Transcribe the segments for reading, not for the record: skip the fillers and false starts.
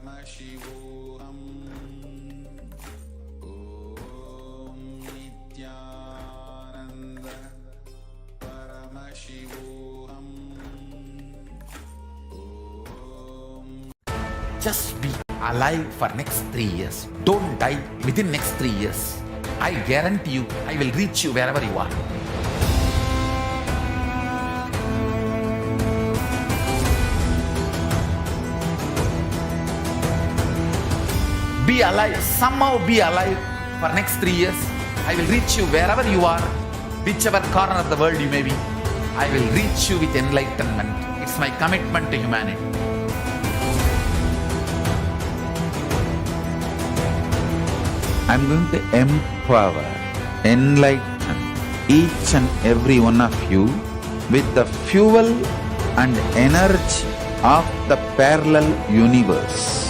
Paramashivoham. Om Nithyananda Paramashivoham. Just be alive for next 3 years. Don't die within next 3 years. I guarantee you, I will reach you wherever you are. Be alive, somehow be alive for next 3 years. I will reach you wherever you are, whichever corner of the world you may be. I will reach you with enlightenment. It's my commitment to humanity. I'm going to empower, enlighten each and every one of you with the fuel and energy of the parallel universe.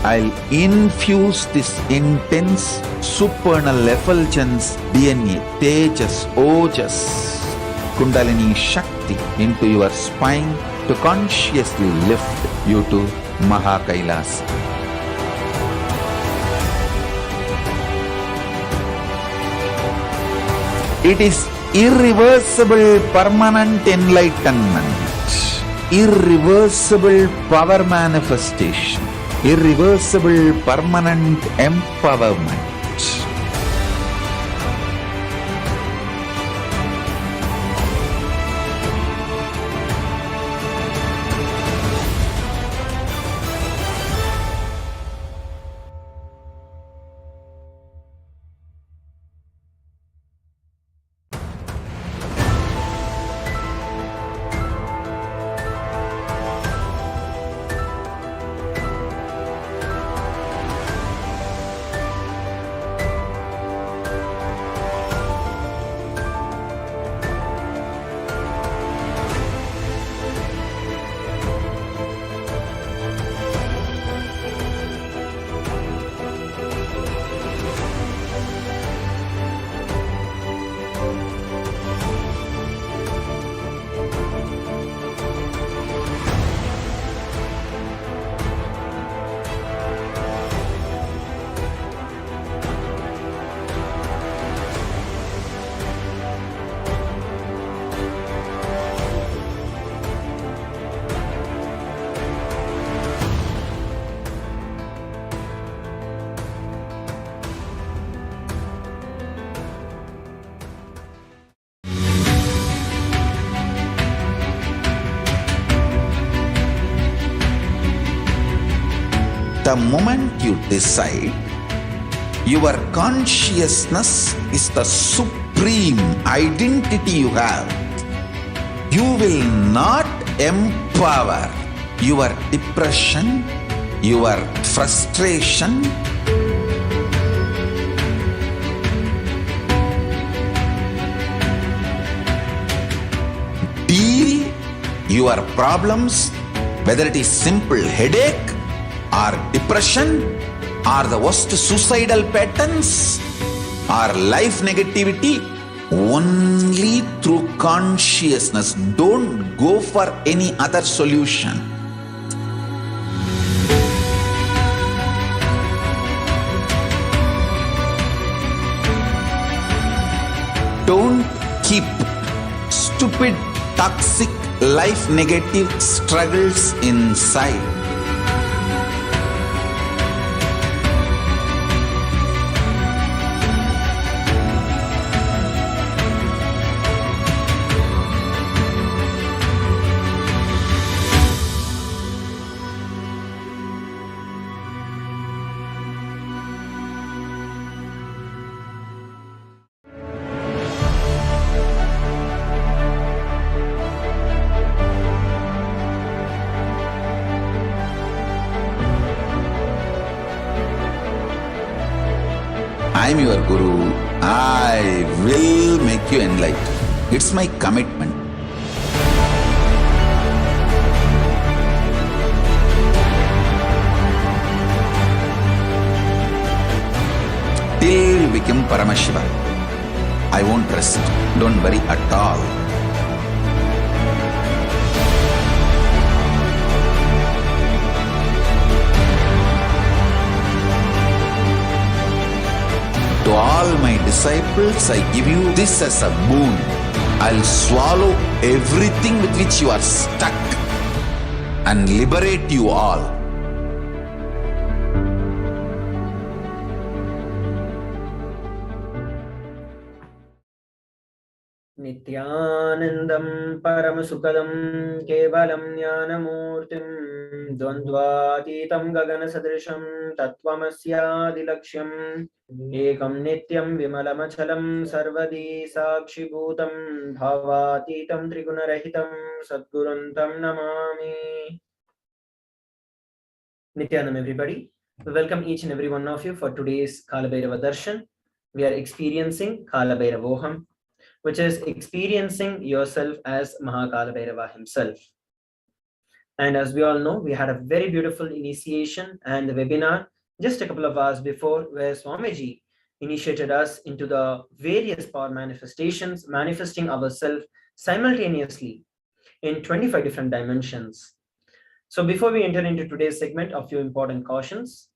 I'll infuse this intense supernal effulgence DNA, Tejas, Ojas, Kundalini Shakti into your spine to consciously lift you to KAILASA. It is irreversible permanent enlightenment, irreversible power manifestation, irreversible permanent empowerment. The moment you decide, your consciousness is the supreme identity you have. You will not empower your depression, your frustration, deal your problems, whether it is simple headache or depression or the worst suicidal patterns or life negativity, only through consciousness. Don't go for any other solution. Don't keep stupid, toxic, life negative struggles inside. I am your Guru. I will make you enlightened. It's my commitment. Till you become Paramashiva, I won't rest. Don't worry at all. disciples, I give you this as a boon. I'll swallow everything with which you are stuck and liberate you all. Nithyanandam Paramasukadam Kevalam Jnanamurtim Dvandvatitam Gagana Sadrisham Tattvamasya Ekam Nityam Vimalamachalam Sarvadi Sakshibhutam Bhavatitam Trigunarahitam Sadguruntam Namami. Nithyanam, everybody. We welcome each and every one of you for today's Kalabhairava Darshan. We are experiencing Kalabhairavoham, which is experiencing yourself as Kalabhairava himself. And as we all know, we had a very beautiful initiation and the webinar just a couple of hours before, where Swamiji initiated us into the various power manifestations, manifesting ourselves simultaneously in 25 different dimensions. So before we enter into today's segment, a few important cautions.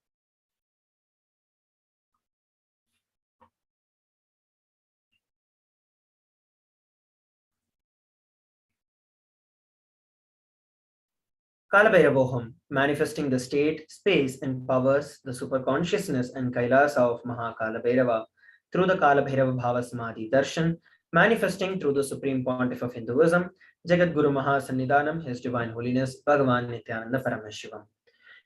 Kalabhairavoham, manifesting the state, space, and powers, the superconsciousness and Kailasa of Kalabhairava through the Kalabhairava Bhava Samadhi Darshan, manifesting through the Supreme Pontiff of Hinduism, Jagat Guru Sannidhanam, His Divine Holiness, Bhagavan Nithyananda Paramashivam.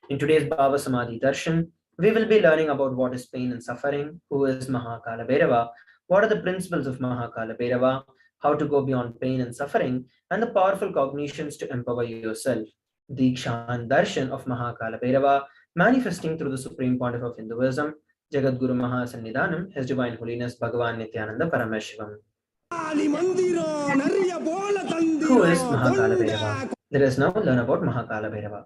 In today's Bhava Samadhi Darshan, we will be learning about what is pain and suffering, who is Kalabhairava, what are the principles of Kalabhairava, how to go beyond pain and suffering, and the powerful cognitions to empower yourself. Diksha and Darshan of Kalabhairava, manifesting through the Supreme Pontiff of Hinduism, Jagat Guru Sannidhanam, His Divine Holiness Bhagavan Nithyananda Paramashivam. Who is Kalabhairava? Let us now learn about Kalabhairava.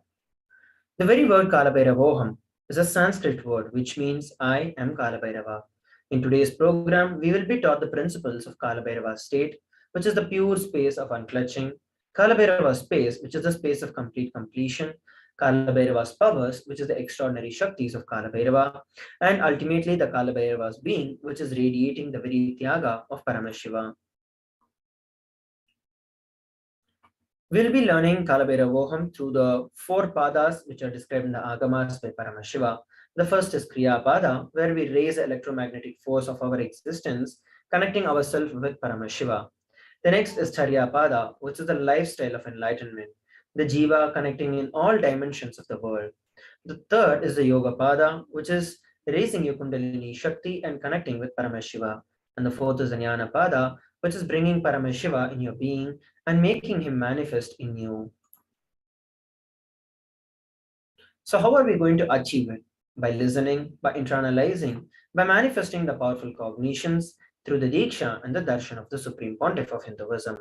The very word Kalabhairavoham is a Sanskrit word which means I am Kalabhairava. In today's program, we will be taught the principles of Kalabhairava's state, which is the pure space of unclutching, Kalabhairava's space, which is the space of complete completion, Kalabhairava's powers, which is the extraordinary Shaktis of Kalabhairava, and ultimately the Kalabhairava's being, which is radiating the very Tyaga of Paramashiva. We'll be learning Kalabhairavoham through the 4 padas which are described in the Agamas by Paramashiva. The first is Kriya Pada, where we raise the electromagnetic force of our existence, connecting ourselves with Paramashiva. The next is Charya Pada, which is the lifestyle of enlightenment, the Jiva connecting in all dimensions of the world. The third is the Yoga Pada, which is raising your Kundalini Shakti and connecting with Paramashiva. And the fourth is the Jnana Pada, which is bringing Paramashiva in your being and making him manifest in you. So how are we going to achieve it? By listening, by internalizing, by manifesting the powerful cognitions through the Diksha and the Darshan of the Supreme Pontiff of Hinduism.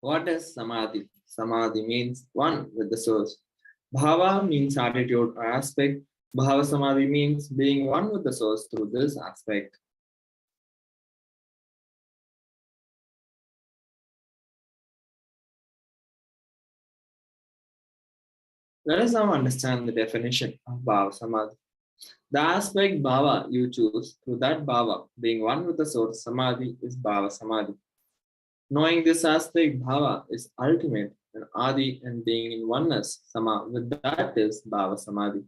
What is Samadhi? Samadhi means one with the source. Bhava means attitude or aspect. Bhava Samadhi means being one with the source through this aspect. Let us now understand the definition of Bhava Samadhi. The aspect Bhava you choose through that Bhava, being one with the source, Samadhi is Bhava Samadhi. Knowing this aspect Bhava is ultimate and Adi, and being in oneness, Sama, with that is Bhava Samadhi.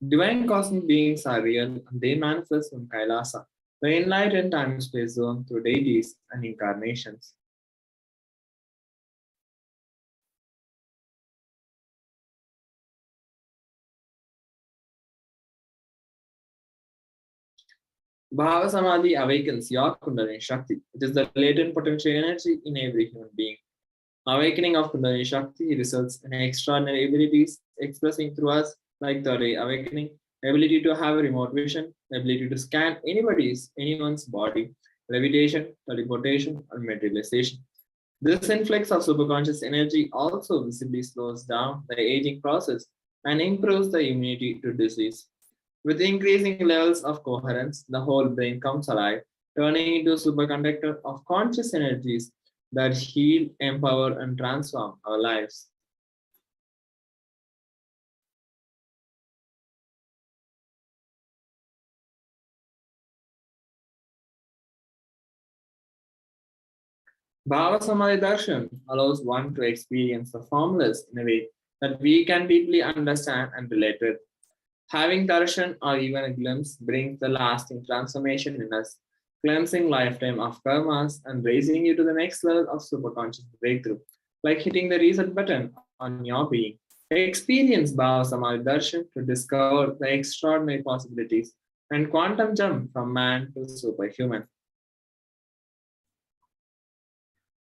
Divine cosmic beings are real and they manifest from KAILASA, the enlightened time-space zone, through deities and incarnations. Bhava Samadhi awakens your Kundalini Shakti. It is the latent potential energy in every human being. Awakening of Kundalini Shakti results in extraordinary abilities expressing through us, like third eye awakening, ability to have a remote vision, ability to scan anyone's body, levitation, teleportation, and materialization. This influx of superconscious energy also visibly slows down the aging process and improves the immunity to disease. With increasing levels of coherence, the whole brain comes alive, turning into a superconductor of conscious energies that heal, empower, and transform our lives. Bhava Samadhi Darshan allows one to experience the formless in a way that we can deeply understand and relate with. Having darshan or even a glimpse brings the lasting transformation in us, cleansing lifetime of karmas and raising you to the next level of superconscious breakthrough, like hitting the reset button on your being. Experience Bhava Samadhi Darshan to discover the extraordinary possibilities and quantum jump from man to superhuman.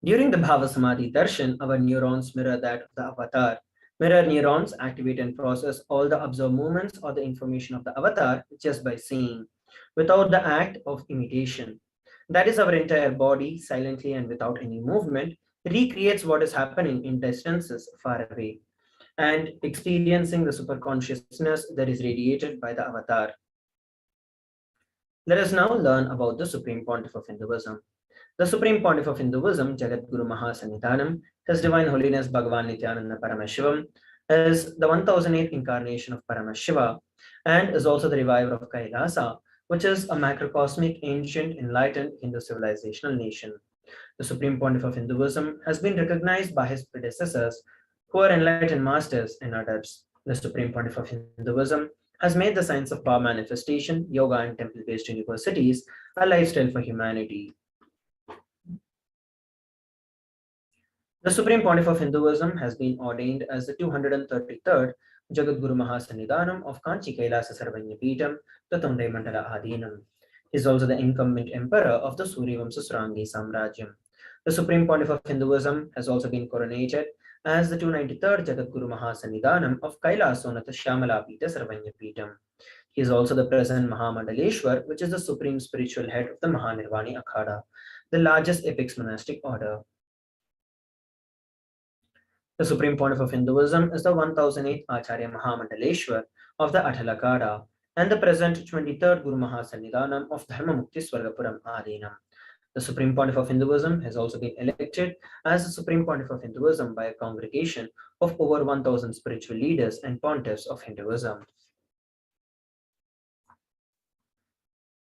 During the Bhava Samadhi Darshan, our neurons mirror that of the avatar. Mirror neurons activate and process all the observed movements or the information of the avatar just by seeing, without the act of imitation. That is, our entire body, silently and without any movement, recreates what is happening in distances far away and experiencing the superconsciousness that is radiated by the avatar. Let us now learn about the Supreme Pontiff of Hinduism. The Supreme Pontiff of Hinduism, Jagadguru Mahasannidhanam, His Divine Holiness Bhagavan Nithyananda Paramashivam, is the 1008th incarnation of Paramashiva and is also the reviver of KAILASA, which is a macrocosmic, ancient, enlightened Hindu civilizational nation. The Supreme Pontiff of Hinduism has been recognized by his predecessors, who are enlightened masters and adepts. The Supreme Pontiff of Hinduism has made the science of power manifestation, yoga, and temple-based universities a lifestyle for humanity. The Supreme Pontiff of Hinduism has been ordained as the 233rd Jagadguru Mahasannidhanam of Kanchi Kailasa Sarvanya Peetham, the Tondai Mandala Adinam. He is also the incumbent emperor of the Suryavamsa Surangi Samrajyam. The Supreme Pontiff of Hinduism has also been coronated as the 293rd Jagadguru Mahasannidhanam of Kailasonatha Shyamala Peetha Sarvanya Peetham. He is also the present Mahamandaleshwar, which is the supreme spiritual head of the Mahanirvani Akhada, the largest apex monastic order. The Supreme Pontiff of Hinduism is the 1008th Acharya Mahamandaleshwar of the Athalakada and the present 23rd Guru Mahasannidhanam of Dharma Mukti Swargapuram Adinam. The Supreme Pontiff of Hinduism has also been elected as the Supreme Pontiff of Hinduism by a congregation of over 1000 spiritual leaders and pontiffs of Hinduism.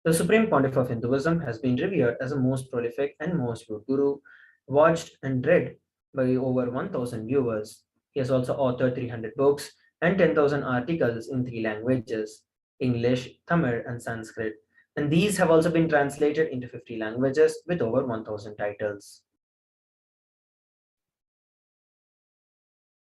The Supreme Pontiff of Hinduism has been revered as the most prolific and most viewed guru, watched and read by over 1000 viewers. He has also authored 300 books and 10,000 articles in 3 languages, English, Tamil, and Sanskrit. And these have also been translated into 50 languages with over 1000 titles.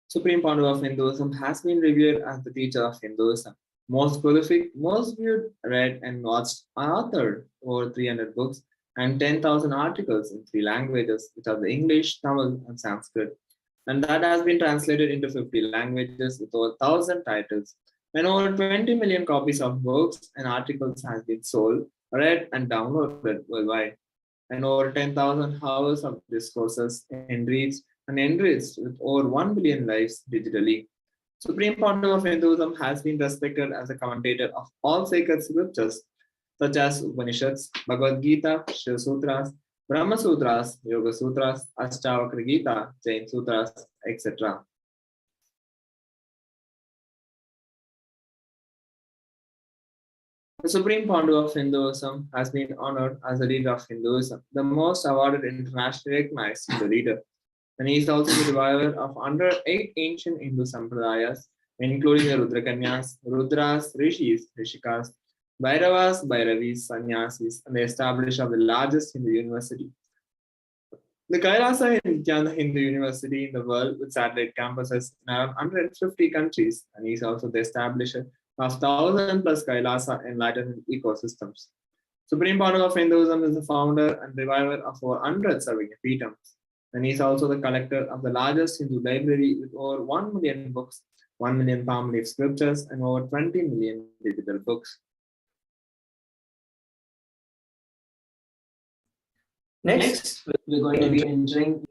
Supreme Pontiff of Hinduism has been revered as the teacher of Hinduism. Most prolific, most viewed, read, and watched, authored over 300 books and 10,000 articles in 3 languages, which are the English, Tamil, and Sanskrit. And that has been translated into 50 languages with over 1000 titles. And over 20 million copies of books and articles has been sold, read, and downloaded worldwide. And over 10,000 hours of discourses enriched with over 1 billion lives digitally. Supreme Pontiff of Hinduism has been respected as a commentator of all sacred scriptures such as Upanishads, Bhagavad Gita, Shiva Sutras, Brahma Sutras, Yoga Sutras, Ashtavakra Gita, Jain Sutras, etc. The Supreme Pontiff of Hinduism has been honored as the leader of Hinduism, the most awarded internationally recognized Hindu leader. And he is also the reviver of 108 ancient Hindu sampradayas, including the Rudrakanyas, Rudras, Rishis, Rishikas, Bhairavas, Bhairavis, Sannyasis, and the establisher of the largest Hindu university. The KAILASA Nithyananda Hindu University in the world with satellite campuses in around 150 countries, and he is also the establisher of 1000 plus KAILASA enlightenment ecosystems. Supreme Pontiff of Hinduism is the founder and reviver of over 100 Sarvanya Peethams, and he is also the collector of the largest Hindu library with over 1 million books, 1 million palm leaf scriptures, and over 20 million digital books. Next, we're going to be entering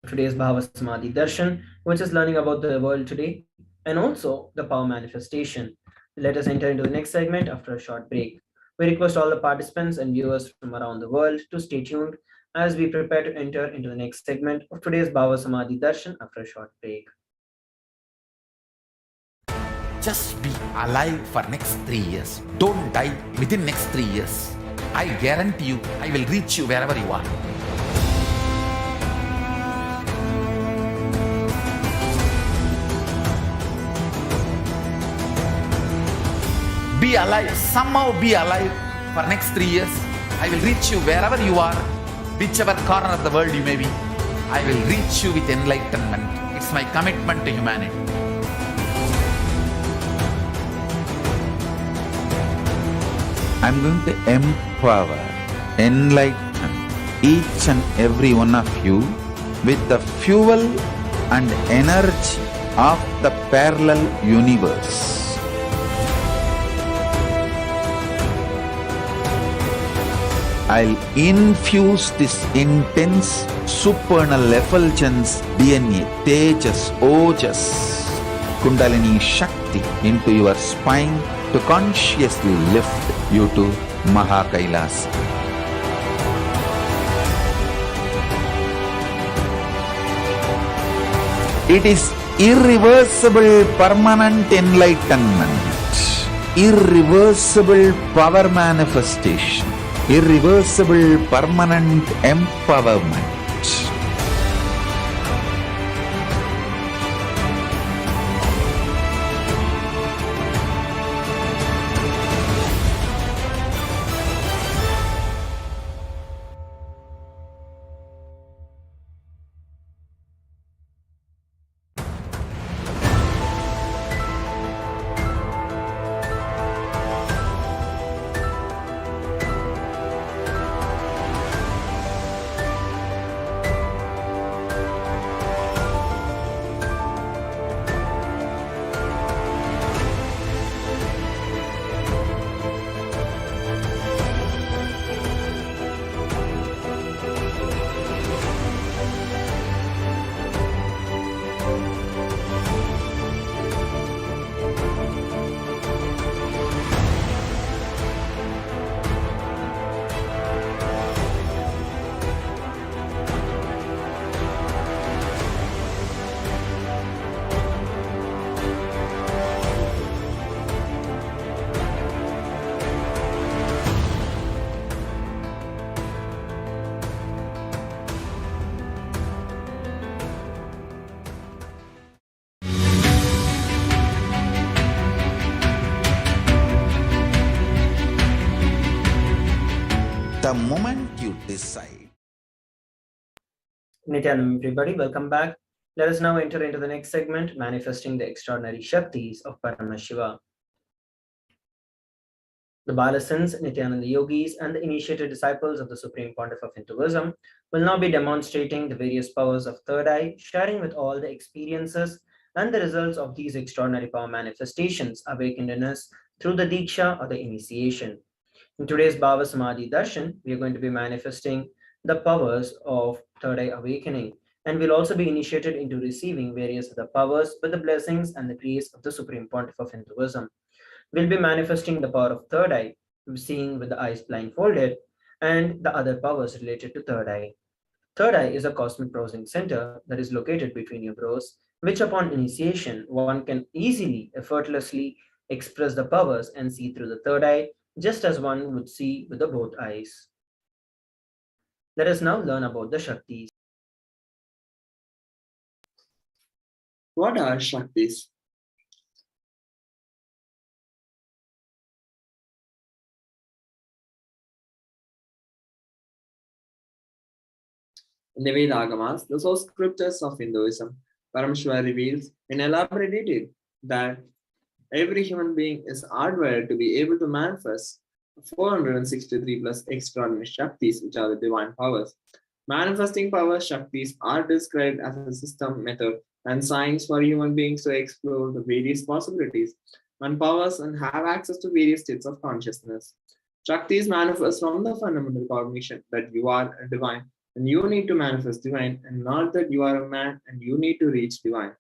today's Bhava Samadhi Darshan, which is learning about the world today and also the power manifestation. Let us enter into the next segment after a short break. We request all the participants and viewers from around the world to stay tuned as we prepare to enter into the next segment of today's Bhava Samadhi Darshan after a short break. Just be alive for next 3 years. Don't die within next 3 years. I guarantee you, I will reach you wherever you are. Be alive, somehow be alive for next 3 years. I will reach you wherever you are, whichever corner of the world you may be. I will reach you with enlightenment. It's my commitment to humanity. I'm going to empower, enlighten each and every one of you with the fuel and energy of the parallel universe. I'll infuse this intense supernal effulgence DNA, Tejas, Ojas, Kundalini Shakti into your spine to consciously lift you to KAILASA. It is irreversible permanent enlightenment, irreversible power manifestation, irreversible permanent empowerment. The moment you decide. Nithyanam, everybody, welcome back. Let us now enter into the next segment, manifesting the extraordinary Shaktis of Paramashiva. The Balasans, Nithyananda yogis, and the initiated disciples of the Supreme Pontiff of Hinduism will now be demonstrating the various powers of third eye, sharing with all the experiences and the results of these extraordinary power manifestations awakened in us through the Diksha or the initiation. In today's Bhava Samadhi Darshan, we are going to be manifesting the powers of third eye awakening, and we'll also be initiated into receiving various other powers with the blessings and the grace of the Supreme Pontiff of Hinduism. We'll be manifesting the power of third eye, seeing with the eyes blindfolded, and the other powers related to third eye. Third eye is a cosmic browsing center that is located between your brows, which upon initiation, one can easily, effortlessly express the powers and see through the third eye, just as one would see with the both eyes. Let us now learn about the Shaktis. What are Shaktis? In the Veda-agamas, the source scriptures of Hinduism, Paramashiva reveals in elaborate detail that every human being is hardwired to be able to manifest 463 plus extraordinary Shaktis, which are the divine powers. Manifesting powers, Shaktis, are described as a system, method, and science for human beings to explore the various possibilities and powers and have access to various states of consciousness. Shaktis manifest from the fundamental cognition that you are a divine and you need to manifest divine, and not that you are a man and you need to reach divine.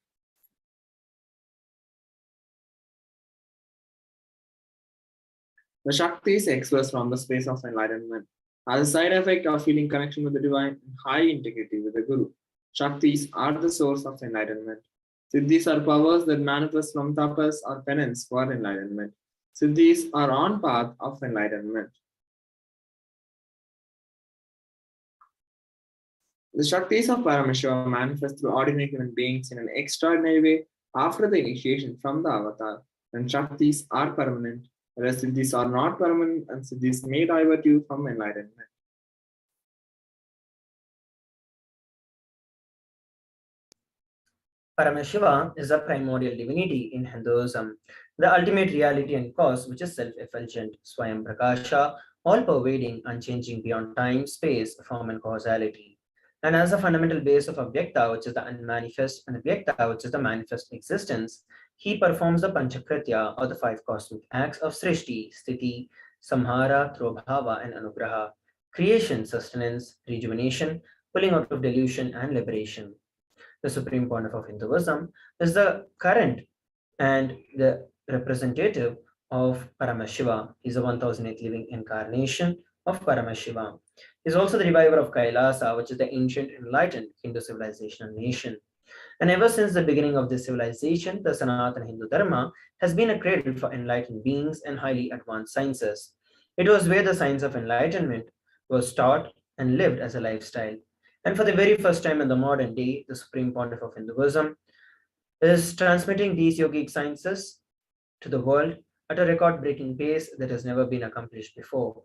The Shaktis expressed from the space of enlightenment as a side effect of feeling connection with the divine and high integrity with the Guru. Shaktis are the source of enlightenment. Siddhis are powers that manifest from tapas or penance for enlightenment. Siddhis are on path of enlightenment. The Shaktis of Paramashivoham manifest through ordinary human beings in an extraordinary way after the initiation from the avatar. And Shaktis are permanent, whereas Siddhis are not permanent, and Siddhis may divert you from enlightenment. Paramashiva is a primordial divinity in Hinduism, the ultimate reality and cause which is self-effulgent, Swayam Prakasha, all-pervading, unchanging beyond time, space, form and causality. And as a fundamental base of Avyakta, which is the unmanifest, and Avyakta, which is the manifest existence, he performs the Panchakritya, or the 5 cosmic acts of Srishti, Sthiti, Samhara, Bhava, and Anugraha, creation, sustenance, rejuvenation, pulling out of delusion, and liberation. The supreme pontiff of Hinduism is the current and the representative of Paramashiva. He is a 1008th living incarnation of Paramashiva. He is also the reviver of KAILASA, which is the ancient enlightened Hindu civilization and nation. And ever since the beginning of this civilization, the Sanatana Hindu Dharma has been a cradle for enlightened beings and highly advanced sciences. It was where the science of enlightenment was taught and lived as a lifestyle. And for the very first time in the modern day, the Supreme Pontiff of Hinduism is transmitting these yogic sciences to the world at a record-breaking pace that has never been accomplished before.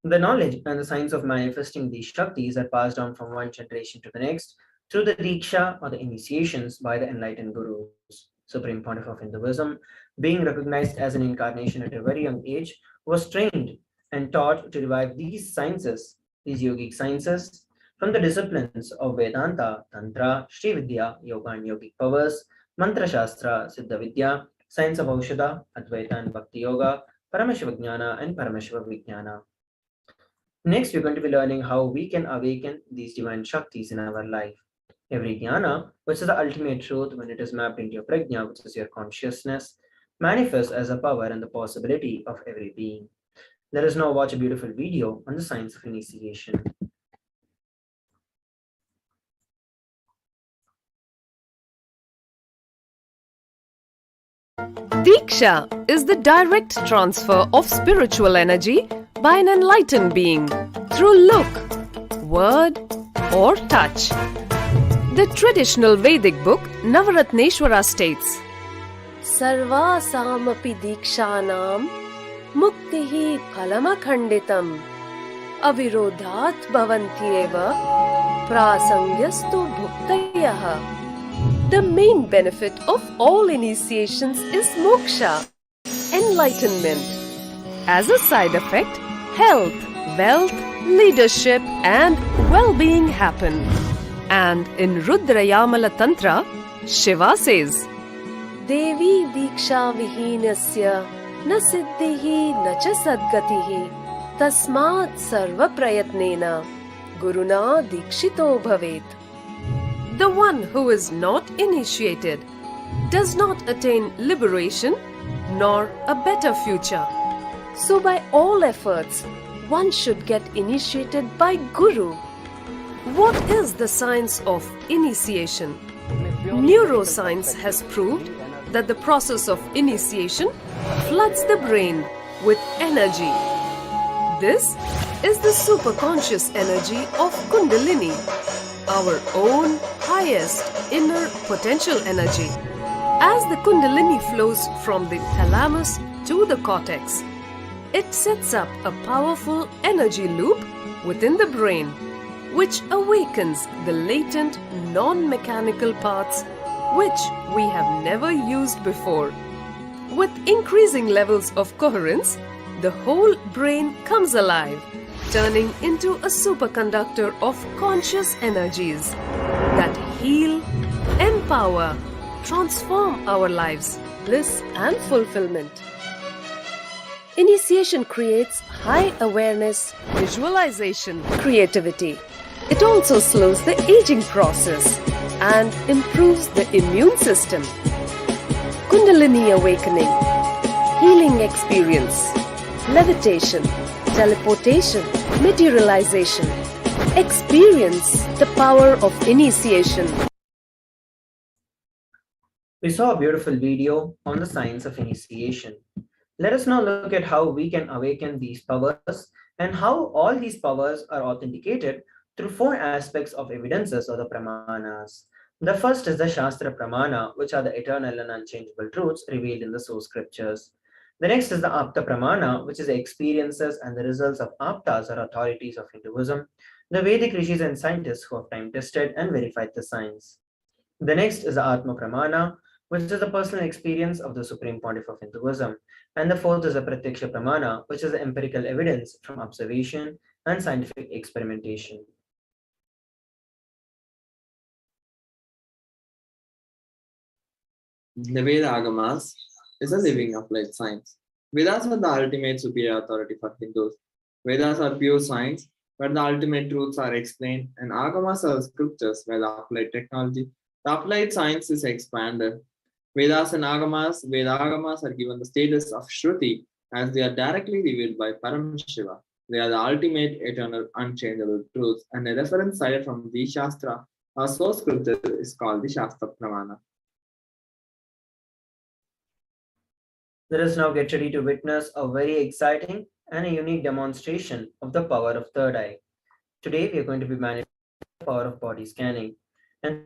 The knowledge and the science of manifesting these Shaktis are passed down from one generation to the next through the Diksha or the initiations by the enlightened Gurus. Supreme Pontiff of Hinduism, being recognized as an incarnation at a very young age, was trained and taught to revive these sciences, these yogic sciences, from the disciplines of Vedanta, Tantra, Shri Vidya, Yoga and Yogic powers, Mantra Shastra, Siddha Vidya, science of Aushadha, Advaita and Bhakti Yoga, Paramashiva Jnana and Paramashiva Vijnana. Next, we're going to be learning how we can awaken these divine Shaktis in our life. Every Jnana, which is the ultimate truth when it is mapped into your Prajna, which is your consciousness, manifests as a power and the possibility of every being. Let us now watch a beautiful video on the science of initiation. Diksha is the direct transfer of spiritual energy by an enlightened being through look, word, or touch. The traditional Vedic book Navaratneshwara states, Sarvasamapi Dikshanam Muktihi Phalamakhanditam Avirodhat Bhavantyeva Prasangyastu Bhuktayaha. The main benefit of all initiations is moksha, enlightenment. As a side effect, health, wealth, leadership, and well-being happen. And in Rudrayamala Tantra, Shiva says, Devi Diksha Vihinasya Na Siddhihi Na Cha Sadgatihi Tasmat Sarva Prayatnena Guruna Dikshito Bhavet. The one who is not initiated does not attain liberation nor a better future. So by all efforts, one should get initiated by Guru. What is the science of initiation? Neuroscience has proved that the process of initiation floods the brain with energy. This is the superconscious energy of Kundalini, our own highest inner potential energy. As the Kundalini flows from the thalamus to the cortex, it sets up a powerful energy loop within the brain, which awakens the latent non-mechanical parts which we have never used before. With increasing levels of coherence, the whole brain comes alive, turning into a superconductor of conscious energies that heal, empower, transform our lives, bliss and fulfillment. Initiation creates high awareness, visualization, creativity. It also slows the aging process and improves the immune system. Kundalini awakening healing experience, levitation, teleportation, materialization. Experience the power of initiation. We saw a beautiful video on the science of initiation. Let us now look at how we can awaken these powers and how all these powers are authenticated through four aspects of evidences or the pramanas. The first is the Shastra Pramana, which are the eternal and unchangeable truths revealed in the source scriptures. The next is the Apta Pramana, which is the experiences and the results of Aptas or authorities of Hinduism, the Vedic rishis and scientists who have time tested and verified the science. The next is the Atma Pramana, which is the personal experience of the Supreme Pontiff of Hinduism. And the fourth is the Pratyaksha Pramana, which is the empirical evidence from observation and scientific experimentation. The Veda Agamas is a living applied science. Vedas are the ultimate superior authority for Hindus. Vedas are pure science, where the ultimate truths are explained, and Agamas are scriptures where the applied technology, the applied science is expanded. Vedas and Agamas, Veda Agamas are given the status of Shruti as they are directly revealed by Paramashiva. They are the ultimate, eternal, unchangeable truths, and a reference cited from the Shastra, our source scripture, is called the Shastra Pramana. Let us now get ready to witness a very exciting and a unique demonstration of the power of third eye. Today, we are going to be manifesting the power of body scanning. And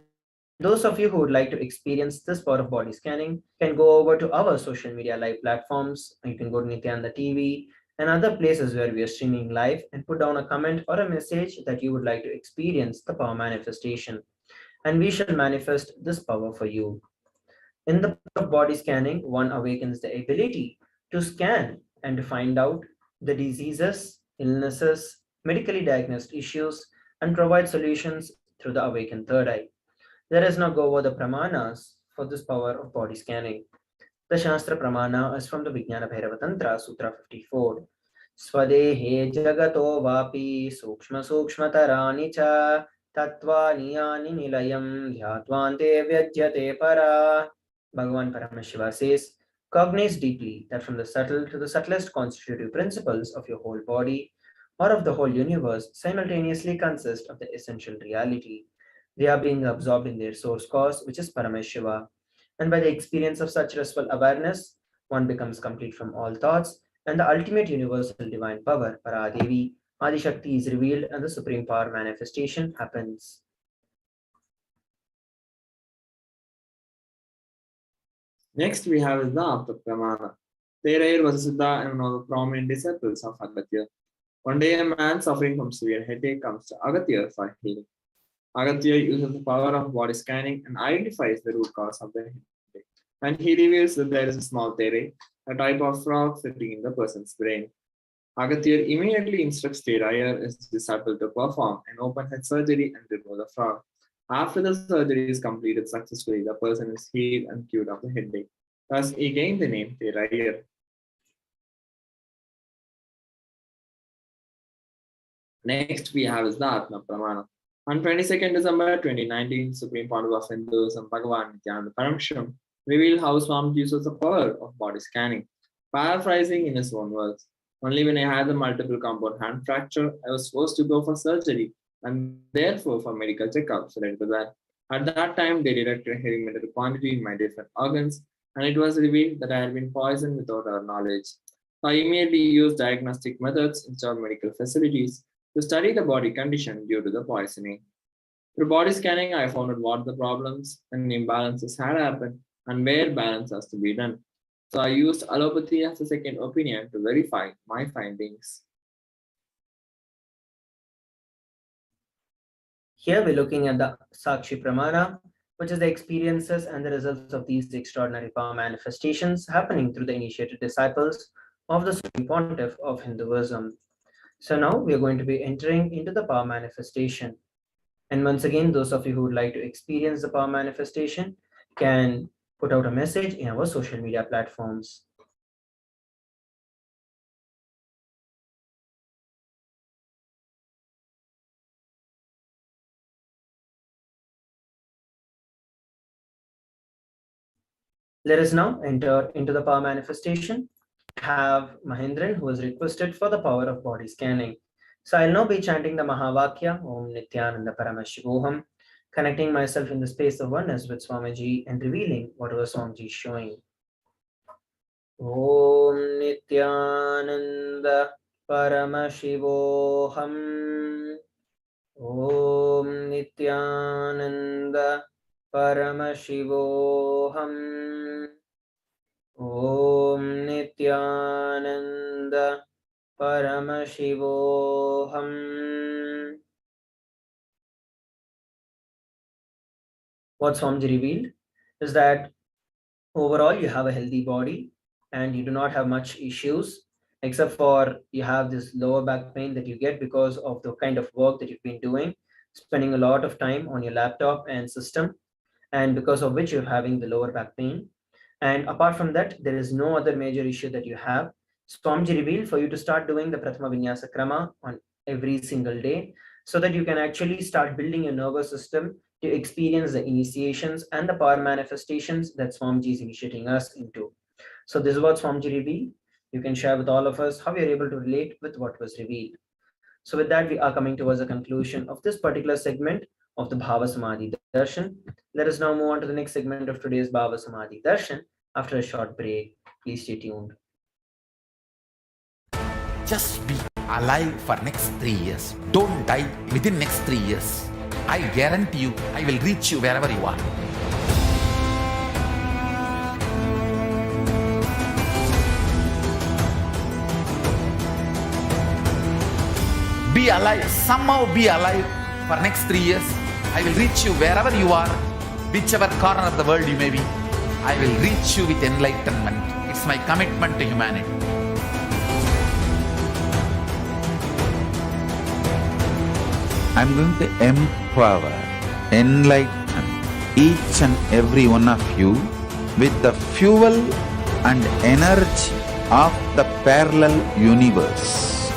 those of you who would like to experience this power of body scanning can go over to our social media live platforms. You can go to Nithyananda TV and other places where we are streaming live and put down a comment or a message that you would like to experience the power manifestation. And we shall manifest this power for you. In the power of body scanning, one awakens the ability to scan and to find out the diseases, illnesses, medically diagnosed issues, and provide solutions through the awakened third eye. Let us now go over the pramanas for this power of body scanning. The Shastra Pramana is from the Kalabhairava Tantra, Sutra 54. Swadehe jagato vapi sukshma sukshmatarani cha tattvani yani nilayam dhyatvante vyajyate para. Bhagavan Paramashiva says, cognize deeply that from the subtle to the subtlest constitutive principles of your whole body or of the whole universe simultaneously consist of the essential reality. They are being absorbed in their source cause, which is Paramashiva. And by the experience of such restful awareness, one becomes complete from all thoughts, and the ultimate universal divine power, Paradevi, Adi Shakti, is revealed, and the supreme power manifestation happens. Next, we have the Apta Pramana. There was a Siddha and one of the prominent disciples of Agatya. One day, a man suffering from severe headache comes to Agatya for healing. Agatya uses the power of body scanning and identifies the root cause of the headache. And he reveals that there is a small tere, a type of frog sitting in the person's brain. Agatya immediately instructs Teraya, his disciple, to perform an open head surgery and remove the frog. After the surgery is completed successfully, the person is healed and cured of the headache. Thus, he gained the name Teraya. Next, we have is the Atma Pramana. On 22nd December 2019, Supreme Pontiff of Hinduism, Bhagavan Nithyananda Paramashivam, revealed how Swamiji uses the power of body scanning. Paraphrasing in his own words, only when I had the multiple compound hand fracture, I was forced to go for surgery and therefore for medical checkups related to that. At that time, they detected heavy metal quantity in my different organs, and it was revealed that I had been poisoned without our knowledge. So I immediately used diagnostic methods instead of medical facilities to study the body condition due to the poisoning. Through body scanning, I found out what the problems and imbalances had happened and where balance has to be done. So I used allopathy as a second opinion to verify my findings. Here we're looking at the Sakshi Pramana, which is the experiences and the results of these extraordinary power manifestations happening through the initiated disciples of the Supreme Pontiff of Hinduism. So now we are going to be entering into the power manifestation. And once again, those of you who would like to experience the power manifestation can put out a message in our social media platforms. Let us now enter into the power manifestation. have Mahendran who has requested for the power of body scanning. So I'll now be chanting the Mahavakya, Om Nithyananda Paramashivoham, connecting myself in the space of oneness with Swamiji and revealing whatever Swamiji is showing. Om Nithyananda Paramashivoham. Om Nithyananda Paramashivoham. Om Nithyananda Paramashivoham. What Swamiji revealed is that overall you have a healthy body and you do not have much issues, except for you have this lower back pain that you get because of the kind of work that you've been doing, spending a lot of time on your laptop and system, and because of which you're having the lower back pain. And apart from that, there is no other major issue that you have. Swamiji revealed for you to start doing the Prathama Vinyasa Krama on every single day, so that you can actually start building your nervous system to experience the initiations and the power manifestations that Swamiji is initiating us into. So this is what Swamiji revealed. You can share with all of us how you're able to relate with what was revealed. So with that, we are coming towards the conclusion of this particular segment of the Bhava Samadhi Darshan. Let us now move on to the next segment of today's Bhava Samadhi Darshan after a short break. Please stay tuned. Just be alive for next 3 years. Don't die within next 3 years. I guarantee you, I will reach you wherever you are. Be alive, somehow be alive for next 3 years. I will reach you wherever you are, whichever corner of the world you may be. I will reach you with enlightenment. It's my commitment to humanity. I'm going to empower, enlighten each and every one of you with the fuel and energy of the parallel universe.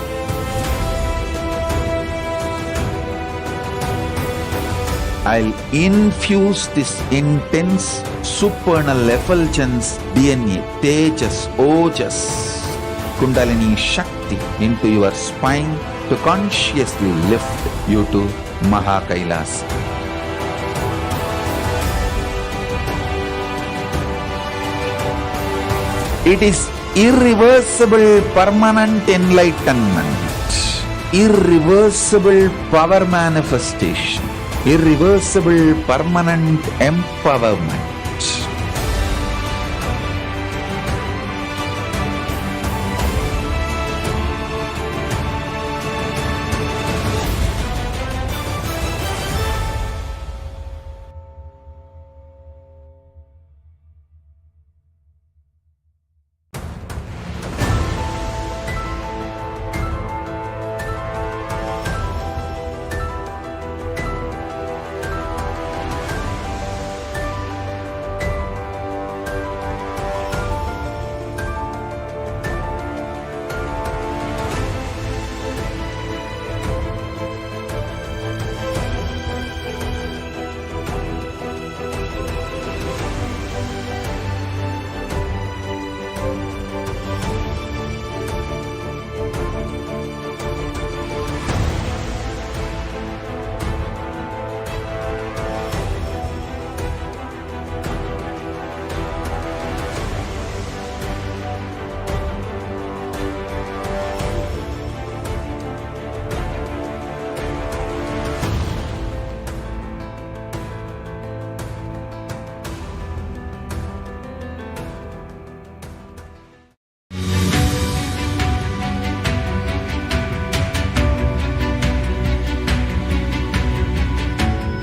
I'll infuse this intense supernal effulgence DNA, Tejas, Ojas, Kundalini Shakti into your spine to consciously lift you to KAILASA. It is irreversible permanent enlightenment, irreversible power manifestation, irreversible permanent empowerment.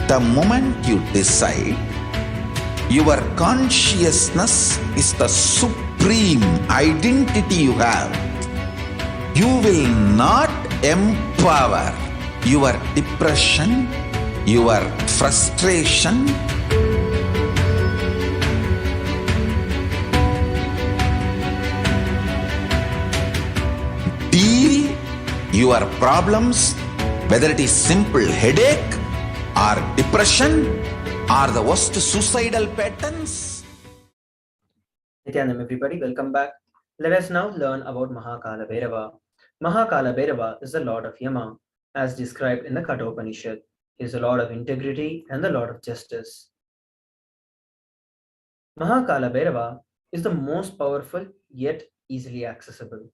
The moment you decide, your consciousness is the supreme identity you have. You will not empower your depression, your frustration, deal your problems, whether it is simple headache or depression or the worst suicidal patterns. Nithyanam, everybody, welcome back. Let us now learn about Kalabhairava. Kalabhairava is the lord of Yama, as described in the Kathopanishad. He is the lord of integrity and the lord of justice. Kalabhairava is the most powerful yet easily accessible.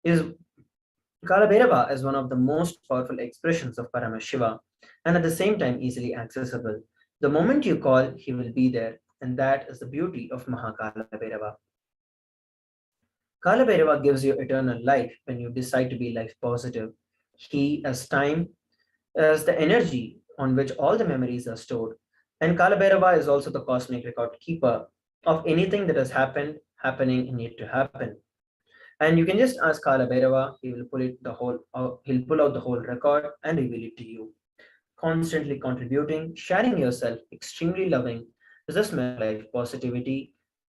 Kalabhairava is one of the most powerful expressions of Paramashiva and at the same time easily accessible. The moment you call, he will be there, and that is the beauty of Kalabhairava. Kalabhairava gives you eternal life when you decide to be life positive. He, as time, is the energy on which all the memories are stored. And Kalabhairava is also the cosmic record keeper of anything that has happened, happening, and yet to happen. And you can just ask Kalabhairava, he will he'll pull out the whole record and reveal it to you. Constantly contributing, sharing yourself, extremely loving, is the smell of life positivity,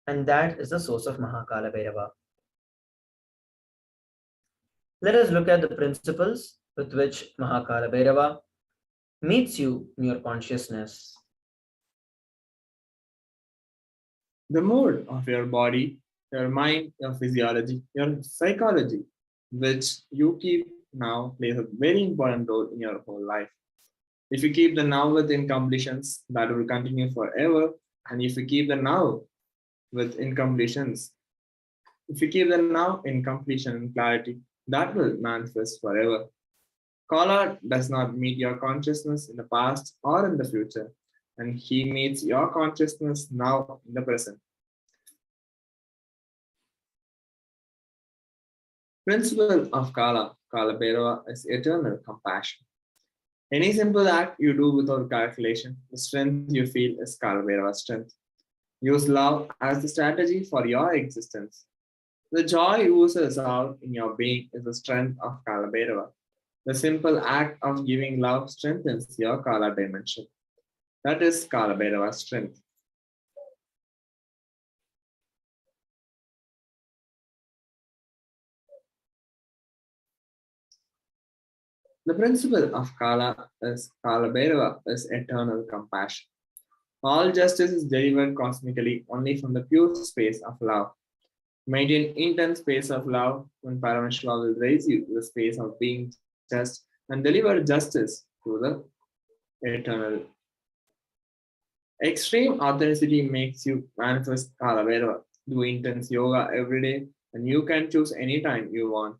and that is the source of Kalabhairava. Let us look at the principles with which Kalabhairava meets you in your consciousness. The mood of your body, your mind, your physiology, your psychology, which you keep now, plays a very important role in your whole life. If you keep the now with incompletions, that will continue forever. And if you keep the now with incompletions, if you keep the now in completion and clarity, that will manifest forever. Kala does not meet your consciousness in the past or in the future, and he meets your consciousness now in the present. Principle of Kalabhairava is eternal compassion. Any simple act you do without calculation, the strength you feel is Kalabhairava's strength. Use love as the strategy for your existence. The joy oozes out in your being is the strength of Kalabhairava. The simple act of giving love strengthens your Kala dimension. That is Kalabhairava's strength. The principle of Kalabhairava is eternal compassion. All justice is delivered cosmically only from the pure space of love. Maintain intense space of love when Paramashiva will raise you to the space of being just and deliver justice to the eternal. Extreme authenticity makes you manifest Kalabhairava. Do intense yoga every day, and you can choose any time you want.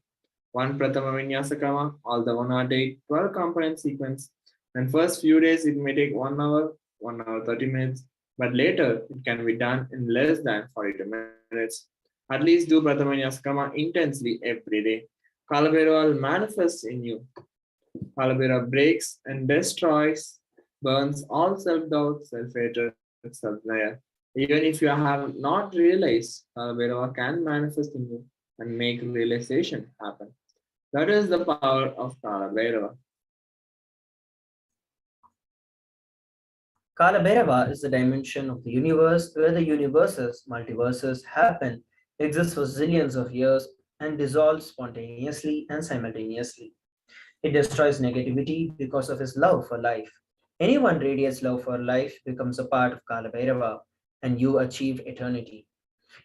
One Pratama Vinyasa Krama, all the 1 hour day, 12 component sequence. And first few days it may take 1 hour, 1 hour 30 minutes, but later it can be done in less than 42 minutes. At least do Pratama Vinyasa Krama intensely every day. Kalabhairava will manifest in you. Kalabhairava breaks and destroys, burns all self-doubt, self-hatred, self-denial. Even if you have not realized, Kalabhairava can manifest in you and make realization happen. That is the power of Kalabhairava. Kalabhairava is the dimension of the universe where the universes, multiverses happen, exist for zillions of years, and dissolve spontaneously and simultaneously. It destroys negativity because of his love for life. Anyone radiates love for life becomes a part of Kalabhairava, and you achieve eternity.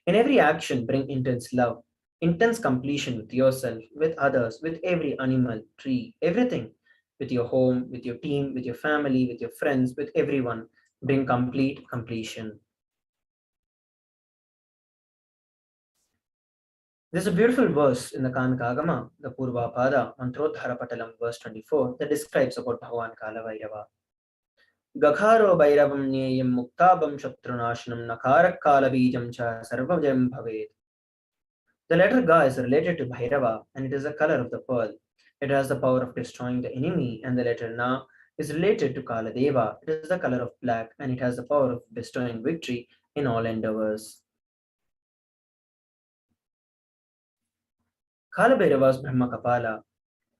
In every action, bring intense love, intense completion with yourself, with others, with every animal, tree, everything, with your home, with your team, with your family, with your friends, with everyone. Bring complete completion. There's a beautiful verse in the Kanakagama, the Purva Pada, Mantrodhara Patalam, verse 24, that describes about Bhagavan Kalabhairava. Gakharo Bhairavam Nyayam Muktabam Shatrunashanam Nakarak Kalabijam Cha Sarvajam Bhaved. The letter Ga is related to Bhairava and it is the color of the pearl. It has the power of destroying the enemy, and the letter Na is related to Kaladeva. It is the color of black and it has the power of bestowing victory in all endeavors. Kalabhairava's Brahma Kapala.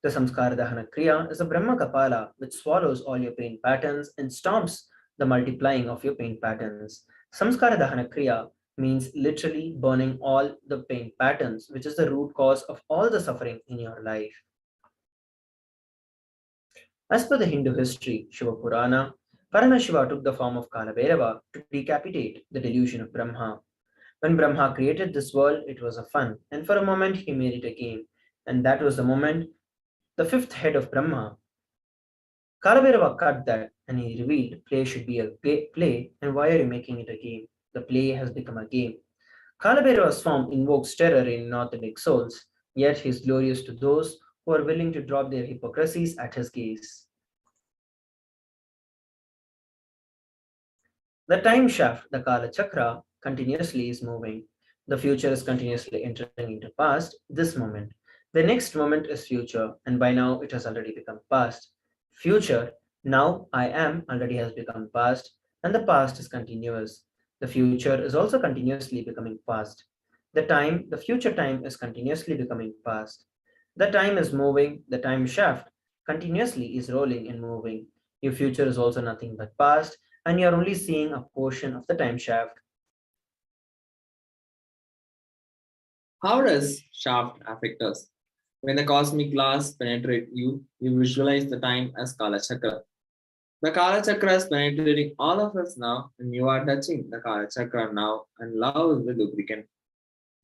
The Samskara Dahana Kriya is a Brahma Kapala which swallows all your pain patterns and stops the multiplying of your pain patterns. Samskara Dahana Kriya means literally burning all the pain patterns, which is the root cause of all the suffering in your life. As per the Hindu history, Shiva Purana, Paramashiva took the form of Kalabhairava to decapitate the delusion of Brahma. When Brahma created this world, it was a fun, and for a moment he made it a game. And that was the moment the fifth head of Brahma, Kalabhairava, cut that and he revealed play should be a play, and why are you making it a game? The play has become a game. Kalabhairava's form invokes terror in Northic souls, yet he is glorious to those who are willing to drop their hypocrisies at his gaze. The time shaft, the Kala Chakra, continuously is moving. The future is continuously entering into past, this moment. The next moment is future, and by now it has already become past. Future, now I am, already has become past, and the past is continuous. The future is also continuously becoming past. The future time is continuously becoming past. The time is moving, the time shaft continuously is rolling and moving. Your future is also nothing but past, and you're only seeing a portion of the time shaft. How does shaft affect us? When the cosmic glass penetrates you, you visualize the time as Kala Chakra. The Kala Chakra is penetrating all of us now, and you are touching the Kala Chakra now, and love is the lubricant.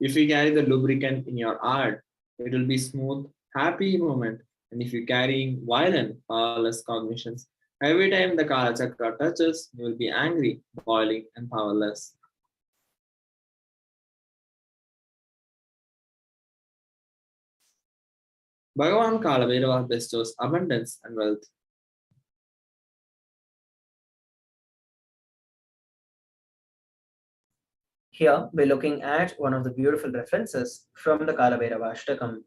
If you carry the lubricant in your art, it will be smooth, happy moment. And if you're carrying violent, powerless cognitions, every time the Kala Chakra touches, you will be angry, boiling, and powerless. Bhagavan Kalabhairava bestows abundance and wealth. Here, we're looking at one of the beautiful references from the Kalabhairava Ashtakam.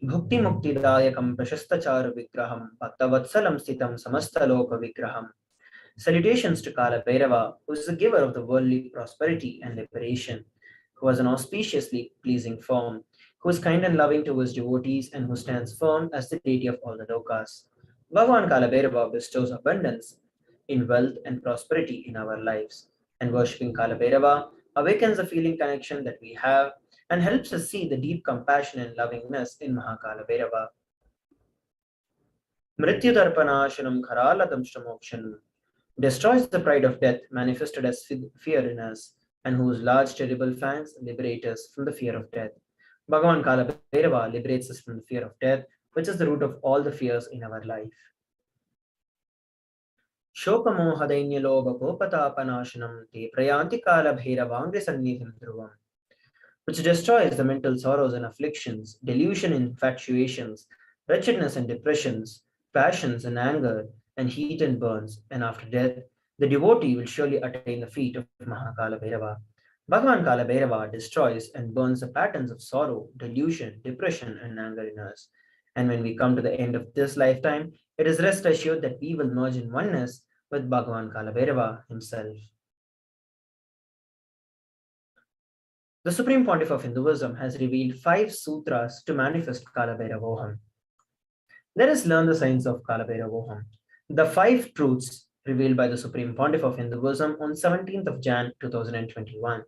Bhukti Muktidayakam Prashastachara Vigraham Bhaktavatssalam Stitam Samastaloka Vigraham. Salutations to Kalabhairava, who is the giver of the worldly prosperity and liberation, who has an auspiciously pleasing form, who is kind and loving to his devotees, and who stands firm as the deity of all the lokas. Bhagavan Kalabhairava bestows abundance in wealth and prosperity in our lives, and worshipping Kalabhairava awakens the feeling connection that we have and helps us see the deep compassion and lovingness in Mahakalabhairava. Mrityu-darpanashanam kharalatamshtamokshanam destroys the pride of death manifested as fear in us, and whose large terrible fangs liberate us from the fear of death. Bhagavan Kalabhairava liberates us from the fear of death, which is the root of all the fears in our life. Shokamohadainyalobhagopatapanashanam te prayanti kalabhairavangri sannidhim dhruvam, which destroys the mental sorrows and afflictions, delusion and infatuations, wretchedness and depressions, passions and anger, and heat and burns, and after death, the devotee will surely attain the feet of Mahakala Bhairava. Bhagavan Kala Bhairava destroys and burns the patterns of sorrow, delusion, depression, and anger in us. And when we come to the end of this lifetime, it is rest assured that we will merge in oneness with Bhagavan Kala Bhairava himself. The Supreme Pontiff of Hinduism has revealed 5 sutras to manifest Kalabhairavoham. Let us learn the science of Kalabhairavoham. The 5 truths revealed by the Supreme Pontiff of Hinduism on 17th of Jan 2021.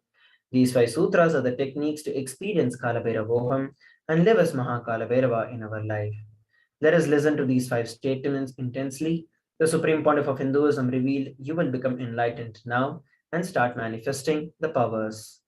These 5 sutras are the techniques to experience Kalabhairavoham and live as Mahakalabhairava in our life. Let us listen to these 5 statements intensely. The Supreme Pontiff of Hinduism revealed, you will become enlightened now and start manifesting the powers.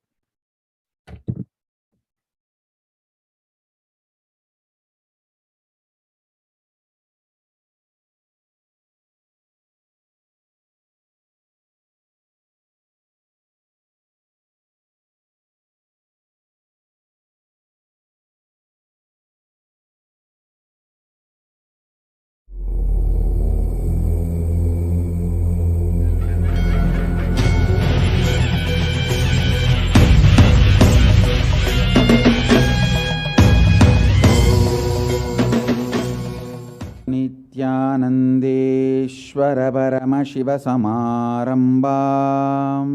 नित्यानन्देश्वर परमशिवसमारम्भाम्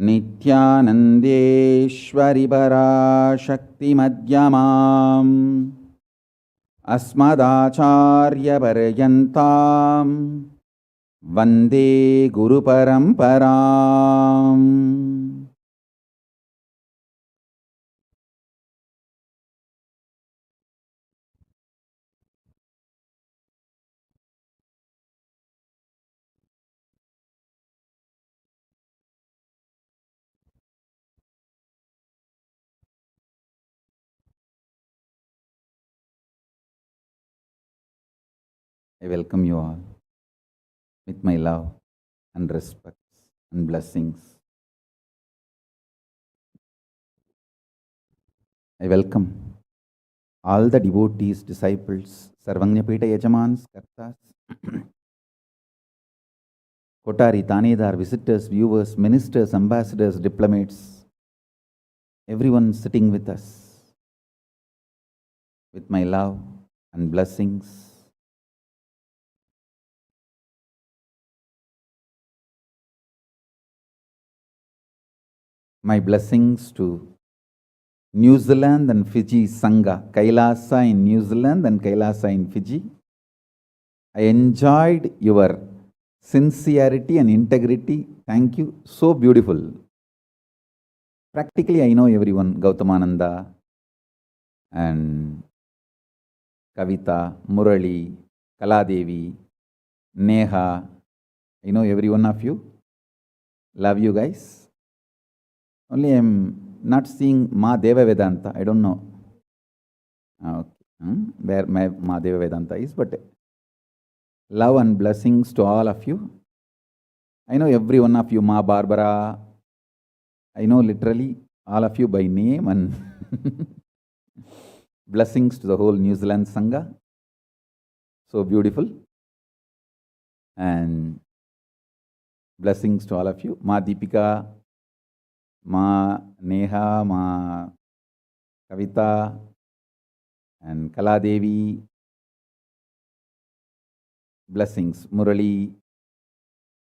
नित्यानन्देश्वरि पराशक्तिमध्यमाम् अस्मदाचार्यपर्यन्ताम् वन्दे गुरुपरम्पराम् I welcome you all with my love and respects and blessings. I welcome all the devotees, disciples, Sarvanyapeta Yajamans, Kartas, Kotari, Tanedar, visitors, viewers, ministers, ambassadors, diplomats, everyone sitting with us with my love and blessings. My blessings to New Zealand and Fiji Sangha, KAILASA in New Zealand and KAILASA in Fiji. I enjoyed your sincerity and integrity. Thank you. So beautiful. Practically, I know everyone. Gautamananda and Kavita, Murali, Kaladevi, Neha. I know every one of you. Love you guys. Only I'm not seeing Ma Deva Vedanta. I don't know where my Ma Deva Vedanta is, but love and blessings to all of you. I know every one of you, Ma Barbara. I know literally all of you by name, and blessings to the whole New Zealand Sangha. So beautiful. And blessings to all of you. Ma Deepika, Ma Neha, Ma Kavita, and Kaladevi. Blessings. Murali,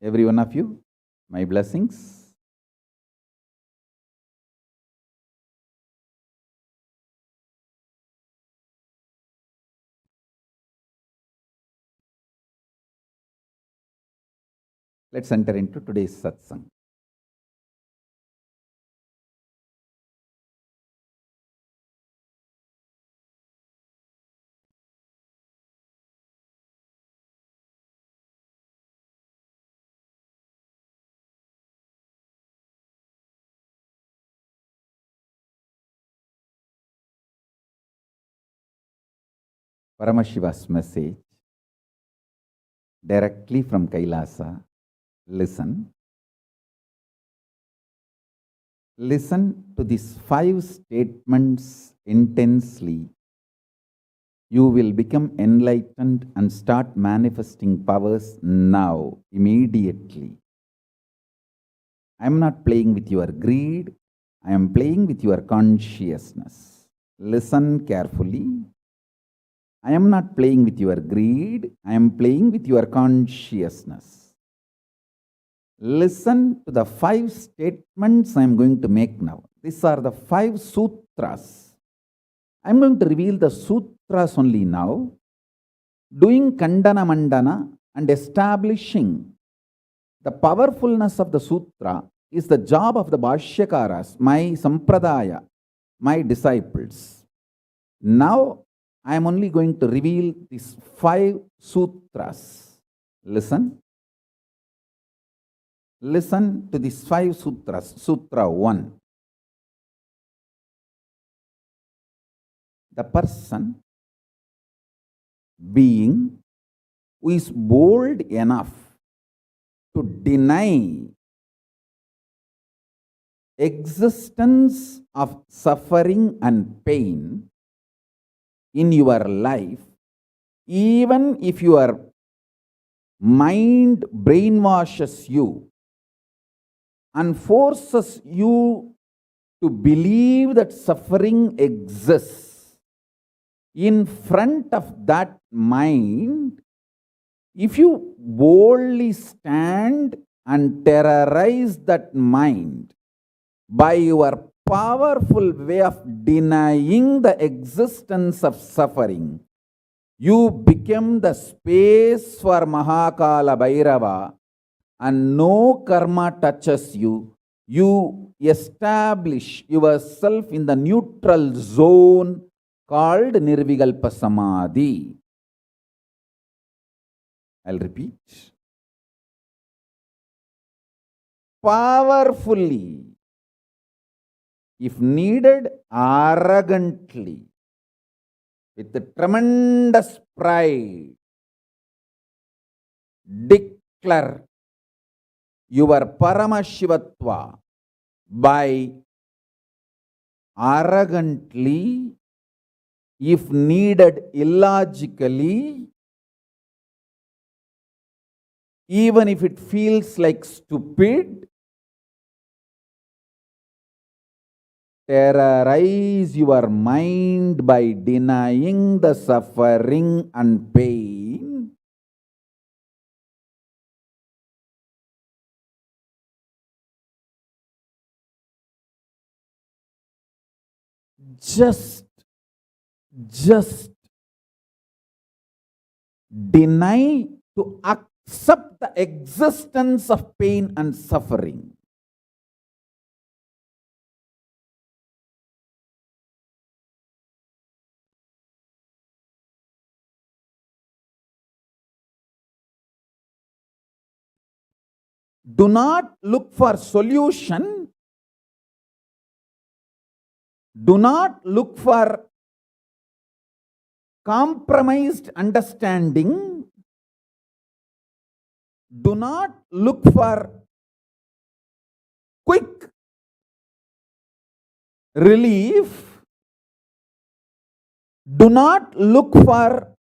every one of you, my blessings. Let's enter into today's satsang. Paramashiva's message directly from Kailasa. Listen. Listen to these 5 statements intensely. You will become enlightened and start manifesting powers now, immediately. I am not playing with your greed. I am playing with your consciousness. Listen carefully. I am not playing with your greed. I am playing with your consciousness. Listen to the 5 statements I am going to make now. These are the 5 sutras. I am going to reveal the sutras only now, doing Kandana Mandana and establishing the powerfulness of the sutra is the job of the Bhashyakaras, my Sampradaya, my disciples. Now, I am only going to reveal these 5 sutras. Listen. Listen to these 5 sutras. Sutra 1. The person, being, who is bold enough to deny existence of suffering and pain in your life, even if your mind brainwashes you and forces you to believe that suffering exists, in front of that mind, if you boldly stand and terrorize that mind by your powerful way of denying the existence of suffering, you become the space for Kalabhairava, and no karma touches you. You establish yourself in the neutral zone called Nirvikalpa Samadhi. I'll repeat. Powerfully, if needed, arrogantly, with tremendous pride, declare your Paramashivatva by arrogantly, if needed illogically, even if it feels like stupid, terrorize your mind by denying the suffering and pain. Just deny to accept the existence of pain and suffering. Do not look for solution. Do not look for compromised understanding. Do not look for quick relief. Do not look for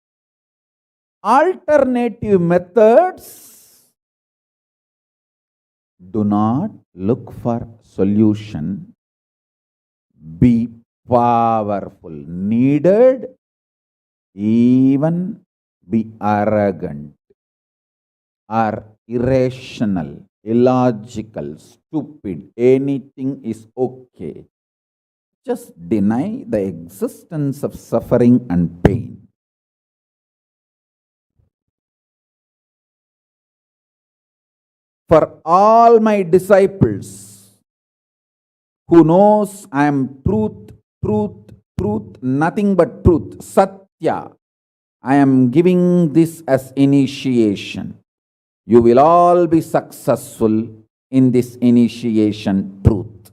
alternative methods. Do not look for solution. Be powerful. Needed, even be arrogant or irrational, illogical, stupid. Anything is okay. Just deny the existence of suffering and pain. For all my disciples who knows I am truth, nothing but truth, Satya, I am giving this as initiation. You will all be successful in this initiation truth.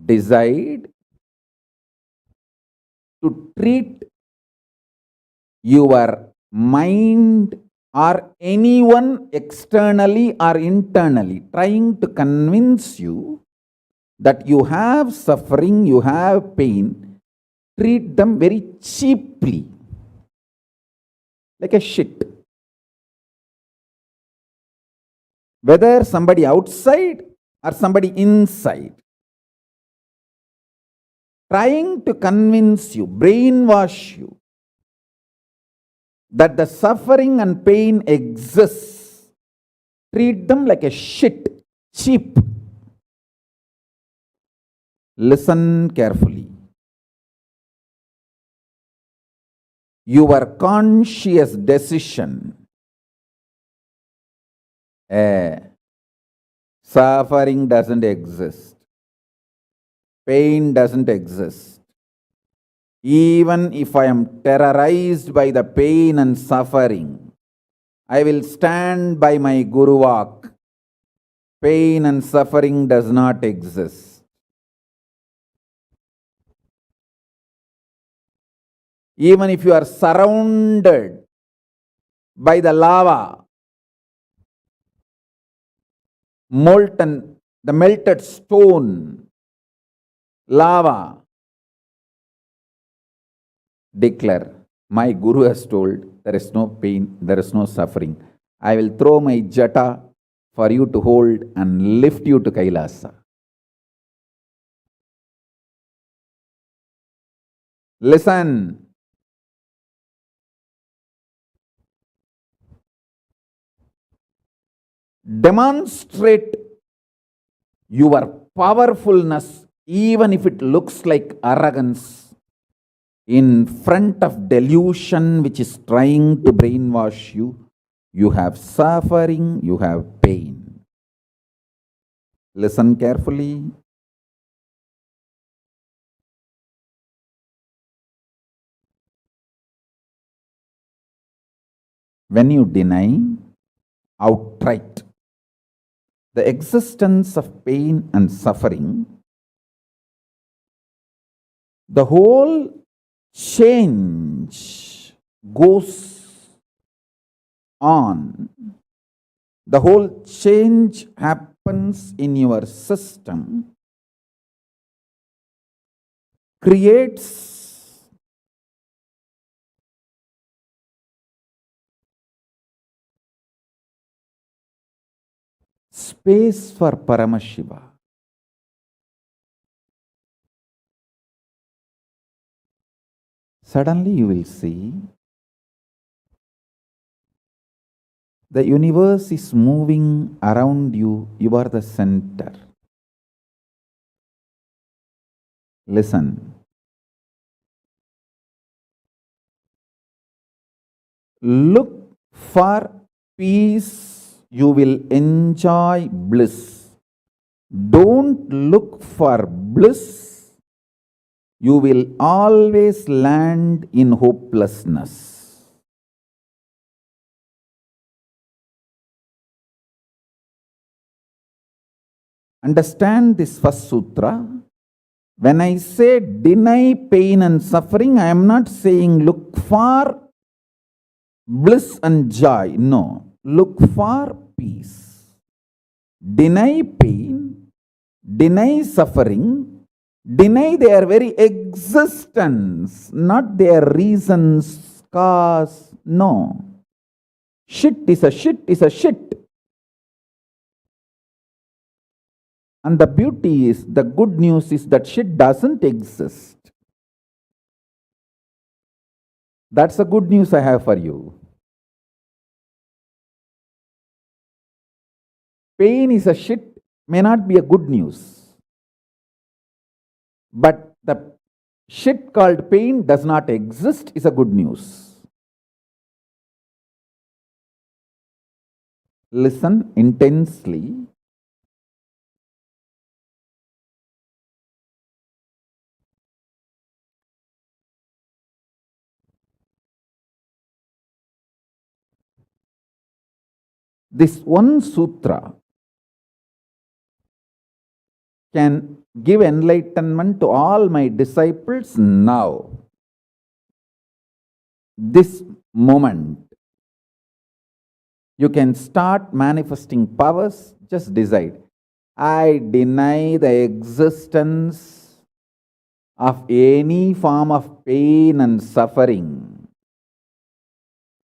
Decide to treat your mind or anyone externally or internally trying to convince you that you have suffering, you have pain, treat them very cheaply, like a shit. Whether somebody outside or somebody inside, trying to convince you, brainwash you, that the suffering and pain exists, treat them like a shit, cheap. Listen carefully. Your conscious decision, suffering doesn't exist, pain doesn't exist. Even if I am terrorized by the pain and suffering, I will stand by my Guru Vak. Pain and suffering does not exist. Even if you are surrounded by the lava, molten, the melted stone, lava, declare, my Guru has told there is no pain, there is no suffering. I will throw my jata for you to hold and lift you to KAILASA. Listen. Demonstrate your powerfulness, even if it looks like arrogance, in front of delusion which is trying to brainwash you. You have suffering, you have pain. Listen carefully. When you deny outright the existence of pain and suffering, the whole change goes on, the whole change happens in your system, creates space for Paramashiva. Suddenly you will see the universe is moving around you, you are the center. Listen. Look for peace, you will enjoy bliss. Don't look for bliss, you will always land in hopelessness. Understand this first sutra. When I say deny pain and suffering, I am not saying look for bliss and joy. No, look for peace. Deny pain, deny suffering, deny their very existence, not their reasons, cause. No. Shit is a shit is a shit. And the beauty is, the good news is that shit doesn't exist. That's the good news I have for you. Pain is a shit may not be a good news. But the shit called pain does not exist is a good news. Listen intensely. This one sutra can give enlightenment to all my disciples now. This moment. You can start manifesting powers, just decide. I deny the existence of any form of pain and suffering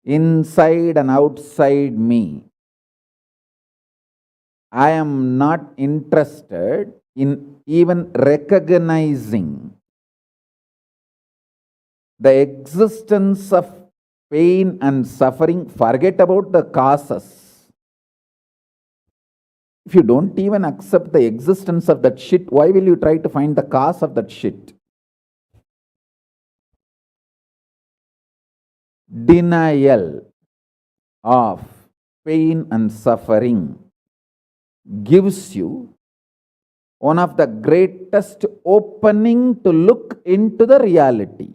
inside and outside me. I am not interested in even recognizing the existence of pain and suffering. Forget about the causes. If you don't even accept the existence of that shit, why will you try to find the cause of that shit? Denial of pain and suffering gives you one of the greatest opening to look into the reality.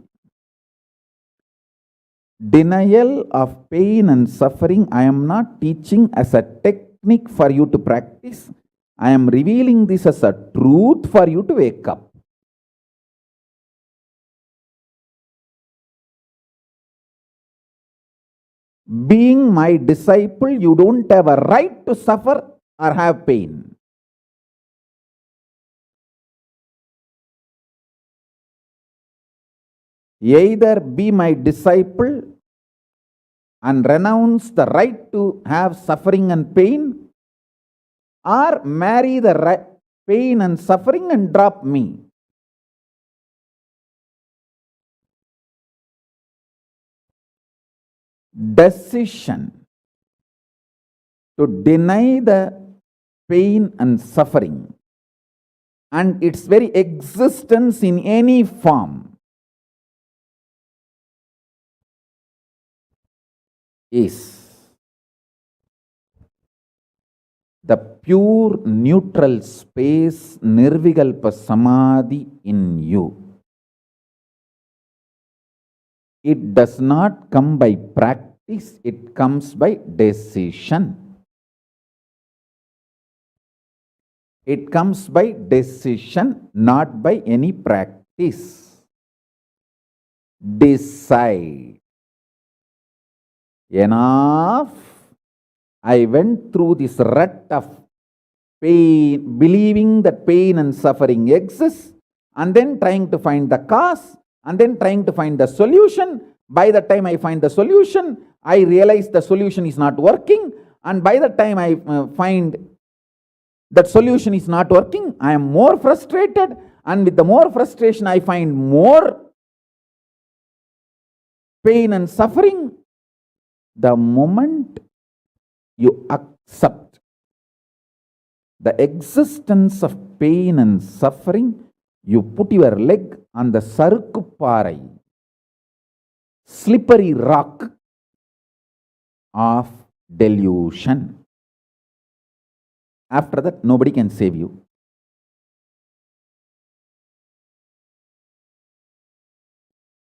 Denial of pain and suffering, I am not teaching as a technique for you to practice. I am revealing this as a truth for you to wake up. Being my disciple, you don't have a right to suffer or have pain. Either be my disciple and renounce the right to have suffering and pain, or marry the pain and suffering and drop me. Decision to deny the pain and suffering and its very existence in any form is the pure neutral space, Nirvikalpa Samadhi in you. It does not come by practice, it comes by decision. It comes by decision, not by any practice. Decide. Enough. I went through this rut of pain, believing that pain and suffering exists, and then trying to find the cause, and then trying to find the solution. By the time I find the solution, I realize the solution is not working, and by the time I find that solution is not working, I am more frustrated, and with the more frustration, I find more pain and suffering. The moment you accept the existence of pain and suffering, you put your leg on the sarukupparai, slippery rock of delusion. After that, nobody can save you.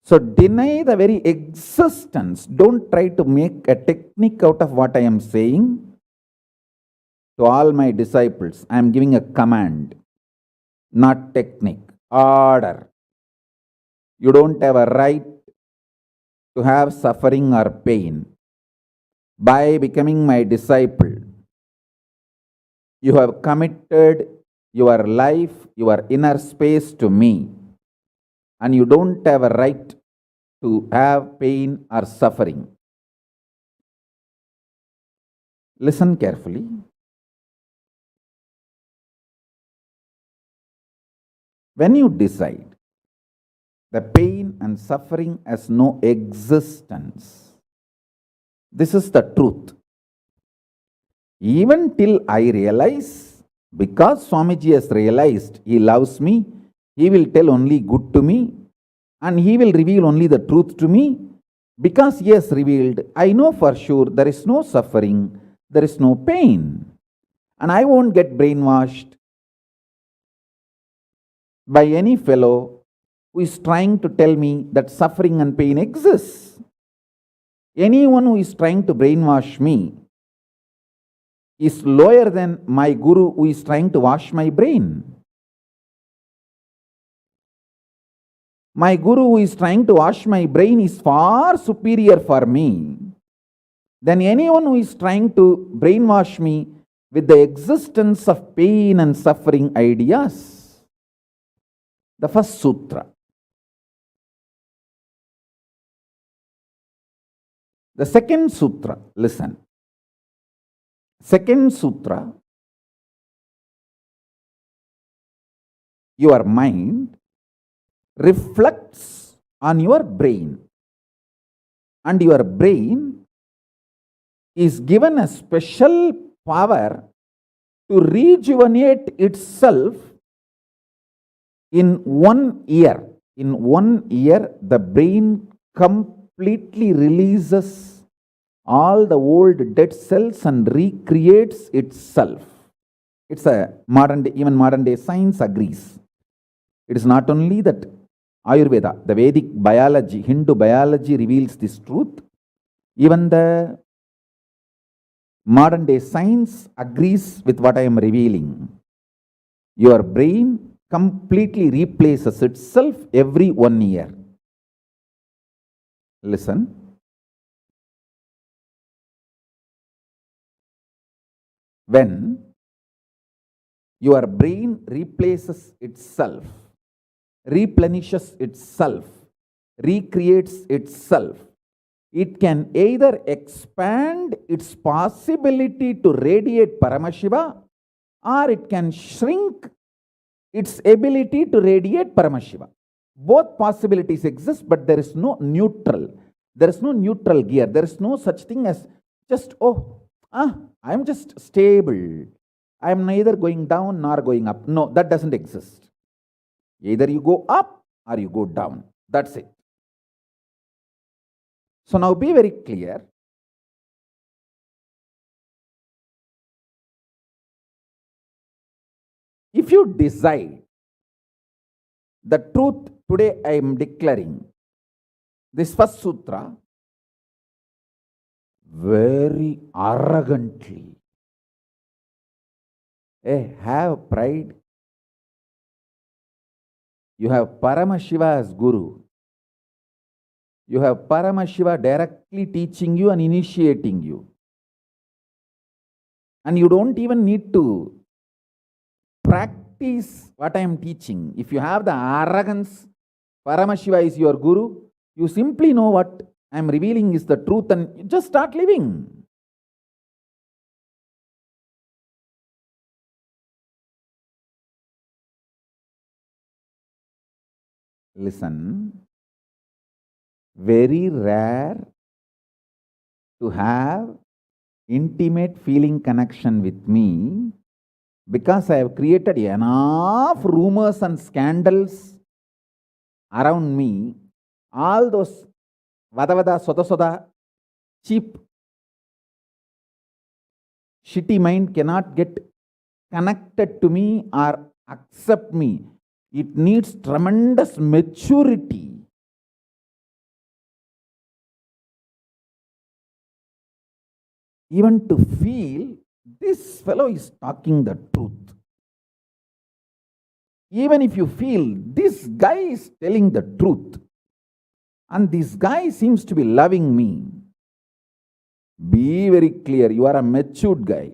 So deny the very existence. Don't try to make a technique out of what I am saying. To all my disciples, I am giving a command, not technique, order. You don't have a right to have suffering or pain. By becoming my disciple, you have committed your life, your inner space to me, and you don't have a right to have pain or suffering. Listen carefully. When you decide the pain and suffering has no existence, this is the truth. Even till I realize, because Swamiji has realized he loves me, he will tell only good to me, and he will reveal only the truth to me. Because he has revealed, I know for sure there is no suffering, there is no pain, and I won't get brainwashed by any fellow who is trying to tell me that suffering and pain exists. Anyone who is trying to brainwash me is lower than my guru who is trying to wash my brain. My guru who is trying to wash my brain is far superior for me than anyone who is trying to brainwash me with the existence of pain and suffering ideas. The first sutra. The second sutra, listen. Second sutra, your mind reflects on your brain, and your brain is given a special power to rejuvenate itself in 1 year. In 1 year, the brain completely releases all the old dead cells and recreates itself. It's a modern day, even modern day science agrees. It is not only that Ayurveda, the Vedic biology, Hindu biology reveals this truth. Even the modern day science agrees with what I am revealing. Your brain completely replaces itself every 1 year. Listen. When your brain replaces itself, replenishes itself, recreates itself, it can either expand its possibility to radiate Paramashiva, or it can shrink its ability to radiate Paramashiva. Both possibilities exist, but there is no neutral. There is no neutral gear. There is no such thing as just, I am just stable. I am neither going down nor going up. No, that doesn't exist. Either you go up or you go down. That's it. So now be very clear. If you decide the truth today, I am declaring this first sutra very arrogantly. Have pride. You have Paramashiva as Guru. You have Paramashiva directly teaching you and initiating you. And you don't even need to practice what I am teaching. If you have the arrogance, Paramashiva is your guru, you simply know what I am revealing is the truth and you just start living. Listen, very rare to have intimate feeling connection with me because I have created enough rumors and scandals around me. All those vada soda soda cheap shitty mind cannot get connected to me or accept me. It needs tremendous maturity. Even to feel this fellow is talking the truth. Even if you feel this guy is telling the truth and this guy seems to be loving me, be very clear, you are a matured guy.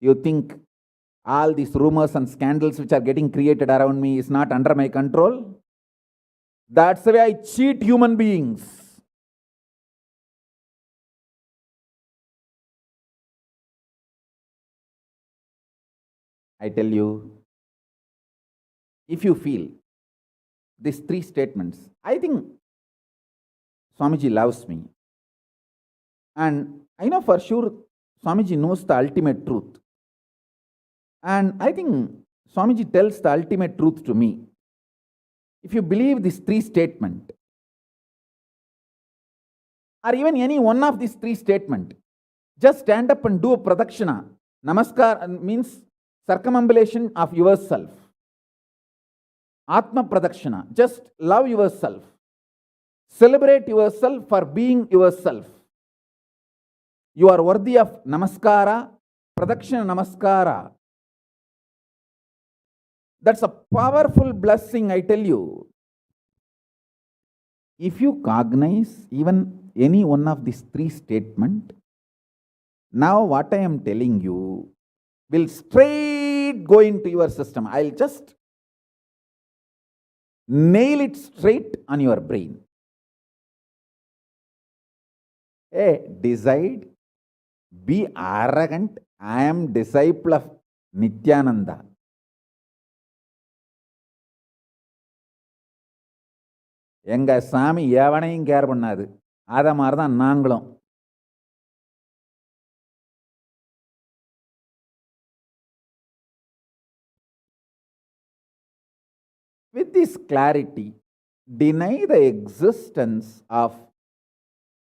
You think all these rumors and scandals which are getting created around me is not under my control? That's the way I cheat human beings. I tell you, if you feel these three statements, I think Swamiji loves me. And I know for sure Swamiji knows the ultimate truth. And I think Swamiji tells the ultimate truth to me. If you believe these three statements, or even any one of these three statements, just stand up and do a pradakshina. Namaskar means circumambulation of yourself. Atma pradakshina, just love yourself. Celebrate yourself for being yourself. You are worthy of namaskara, pradakshina namaskara. That's a powerful blessing, I tell you. If you cognize even any one of these three statements, now what I am telling you will straight go into your system. I'll just nail it straight on your brain. Decide, be arrogant. I am disciple of Nithyananda. எங்க சாமி எவனையும் care பண்ணாது. அத மாதிரி தான் நாங்களும். With this clarity, deny the existence of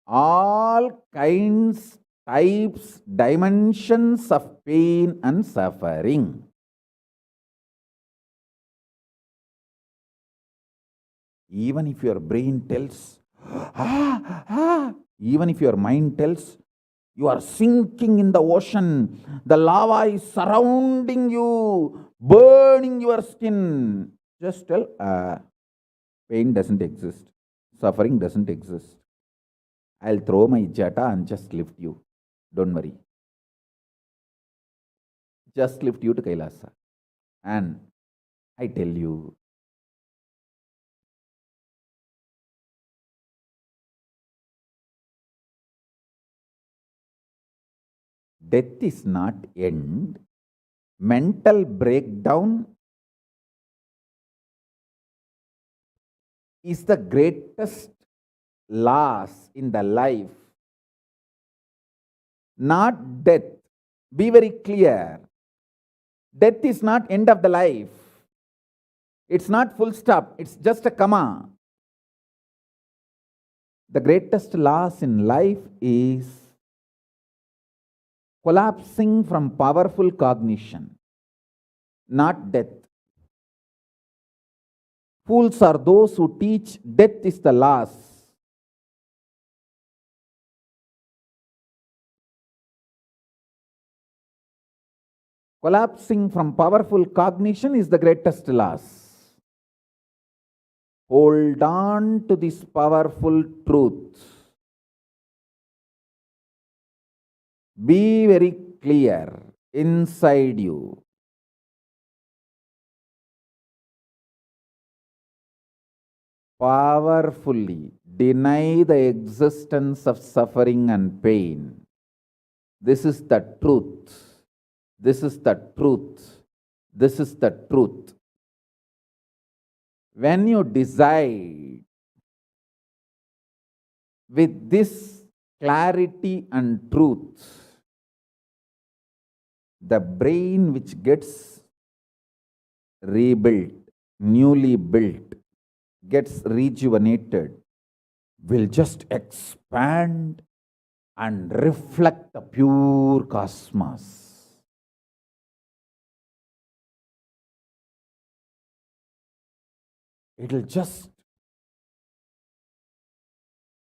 all kinds, types, dimensions of pain and suffering. Even if your brain tells, even if your mind tells, you are sinking in the ocean, the lava is surrounding you, burning your skin. Just tell, pain doesn't exist, suffering doesn't exist. I'll throw my jata and just lift you. Don't worry. Just lift you to KAILASA. And I tell you, death is not end. Mental breakdown is the greatest loss in the life. Not death. Be very clear. Death is not end of the life. It's not full stop. It's just a comma. The greatest loss in life is collapsing from powerful cognition, not death. Fools are those who teach death is the loss. Collapsing from powerful cognition is the greatest loss. Hold on to this powerful truth. Be very clear inside you. Powerfully deny the existence of suffering and pain. This is the truth. This is the truth. This is the truth. When you decide with this clarity and truth, the brain which gets rebuilt, newly built, gets rejuvenated, will just expand and reflect the pure cosmos. It will just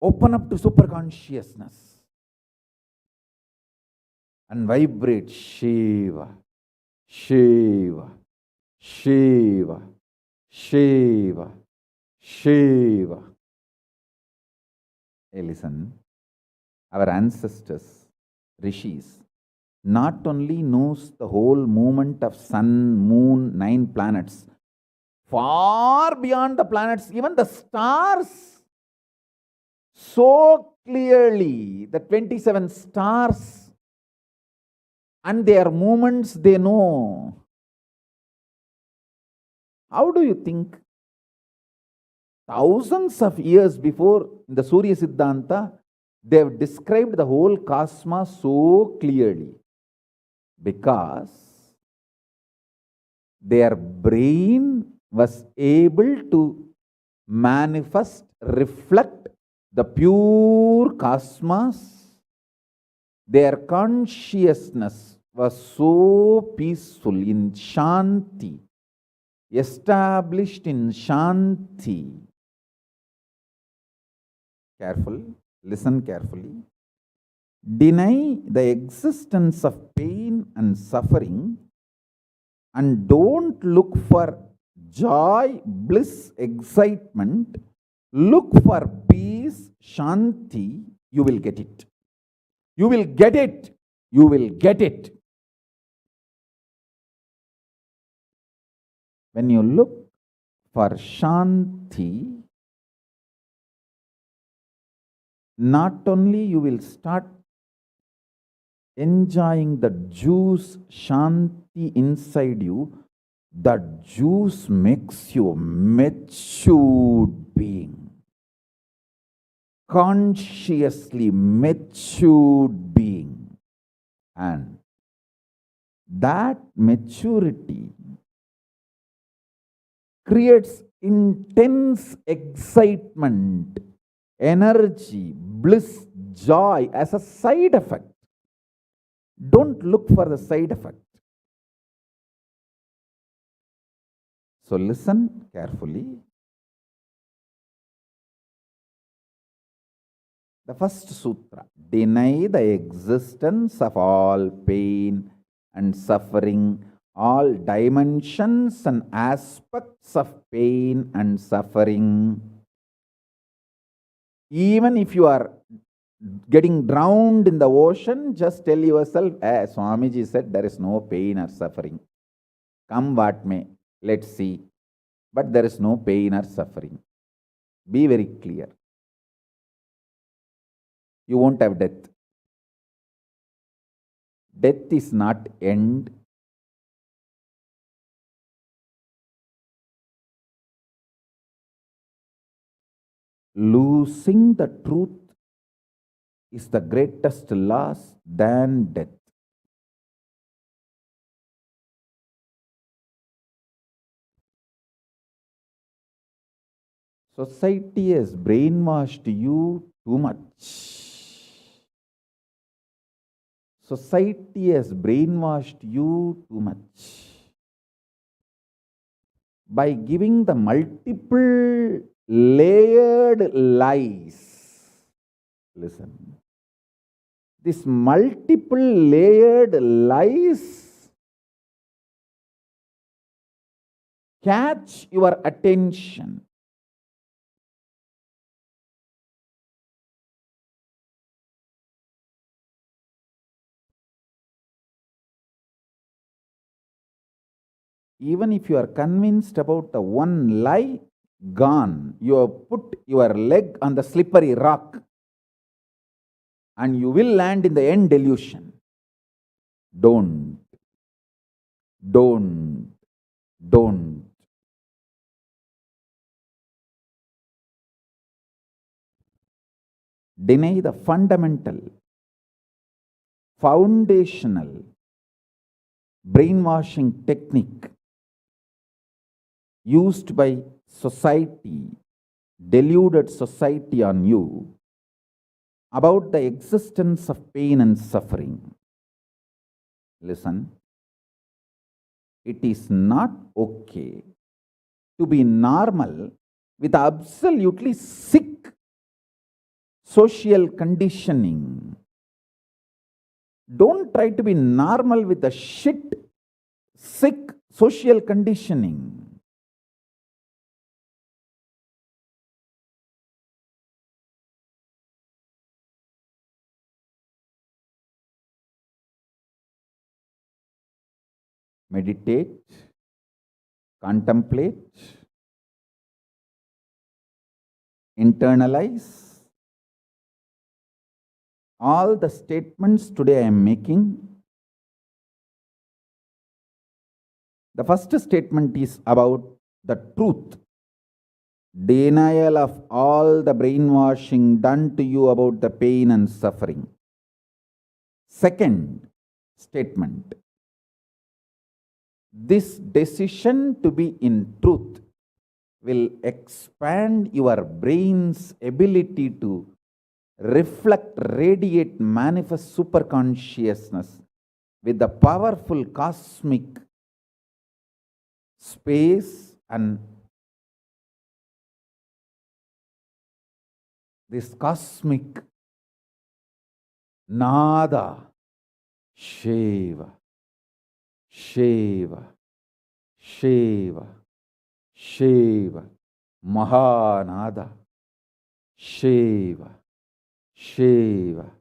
open up to superconsciousness and vibrate Shiva, Shiva, Shiva, Shiva, Shiva. Hey, listen, our ancestors, rishis, not only knows the whole movement of sun, moon, 9 planets, far beyond the planets, even the stars, so clearly, the 27 stars and their movements they know. How do you think? Thousands of years before, in the Surya Siddhanta, they have described the whole cosmos so clearly because their brain was able to manifest, reflect the pure cosmos. Their consciousness was so peaceful in Shanti, established in Shanti. Careful, listen carefully. Deny the existence of pain and suffering and don't look for joy, bliss, excitement. Look for peace, Shanti. You will get it. You will get it. You will get it. When you look for Shanti, not only you will start enjoying the juice Shanti inside you, that juice makes you a matured being, consciously matured being, and that maturity creates intense excitement, energy, bliss, joy as a side effect. Don't look for the side effect. So listen carefully. The first sutra, deny the existence of all pain and suffering, all dimensions and aspects of pain and suffering. Even if you are getting drowned in the ocean, just tell yourself, Swamiji said there is no pain or suffering. Come what may, let's see. But there is no pain or suffering. Be very clear. You won't have death. Death is not end. Losing the truth is the greatest loss than death. Society has brainwashed you too much. Society has brainwashed you too much by giving the multiple layered lies. Listen. This multiple layered lies catch your attention. Even if you are convinced about the one lie, gone. You have put your leg on the slippery rock and you will land in the end delusion. Don't. Deny the fundamental, foundational brainwashing technique used by society, deluded society on you about the existence of pain and suffering. Listen, it is not okay to be normal with absolutely sick social conditioning. Don't try to be normal with the shit, sick social conditioning. Meditate, contemplate, internalize all the statements today I am making. The first statement is about the truth. Denial of all the brainwashing done to you about the pain and suffering. Second statement. This decision to be in truth will expand your brain's ability to reflect, radiate, manifest superconsciousness with the powerful cosmic space and this cosmic nada, Shiva, Shiva, Shiva, Shiva, Mahanada, Shiva, Shiva,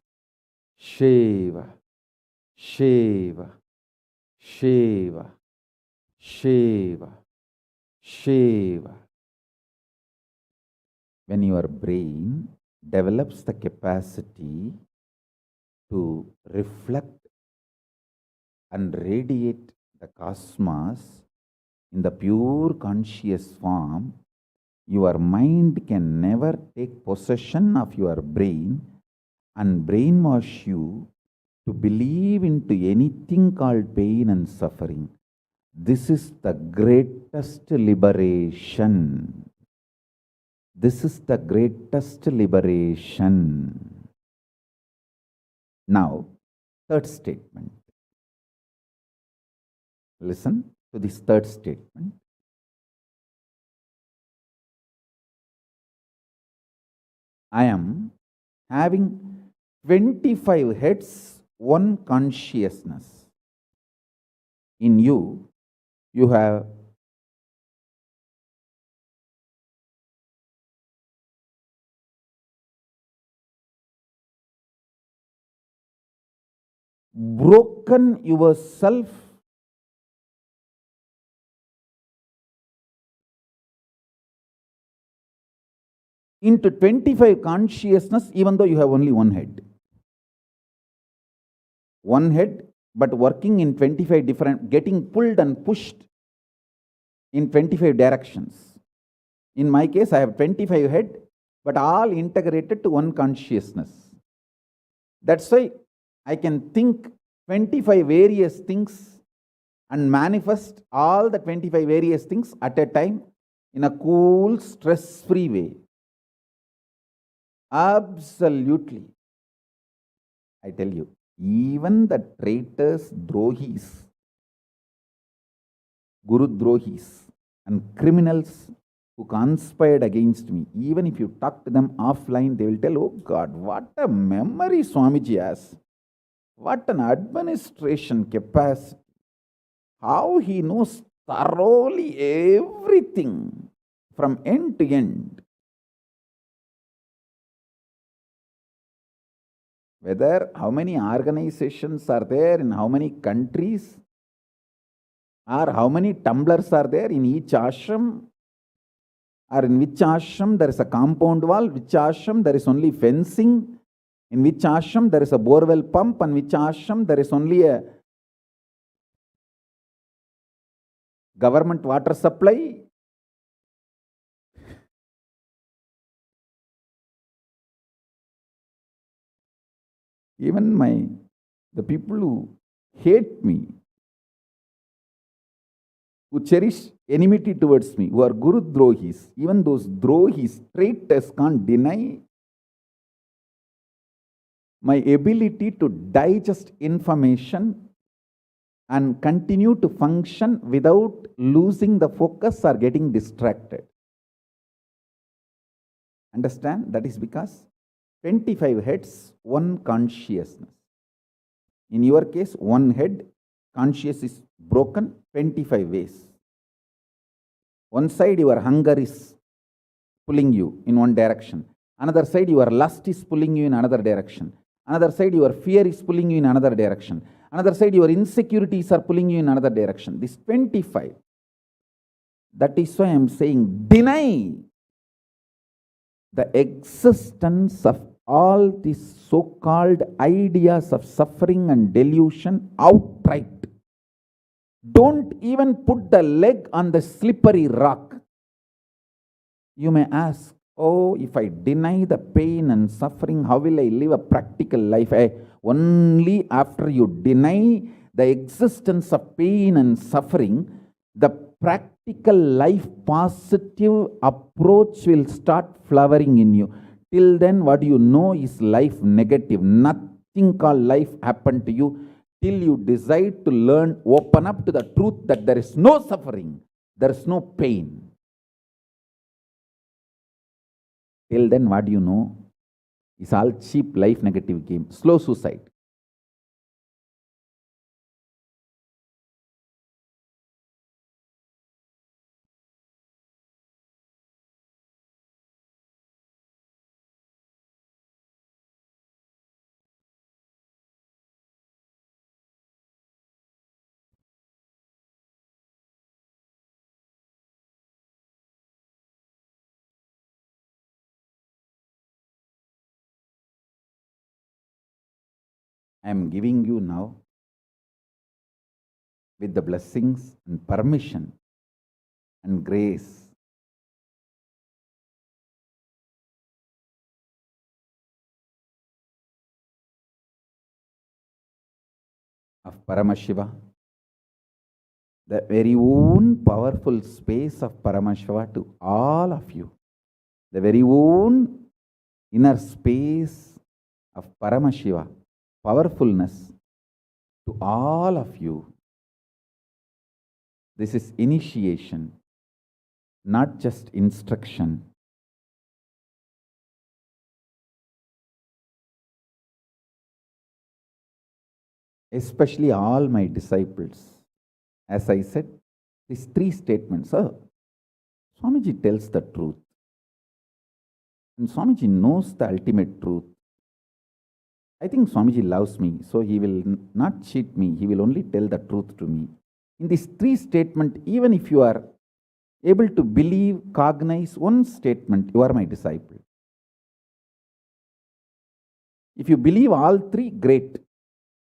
Shiva, Shiva, Shiva, Shiva, Shiva. When your brain develops the capacity to reflect and radiate the cosmos in the pure conscious form, your mind can never take possession of your brain and brainwash you to believe into anything called pain and suffering. This is the greatest liberation. This is the greatest liberation. Now, third statement. Listen to this third statement. I am having 25 heads, one consciousness. In you, you have broken yourself into 25 consciousness, even though you have only one head. One head, but working in 25 different, getting pulled and pushed in 25 directions. In my case, I have 25 head, but all integrated to one consciousness. That's why I can think 25 various things and manifest all the 25 various things at a time in a cool, stress-free way. Absolutely. I tell you, even the traitors, drohis, guru drohis, and criminals who conspired against me, even if you talk to them offline, they will tell, oh God, what a memory Swamiji has. What an administration capacity. How he knows thoroughly everything from end to end. Whether how many organizations are there in how many countries, Or how many tumblers are there in each ashram? Or in which ashram there is a compound wall, which ashram there is only fencing, in which ashram there is a borewell pump, and which ashram there is only a government water supply. Even the people who hate me, who cherish enmity towards me, who are Guru Drohis, even those Drohis, traitors, can't deny my ability to digest information and continue to function without losing the focus or getting distracted. Understand? That is because 25 heads, one consciousness. In your case, one head, conscious is broken 25 ways. One side, your hunger is pulling you in one direction. Another side, your lust is pulling you in another direction. Another side, your fear is pulling you in another direction. Another side, your insecurities are pulling you in another direction. This 25. That is why I am saying, deny the existence of all these so-called ideas of suffering and delusion outright. Don't even put the leg on the slippery rock. You may ask, oh, if I deny the pain and suffering, how will I live a practical life? Only after you deny the existence of pain and suffering, the practical life positive approach will start flowering in you. Till then, what you know is life negative. Nothing called life happened to you. Till you decide to learn, open up to the truth that there is no suffering, there is no pain. Till then, what you know is all cheap life negative game, slow suicide. I am giving you now, with the blessings and permission and grace, of Paramashiva, the very own powerful space of Paramashiva to all of you, the very own inner space of Paramashiva, powerfulness to all of you. This is initiation, not just instruction. Especially all my disciples. As I said, these three statements. Swamiji tells the truth. And Swamiji knows the ultimate truth. I think Swamiji loves me, so he will not cheat me. He will only tell the truth to me. In these three statements, even if you are able to believe, cognize one statement, you are my disciple. If you believe all three, great.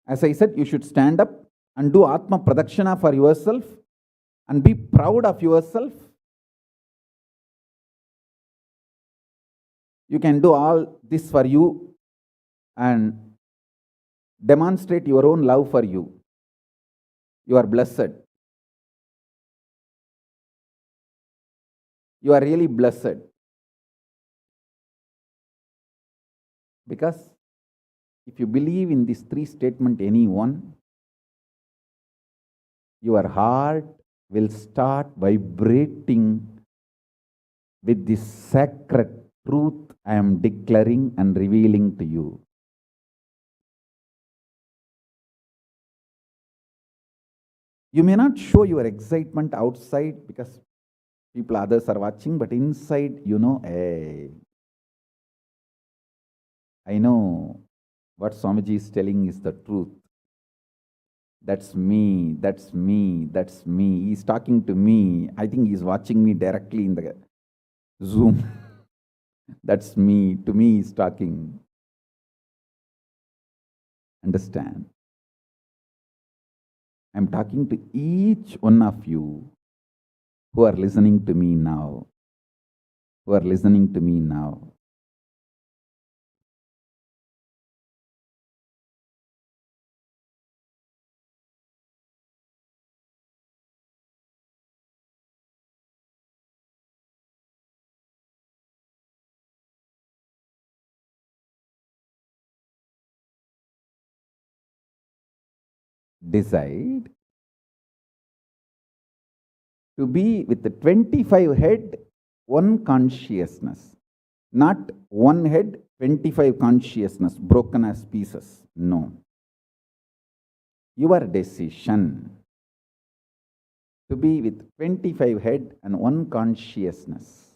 As I said, you should stand up and do Atma Pradakshina for yourself and be proud of yourself. You can do all this for you and demonstrate your own love for you. You are blessed. You are really blessed. Because if you believe in these three statements, any one, your heart will start vibrating with this sacred truth I am declaring and revealing to you. You may not show your excitement outside because others are watching, but inside, you know, hey, I know what Swamiji is telling is the truth. That's me, that's me, that's me. He's talking to me. I think he's watching me directly in the Zoom. That's me. To me, he's talking. Understand? I'm talking to each one of you who are listening to me now. Who are listening to me now. Decide to be with the 25 head, one consciousness. Not one head, 25 consciousness, broken as pieces. No. Your decision to be with 25 head and one consciousness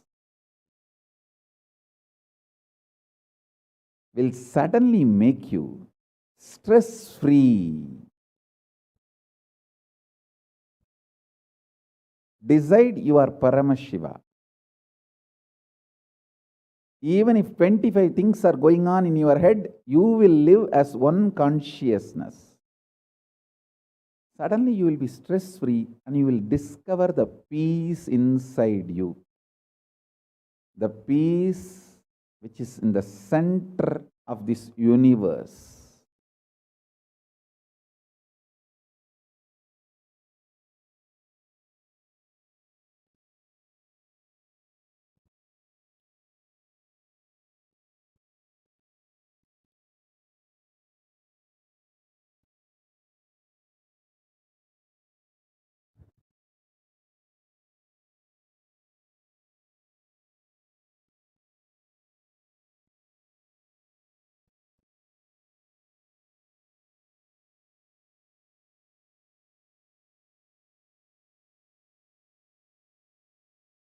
will suddenly make you stress-free. Decide you are Paramashiva. Even if 25 things are going on in your head, you will live as one consciousness. Suddenly you will be stress-free and you will discover the peace inside you. The peace which is in the center of this universe.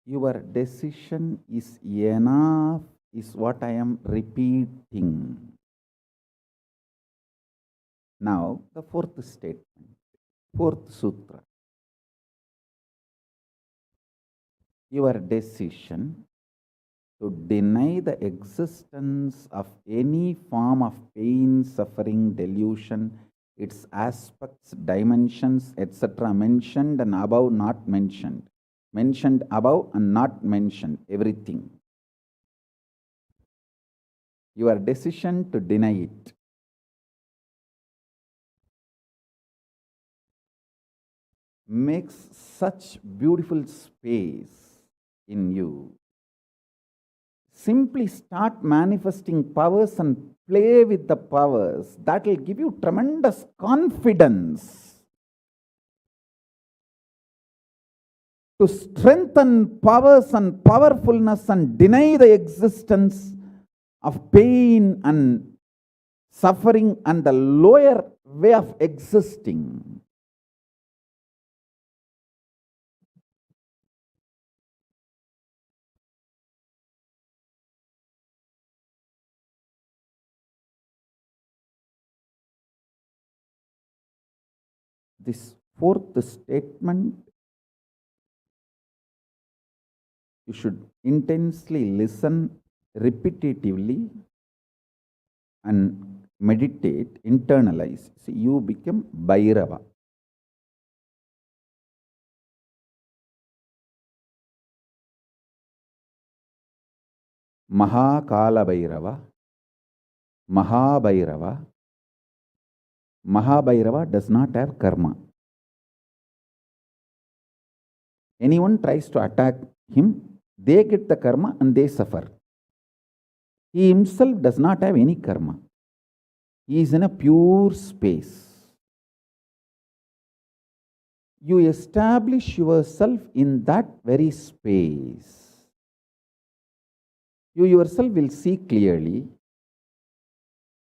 Your decision is enough, is what I am repeating. Now, the fourth statement, fourth sutra. Your decision to deny the existence of any form of pain, suffering, delusion, its aspects, dimensions, etc. mentioned and above not mentioned. Mentioned above and not mentioned, everything. Your decision to deny it. Makes such beautiful space in you. Simply start manifesting powers and play with the powers. That will give you tremendous confidence to strengthen powers and powerfulness and deny the existence of pain and suffering and the lower way of existing. This fourth statement, you should intensely listen repetitively and meditate, internalize. See, you become Bhairava. Kalabhairava, Mahabhairava. Mahabhairava does not have karma. Anyone tries to attack him, they get the karma and they suffer. He himself does not have any karma. He is in a pure space. You establish yourself in that very space. You yourself will see clearly.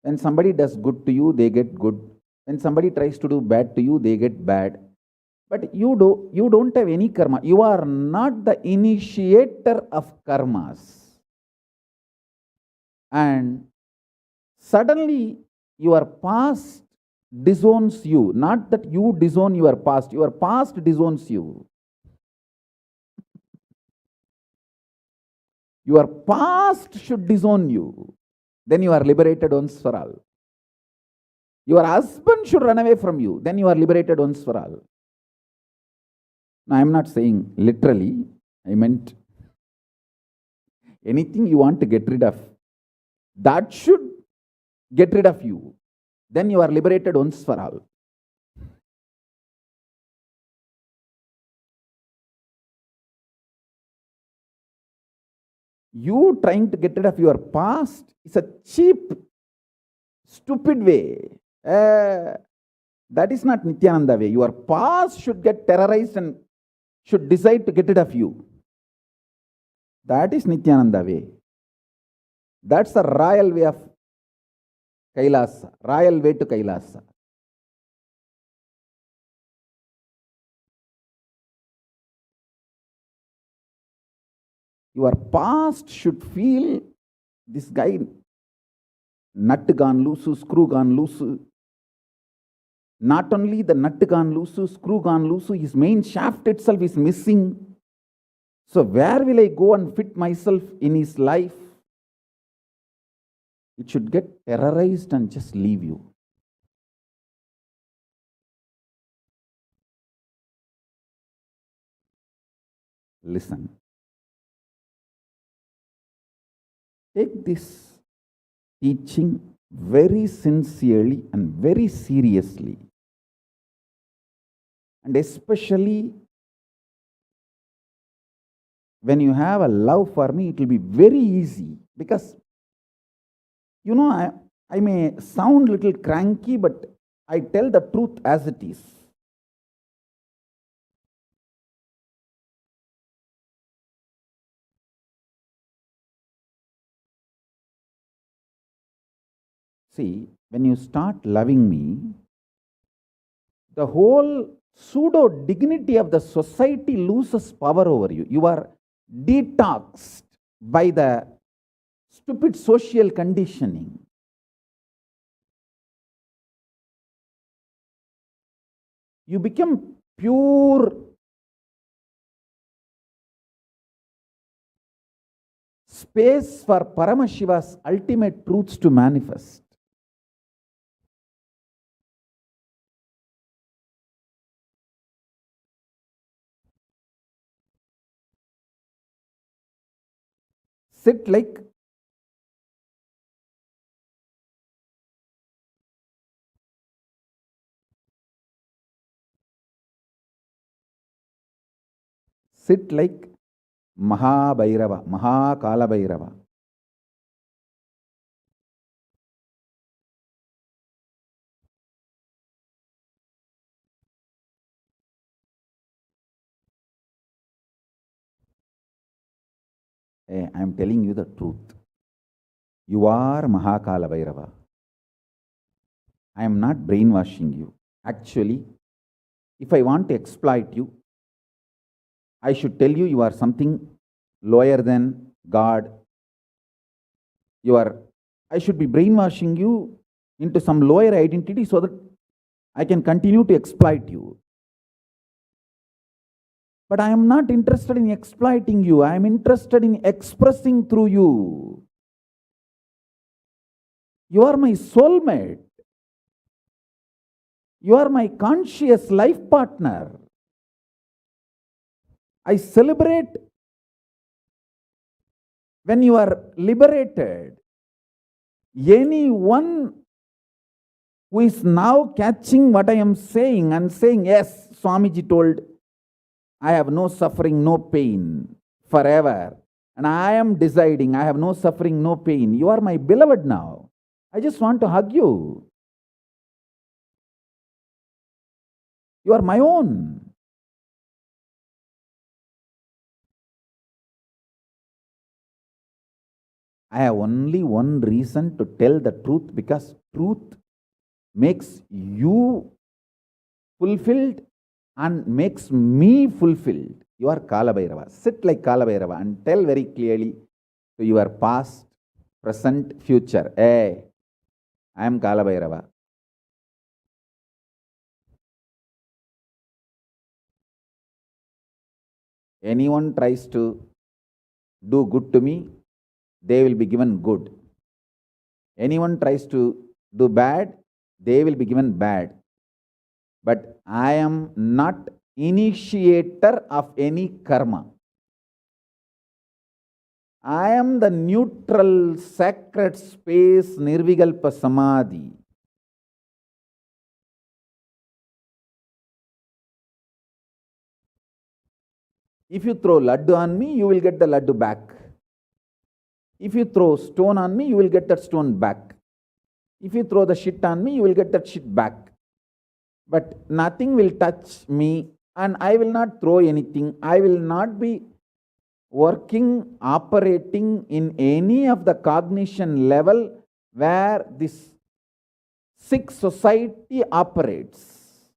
When somebody does good to you, they get good. When somebody tries to do bad to you, they get bad. But you don't have any karma. You are not the initiator of karmas. And suddenly your past disowns you, not that you disown your past disowns you. Your past should disown you. Then you are liberated once for all. Your husband should run away from you. Then you are liberated once for all. Now, I am not saying literally. I meant anything you want to get rid of, that should get rid of you. Then you are liberated once for all. You trying to get rid of your past is a cheap, stupid way. That is not Nithyananda way. Your past should get terrorized and should decide to get rid of you. That is Nithyananda way. That's the royal way of KAILASA, royal way to KAILASA. Your past should feel, this guy, nut gone loose, screw gone loose. Not only the nut gone loose, screw gone loose, his main shaft itself is missing. So where will I go and fit myself in his life? It should get terrorized and just leave you. Listen. Take this teaching very sincerely and very seriously. And especially when you have a love for me, it will be very easy. Because, you know, I may sound a little cranky, but I tell the truth as it is. See, when you start loving me, the whole pseudo dignity of the society loses power over you. You are detoxed by the stupid social conditioning. You become pure space for Paramashiva's ultimate truths to manifest. Sit like Kalabhairava. I am telling you the truth. You are Kalabhairava. I am not brainwashing you. Actually, if I want to exploit you, I should tell you are something lower than God. I should be brainwashing you into some lower identity so that I can continue to exploit you. But I am not interested in exploiting you. I am interested in expressing through you. You are my soulmate. You are my conscious life partner. I celebrate when you are liberated. Anyone who is now catching what I am saying and saying, yes, Swamiji told, I have no suffering, no pain forever. And I am deciding I have no suffering, no pain. You are my beloved now. I just want to hug you. You are my own. I have only one reason to tell the truth, because truth makes you fulfilled and makes me fulfilled. You are Kalabhairava. Sit like Kalabhairava and tell very clearly to your past, present, future. Hey, I am Kalabhairava. anyone tries to do good to me, they will be given good. Anyone tries to do bad, they will be given bad. But I am not initiator of any karma. I am the neutral, sacred space, Nirvikalpa Samadhi. If you throw laddu on me, you will get the laddu back. If you throw stone on me, you will get that stone back. If you throw the shit on me, you will get that shit back. But nothing will touch me, and I will not throw anything. I will not be working, operating in any of the cognition level where this sick society operates.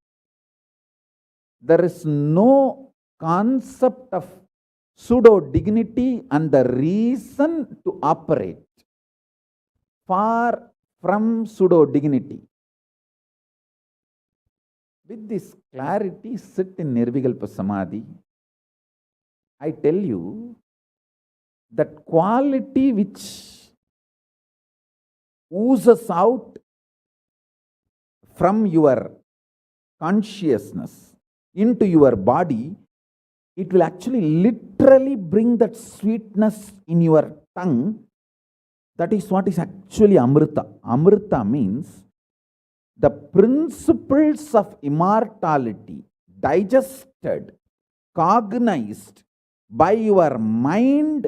There is no concept of pseudo dignity and the reason to operate. Far from pseudo dignity. With this clarity, sit in Nirvikalpa Samadhi. I tell you that quality which oozes out from your consciousness into your body, it will actually literally bring that sweetness in your tongue. That is what is actually Amrita. Amrita means the principles of immortality digested, cognized by your mind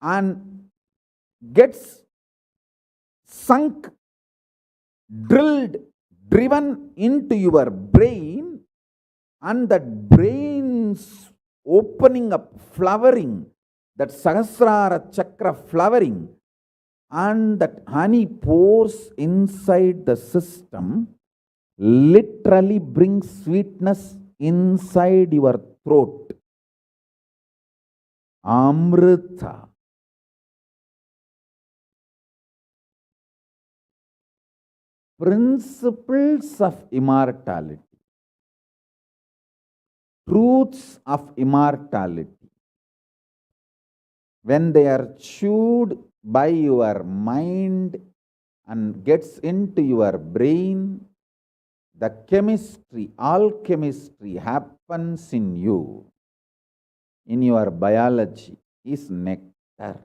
and gets sunk, drilled, driven into your brain, and that brain's opening up, flowering, that Sahasrara Chakra flowering, and that honey pours inside the system, literally brings sweetness inside your throat. Amrita. Principles of immortality, truths of immortality, when they are chewed by your mind and gets into your brain, the chemistry, alchemistry happens in you, in your biology, is nectar.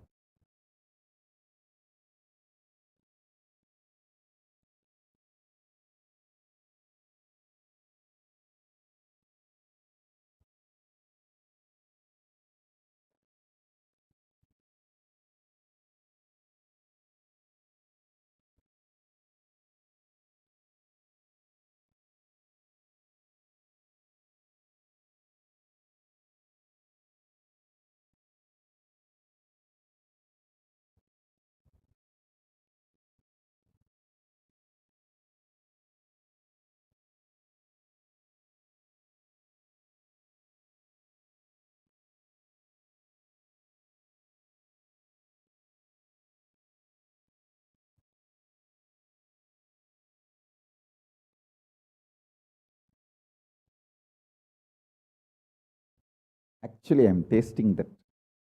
Actually, I am tasting that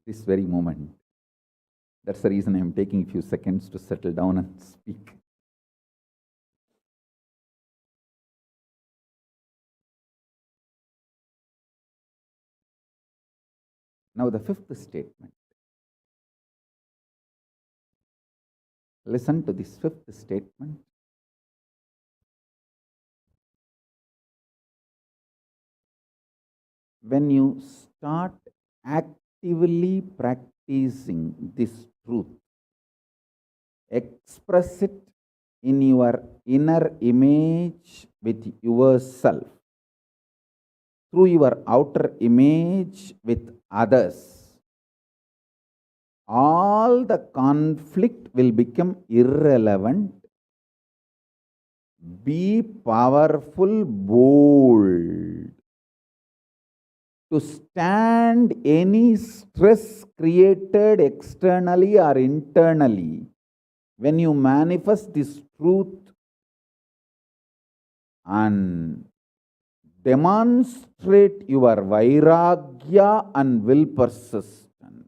this very moment. That's the reason I am taking a few seconds to settle down and speak. Now, the fifth statement. Listen to this fifth statement. When you start actively practicing this truth, express it in your inner image with yourself, through your outer image with others, all the conflict will become irrelevant. Be powerful, bold, to stand any stress created externally or internally. When you manifest this truth and demonstrate your vairagya and will persistent,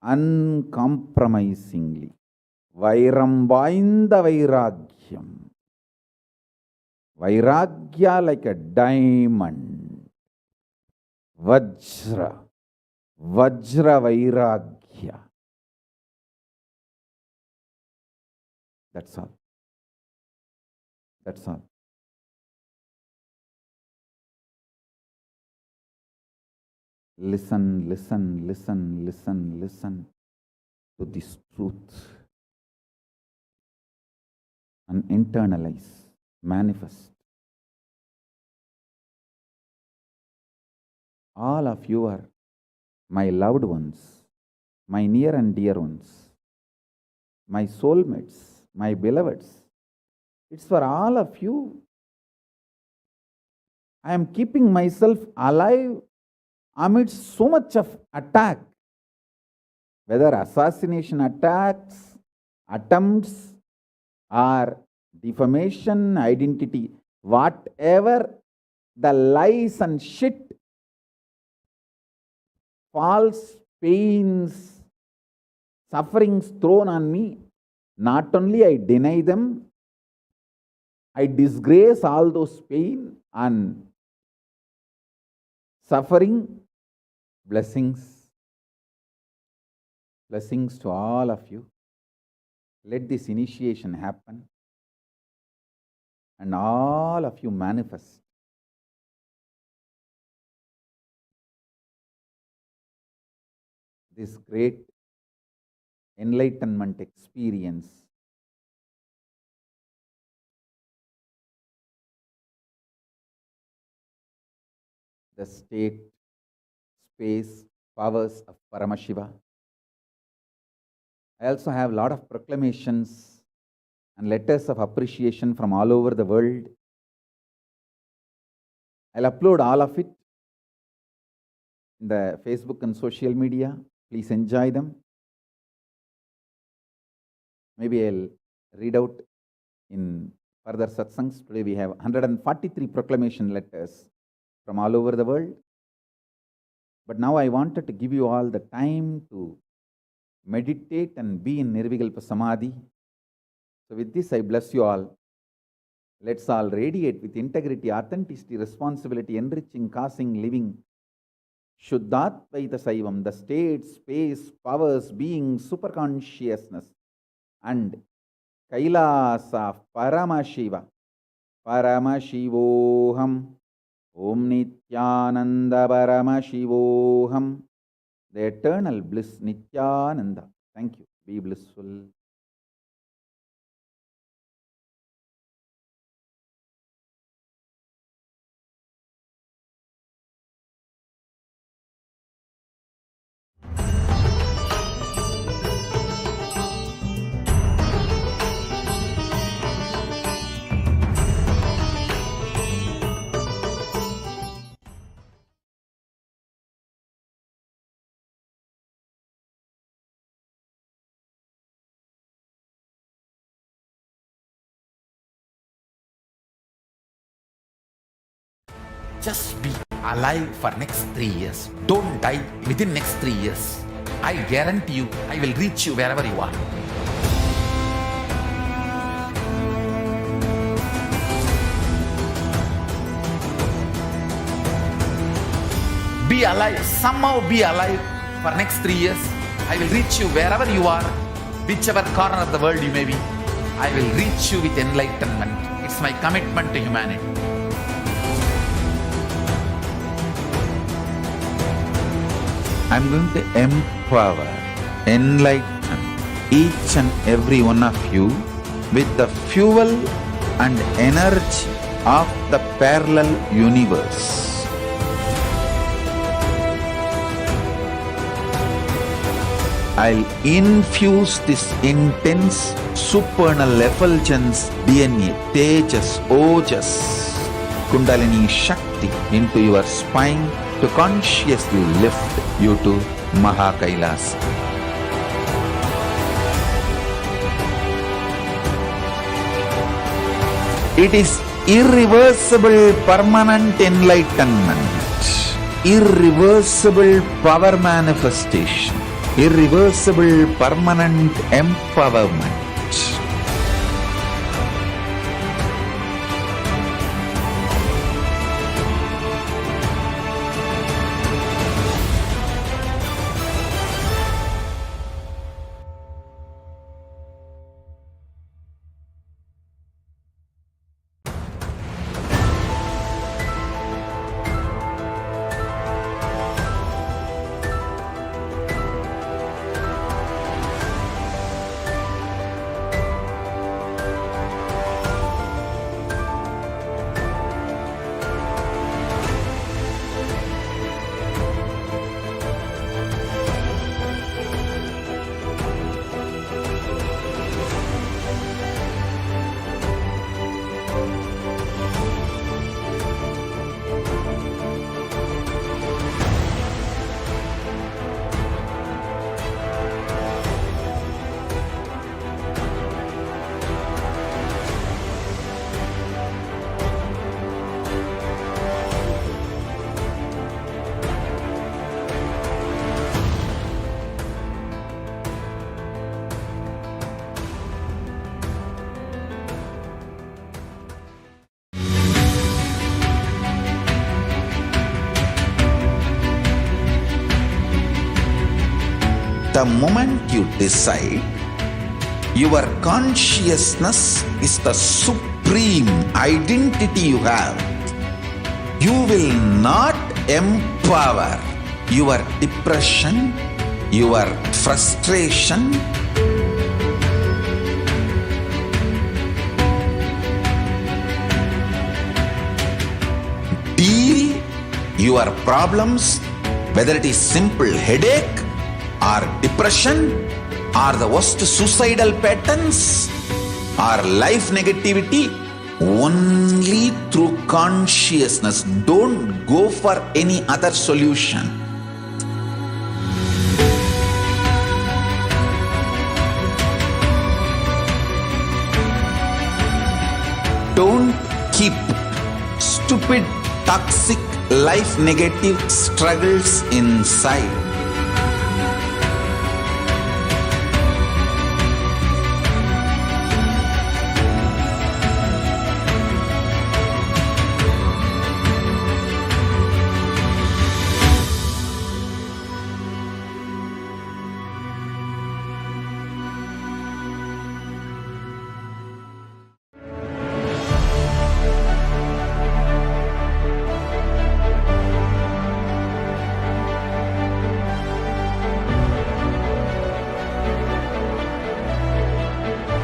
uncompromisingly. Vairam vainda vairagyam. Vairagya like a diamond. Vajra. Vajra vairagya. That's all. That's all. Listen, listen, listen, listen, listen to this truth and internalize, manifest. All of you are my loved ones, my near and dear ones, my soulmates, my beloveds. It's for all of you. I am keeping myself alive amidst so much of attack, whether assassination attacks, attempts, or defamation, identity, whatever the lies and shit, false pains, sufferings thrown on me, not only I deny them, I disgrace all those pain and suffering. Blessings to all of you. Let this initiation happen and all of you manifest. This great enlightenment experience. The state, space, powers of Paramashiva. I also have a lot of proclamations and letters of appreciation from all over the world. I'll upload all of it in the Facebook and social media. Please enjoy them. Maybe I'll read out in further satsangs. Today we have 143 proclamation letters from all over the world. But now I wanted to give you all the time to meditate and be in Nirvikalpa Samadhi. So with this I bless you all. Let's all radiate with integrity, authenticity, responsibility, enriching, causing, living. Shuddhatvaita Saivam, the state, space, powers, being, superconsciousness, and KAILASA, Paramashiva, Paramashivoham, Om Nithyananda Paramashivoham, the eternal bliss Nithyananda. Thank you. Be blissful. Just be alive for next 3 years. Don't die within next 3 years. I guarantee you, I will reach you wherever you are. Be alive, somehow be alive for next 3 years. I will reach you wherever you are, whichever corner of the world you may be. I will reach you with enlightenment. It's my commitment to humanity. I'm going to empower, enlighten each and every one of you with the fuel and energy of the parallel universe. I'll infuse this intense supernal effulgence DNA, Tejas, Ojas, Kundalini Shakti into your spine to consciously lift you to KAILASA. It is irreversible permanent enlightenment, irreversible power manifestation, irreversible permanent empowerment. The moment you decide, your consciousness is the supreme identity you have. You will not empower your depression, your frustration, deal your problems, whether it is simple headache or depression or the worst suicidal patterns or life negativity, only through consciousness. Don't go for any other solution. Don't keep stupid, toxic, life negative struggles inside.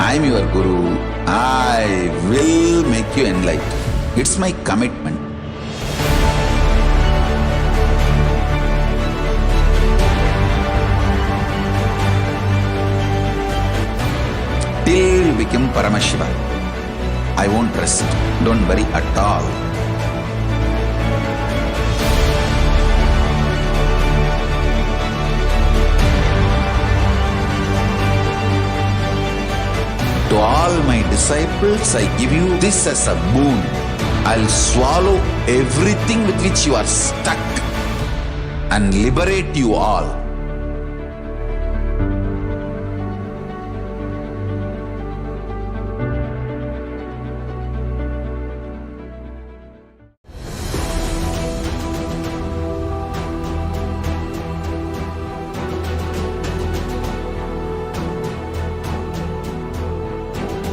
I am your Guru. I will make you enlightened. It's my commitment. Till you become Paramashiva, I won't rest. Don't worry at all. To all my disciples, I give you this as a boon. I'll swallow everything with which you are stuck and liberate you all.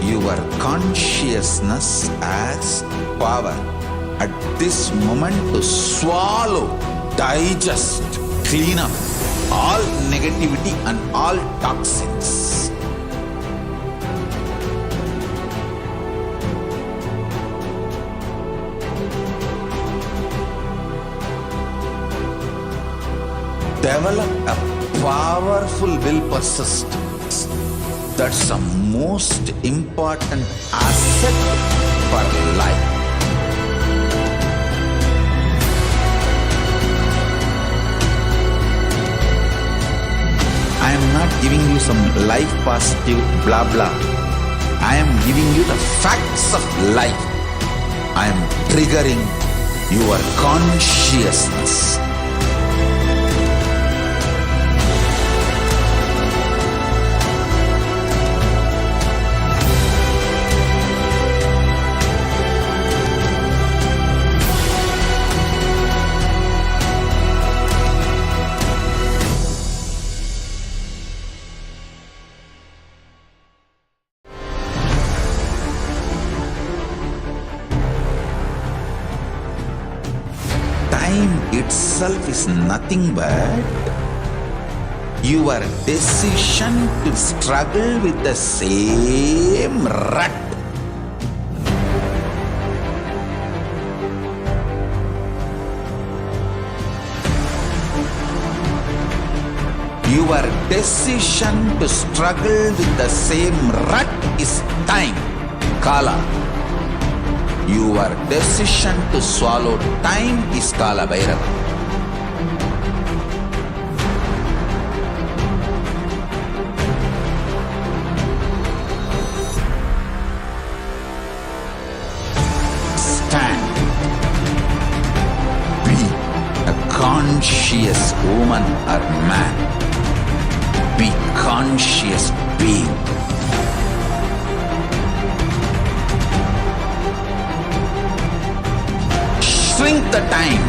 Your consciousness has power at this moment to swallow, digest, clean up all negativity and all toxins. Develop a powerful will persistence. That's the most important asset for life. I am not giving you some life positive blah blah. I am giving you the facts of life. I am triggering your consciousness. Time itself is nothing but your decision to struggle with the same rut. Your decision to struggle with the same rut is time, Kala. Your decision to swallow time is Kalabhairava. Stand. Be a conscious woman or man. Be conscious being. Shrink the time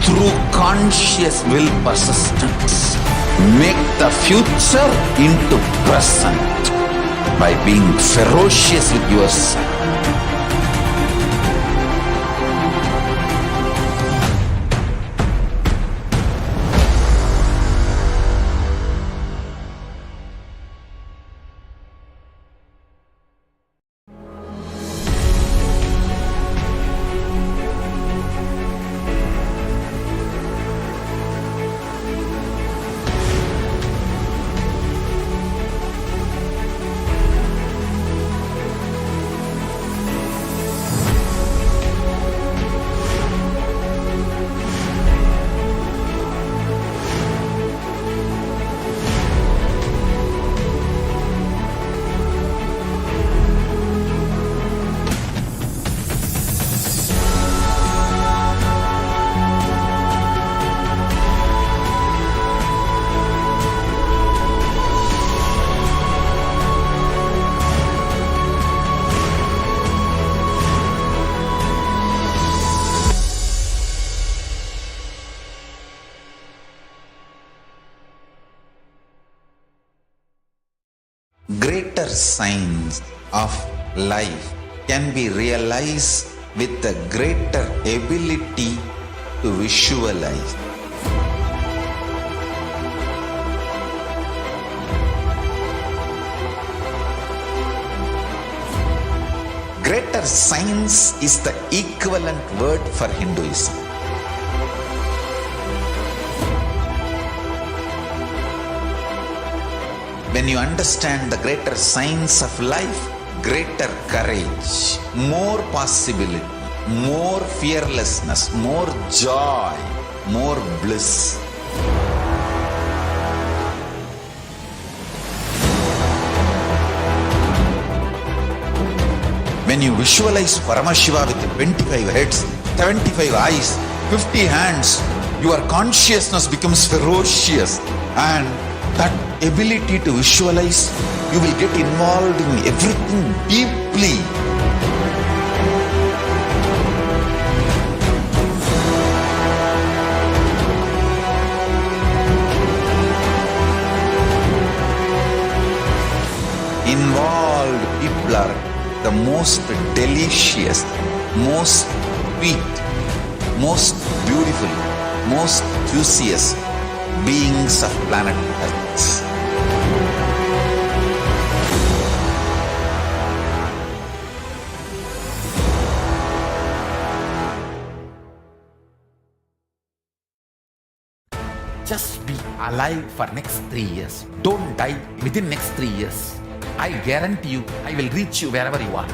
through conscious will persistence. Make the future into present by being ferocious with yourself. Greater signs of life can be realized with a greater ability to visualize. Greater science is the equivalent word for Hinduism. When you understand the greater science of life, greater courage, more possibility, more fearlessness, more joy, more bliss. When you visualize Paramashiva with 25 heads, 75 eyes, 50 hands, your consciousness becomes ferocious, and that ability to visualize, you will get involved in everything deeply. Involved people are the most delicious, most sweet, most beautiful, most juiciest beings of planet Earth. Just be alive for next 3 years. Don't die within next 3 years. I guarantee you, I will reach you wherever you are.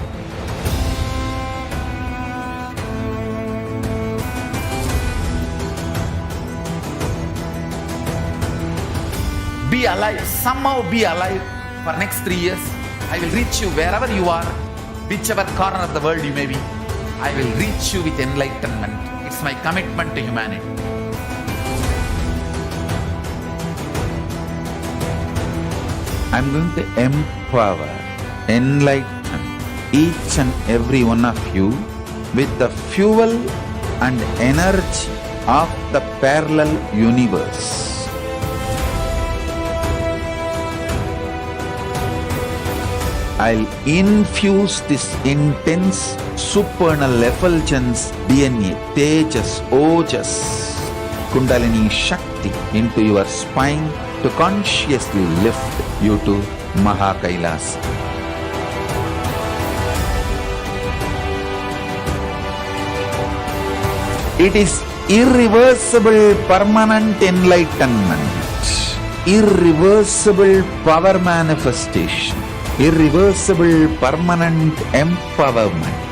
Be alive, somehow be alive for next 3 years. I will reach you wherever you are, whichever corner of the world you may be. I will reach you with enlightenment. It's my commitment to humanity. I'm going to empower, enlighten each and every one of you with the fuel and energy of the parallel universe. I'll infuse this intense supernal effulgence DNA, Tejas, Ojas, Kundalini Shakti into your spine to consciously lift you to KAILASA. It is irreversible permanent enlightenment, irreversible power manifestation, irreversible permanent empowerment.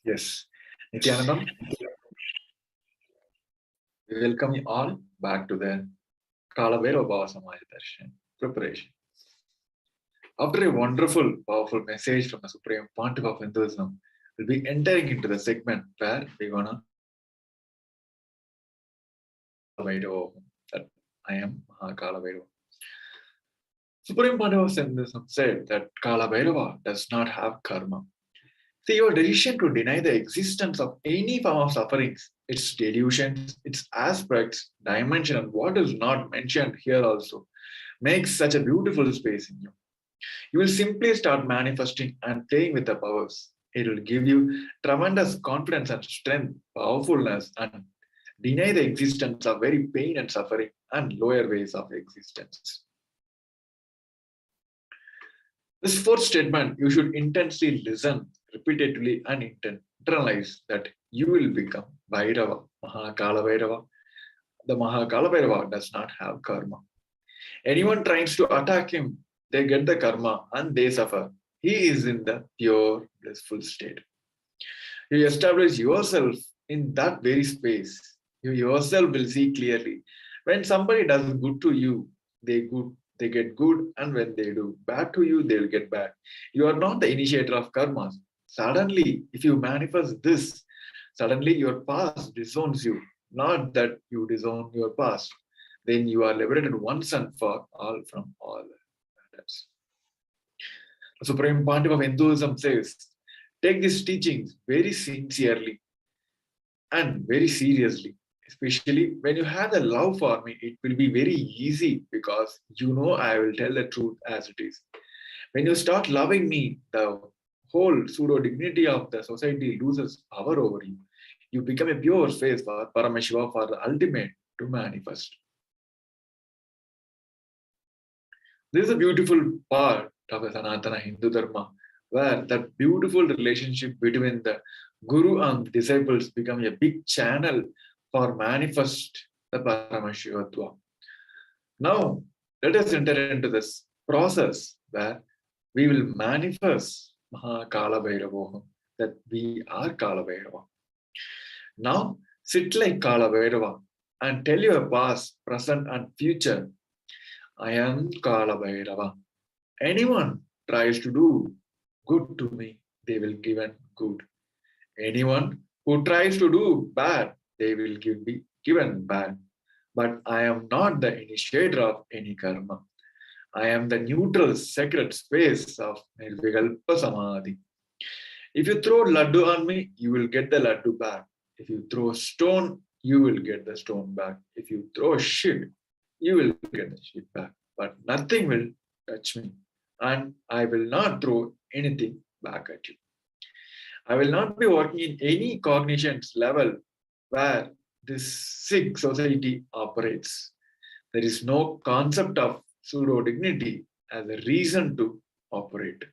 Yes, Nithyanandam, we welcome you all back to the Kalabhairava Bhava Samadhi Darshan preparation. After a wonderful, powerful message from the Supreme Pontiff of Hinduism, we'll be entering into the segment where we're gonna that I am Kalabhairava. Supreme Pontiff of Hinduism said that Kalabhairava does not have karma. See, your decision to deny the existence of any form of sufferings, its delusions, its aspects, dimension, and what is not mentioned here also, makes such a beautiful space in you. You will simply start manifesting and playing with the powers. It will give you tremendous confidence and strength, powerfulness, and deny the existence of very pain and suffering and lower ways of existence. This fourth statement, you should intensely listen repeatedly and internalize that you will become Bhairava, Kalabhairava. The Kalabhairava does not have karma. Anyone tries to attack him, they get the karma and they suffer. He is in the pure blissful state. You establish yourself in that very space. You yourself will see clearly. When somebody does good to you, they get good, and when they do bad to you, they'll get bad. You are not the initiator of karmas. Suddenly, if you manifest this, suddenly your past disowns you. Not that you disown your past. Then you are liberated once and for all from all matters. The Supreme Pontiff of Hinduism says, take these teachings very sincerely and very seriously. Especially when you have the love for me, it will be very easy because you know I will tell the truth as it is. When you start loving me, the whole pseudo dignity of the society loses power over you. You become a pure face for Paramashiva, for the ultimate to manifest. This is a beautiful part of the Sanatana Hindu Dharma, where that beautiful relationship between the Guru and disciples become a big channel for manifest the Paramashivoham. Now, let us enter into this process where we will manifest Kalabhairavoham, that we are Kalabhairava. Now, sit like Kalabhairava and tell your past, present, and future, I am Kalabhairava. Anyone tries to do good to me, they will give an good. Anyone Who tries to do bad, they will be given bad. But I am not the initiator of any karma. I am the neutral sacred space of Nirvikalpa Samadhi. If you throw laddu on me, you will get the laddu back. If you throw stone, you will get the stone back. If you throw shit, you will get the shit back. But nothing will touch me. And I will not throw anything back at you. I will not be working in any cognitions level where this sick society operates. There is no concept of pseudo dignity as a reason to operate.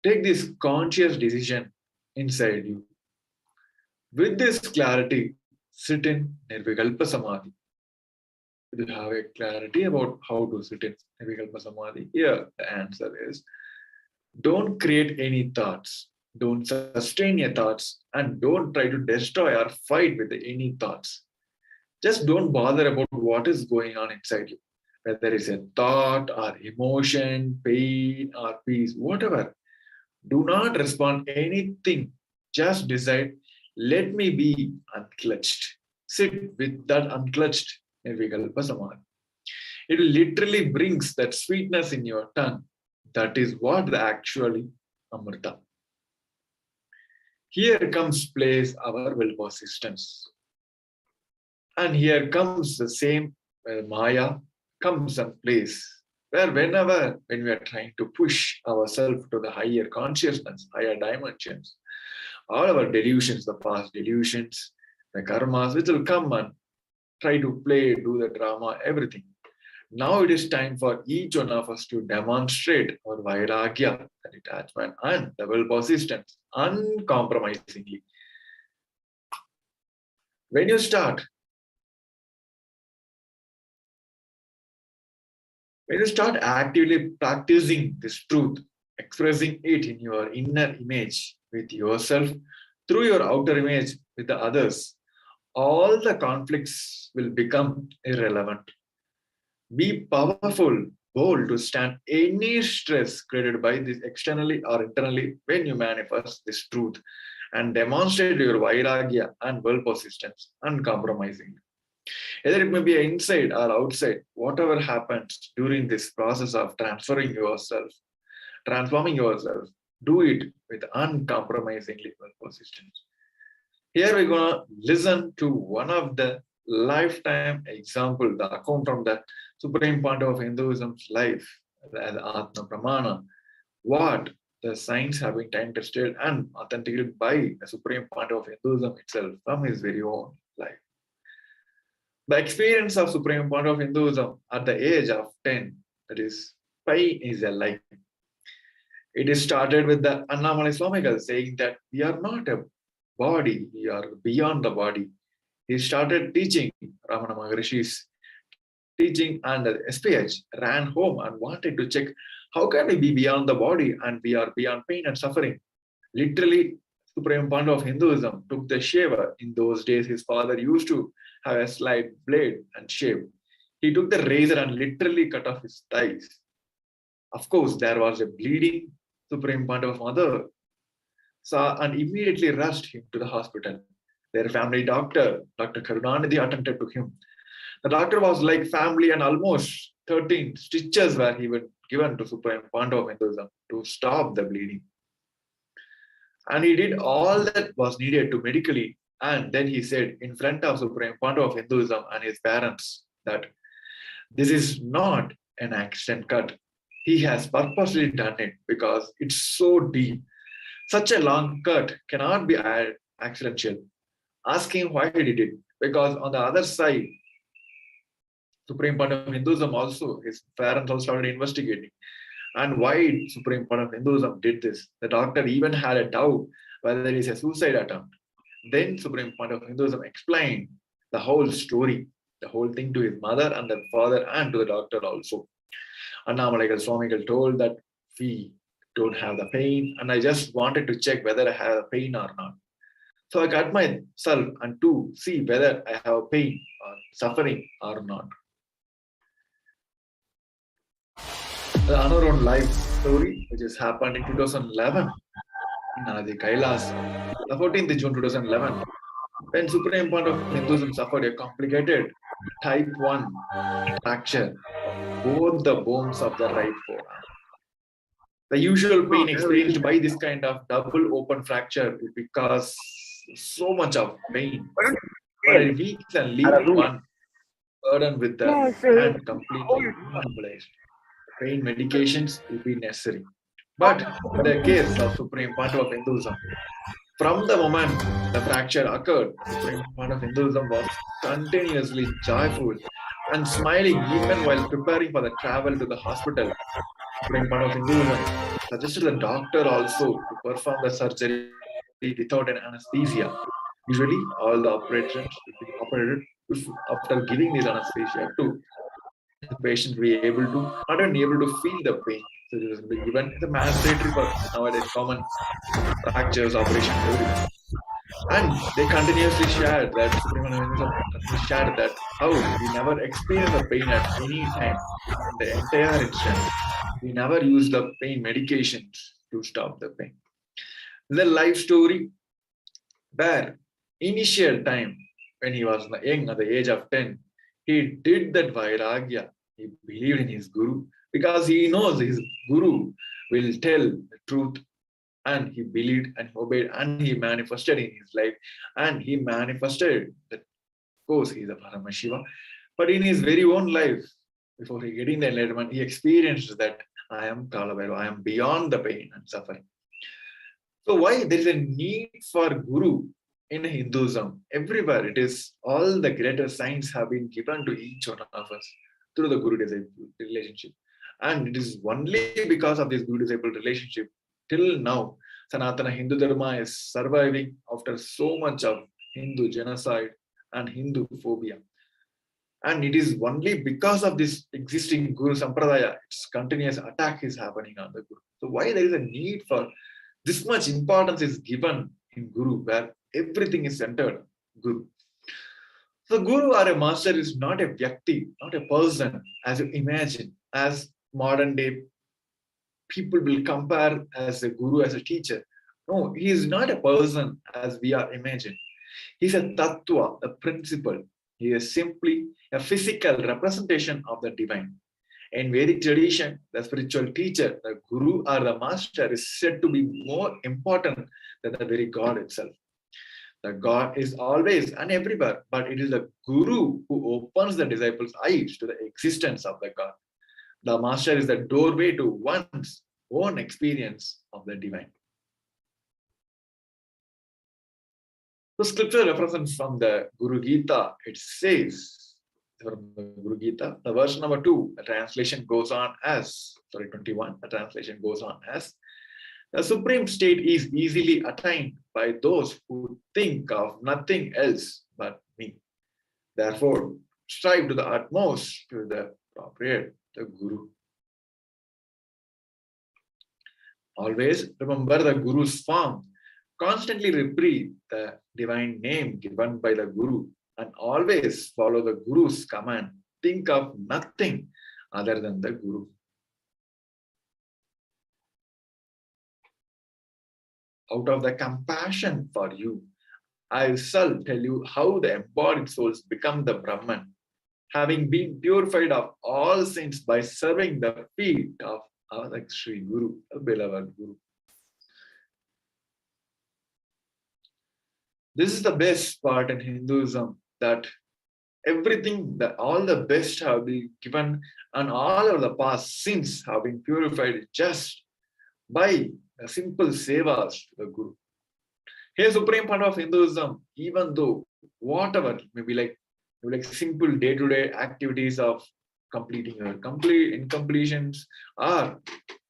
Take this conscious decision inside you. With this clarity, sit in Nirvikalpa Samadhi. If you have a clarity about how to sit in Nirvikalpa Samadhi, here the answer is, don't create any thoughts. Don't sustain your thoughts and don't try to destroy or fight with any thoughts. Just don't bother about what is going on inside you. Whether it's a thought or emotion, pain or peace, whatever. Do not respond anything. Just decide, let me be unclutched. Sit with that unclutched Nirvikalpa Samadhi. It literally brings that sweetness in your tongue. That is what actually Amrita. Here comes place our will persistence. And here comes the same Maya comes and place where when we are trying to push ourselves to the higher consciousness, higher dimensions, all our delusions, the past delusions, the karmas, which will come and try to play, do the drama, everything. Now it is time for each one of us to demonstrate our vairagya, the detachment, and the will persistence uncompromisingly. When you start actively practicing this truth, expressing it in your inner image with yourself, through your outer image with the others, all the conflicts will become irrelevant. Be powerful, bold to stand any stress created by this externally or internally when you manifest this truth and demonstrate your vairagya and will persistence uncompromisingly. Either it may be inside or outside, whatever happens during this process of transforming yourself, do it with uncompromisingly will persistence. Here we're going to listen to one of the lifetime example, the account from the supreme point of Hinduism's life, as Atma Pramana, what the science have been time tested and authenticated by the supreme point of Hinduism itself from his very own life. The experience of supreme point of Hinduism at the age of 10, that is, pain is a life. It is started with the Annamalai Swamigal saying that we are not a body, we are beyond the body. He started teaching Ramana Maharishi's teaching, and the SPH ran home and wanted to check how can we be beyond the body and we are beyond pain and suffering. Literally, Supreme Point of Hinduism took the shaver. In those days, his father used to have a slight blade and shave. He took the razor and literally cut off his thighs. Of course, there was a bleeding. Supreme Point of Mother saw and immediately rushed him to the hospital. Their family doctor, Dr. Karunanidhi, attended to him. The doctor was like family, and almost 13 stitches were given to Supreme Point of Hinduism to stop the bleeding. And he did all that was needed to medically, and then he said in front of Supreme Point of Hinduism and his parents that this is not an accident cut. He has purposely done it because it's so deep. Such a long cut cannot be accidental. Ask him why he did it, because on the other side, Supreme Point of Hinduism also, his parents also started investigating. And why Supreme Point of Hinduism did this? The doctor even had a doubt whether it is a suicide attempt. Then Supreme Point of Hinduism explained the whole story, the whole thing to his mother and the father and to the doctor also. Annamalai Swamigal told that we don't have the pain, and I just wanted to check whether I have a pain or not. So I cut myself and to see whether I have pain or suffering or not. Another own life story, which has happened in 2011. the KAILASA, the 14th June 2011, when Supreme Point of Hinduism suffered a complicated type 1 fracture of both the bones of the right forearm. The usual pain experienced by this kind of double open fracture will cause so much of pain. For a week and leave one burdened with the hand completely immobilized. Pain medications will be necessary. But in the case of Supreme Point of Hinduism, from the moment the fracture occurred, Supreme Point of Hinduism was continuously joyful and smiling even while preparing for the travel to the hospital. Supreme Point of Hinduism suggested the doctor also to perform the surgery without an anesthesia. Usually, all the operations will be operated after giving this anesthesia to the patient will be able to not even able to feel the pain. So it will be given the mandatory for nowadays common fractures, operation, everything. And they continuously shared that Supreme continuously shared that how we never experienced the pain at any time in the entire instant. We never used the pain medications to stop the pain. The life story where initial time when he was young at the age of 10, he did that vairagya. He believed in his guru because he knows his guru will tell the truth, and he believed and obeyed and he manifested in his life, and he manifested that of course he is a Paramashiva, but in his very own life, before he getting the enlightenment, he experienced that I am Kalabhairava, I am beyond the pain and suffering. So why there is a need for guru in Hinduism? Everywhere it is, all the greater signs have been given to each one of us through the guru-disciple relationship. And it is only because of this guru-disciple relationship till now, Sanatana Hindu Dharma is surviving after so much of Hindu genocide and Hindu phobia. And it is only because of this existing Guru Sampradaya, its continuous attack is happening on the Guru. So why there is a need for this much importance is given in Guru, where everything is centered on Guru. So Guru or a master is not a vyakti, not a person as you imagine, as modern day people will compare as a guru, as a teacher. No, he is not a person as we are imagined. He is a tattva, a principle. He is simply a physical representation of the divine. In Vedic tradition, the spiritual teacher, the guru or the master is said to be more important than the very God itself. The God is always and everywhere, but it is the guru who opens the disciples' eyes to the existence of the God. The master is the doorway to one's own experience of the divine. The scripture reference from the Guru Gita, it says, from the Guru Gita, the verse number 2, the translation goes on as, 21, the translation goes on as, the supreme state is easily attained by those who think of nothing else but me. Therefore, strive to the utmost to the appropriate, the Guru. Always remember the Guru's form. Constantly repeat the divine name given by the Guru and always follow the Guru's command. Think of nothing other than the Guru. Out of the compassion for you, I shall tell you how the embodied souls become the Brahman, having been purified of all sins by serving the feet of our Sri Guru, the beloved Guru. This is the best part in Hinduism, that everything, that all the best have been given and all of the past sins have been purified just by the simple sevas to the Guru. Here, Supreme Point of Hinduism, even though whatever maybe like simple day-to-day activities of completing your incompletions or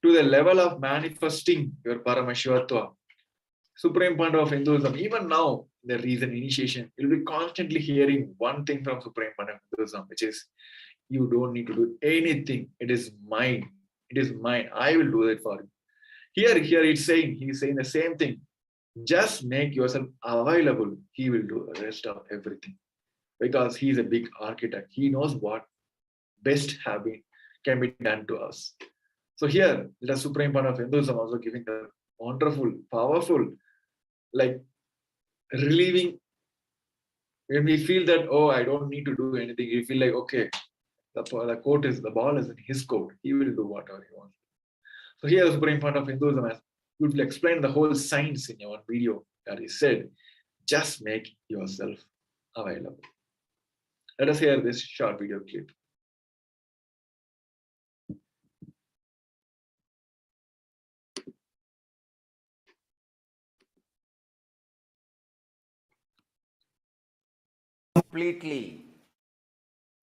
to the level of manifesting your Paramashivatva, Supreme Point of Hinduism, even now, the recent initiation, you'll be constantly hearing one thing from Supreme Point of Hinduism, which is, you don't need to do anything. It is mine. It is mine. I will do it for you. Here he's saying the same thing. Just make yourself available. He will do the rest of everything. Because he's a big architect. He knows what best can be done to us. So here, the Supreme Point of Hinduism also giving the wonderful, powerful, like relieving. When we feel that, oh, I don't need to do anything, we feel like, okay, the ball is in his court. He will do whatever he wants. So here the Supreme Point of Hinduism has beautifully explained the whole science in one video that he said, just make yourself available. Let us hear this short video clip. Completely.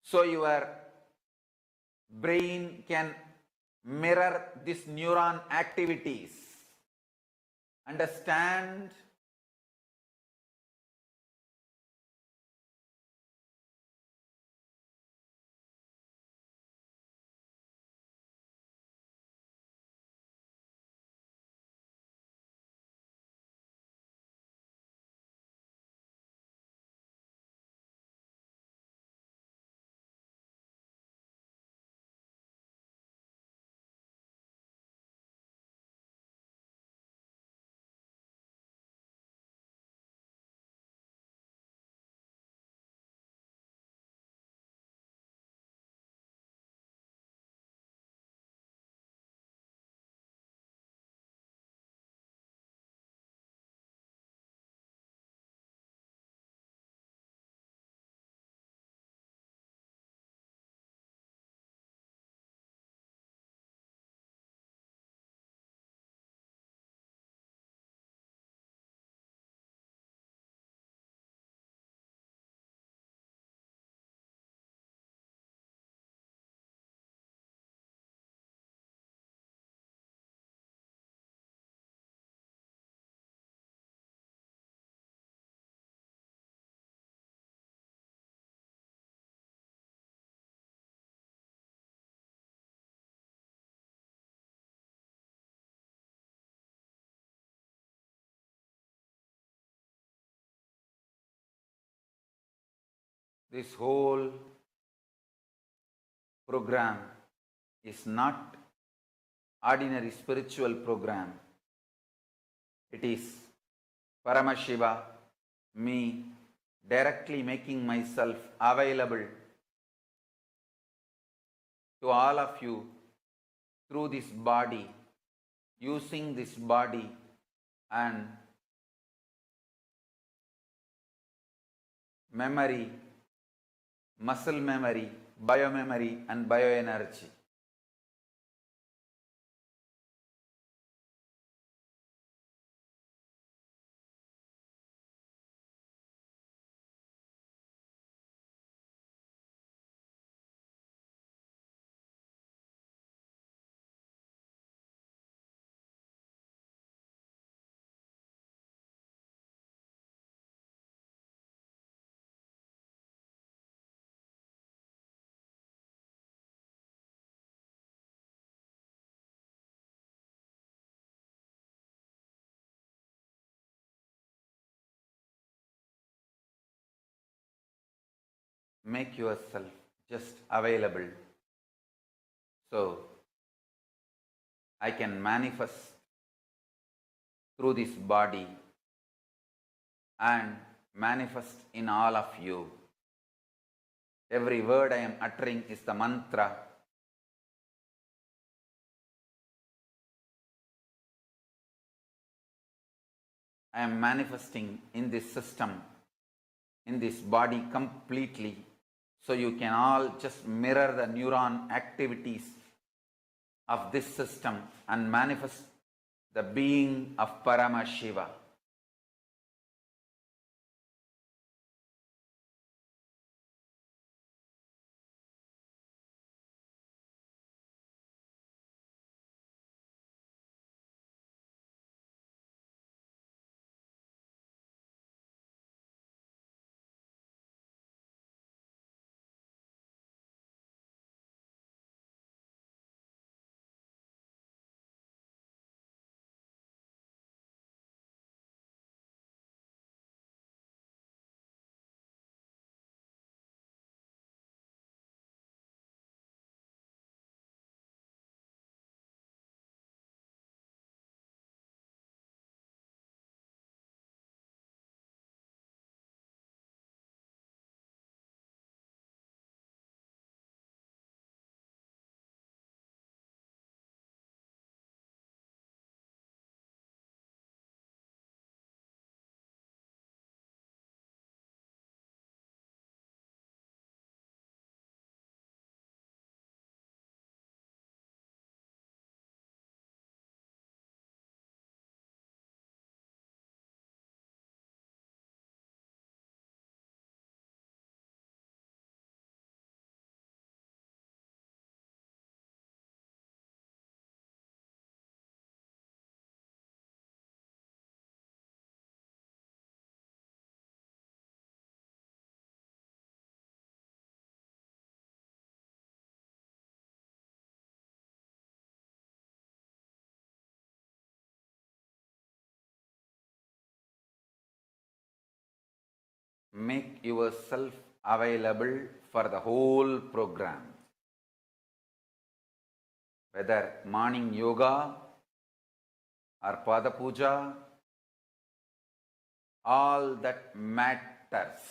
So your brain can mirror this neuron activities. Understand? This whole program is not ordinary spiritual program. It is Paramashiva, me, directly making myself available to all of you through this body, using this body and memory, muscle memory, biomemory and bioenergy. Make yourself just available so I can manifest through this body and manifest in all of you. Every word I am uttering is the mantra. I am manifesting in this system, in this body completely, so you can all just mirror the neuron activities of this system and manifest the being of Paramashiva. make yourself available for the whole program. Whether morning yoga or pada puja, all that matters.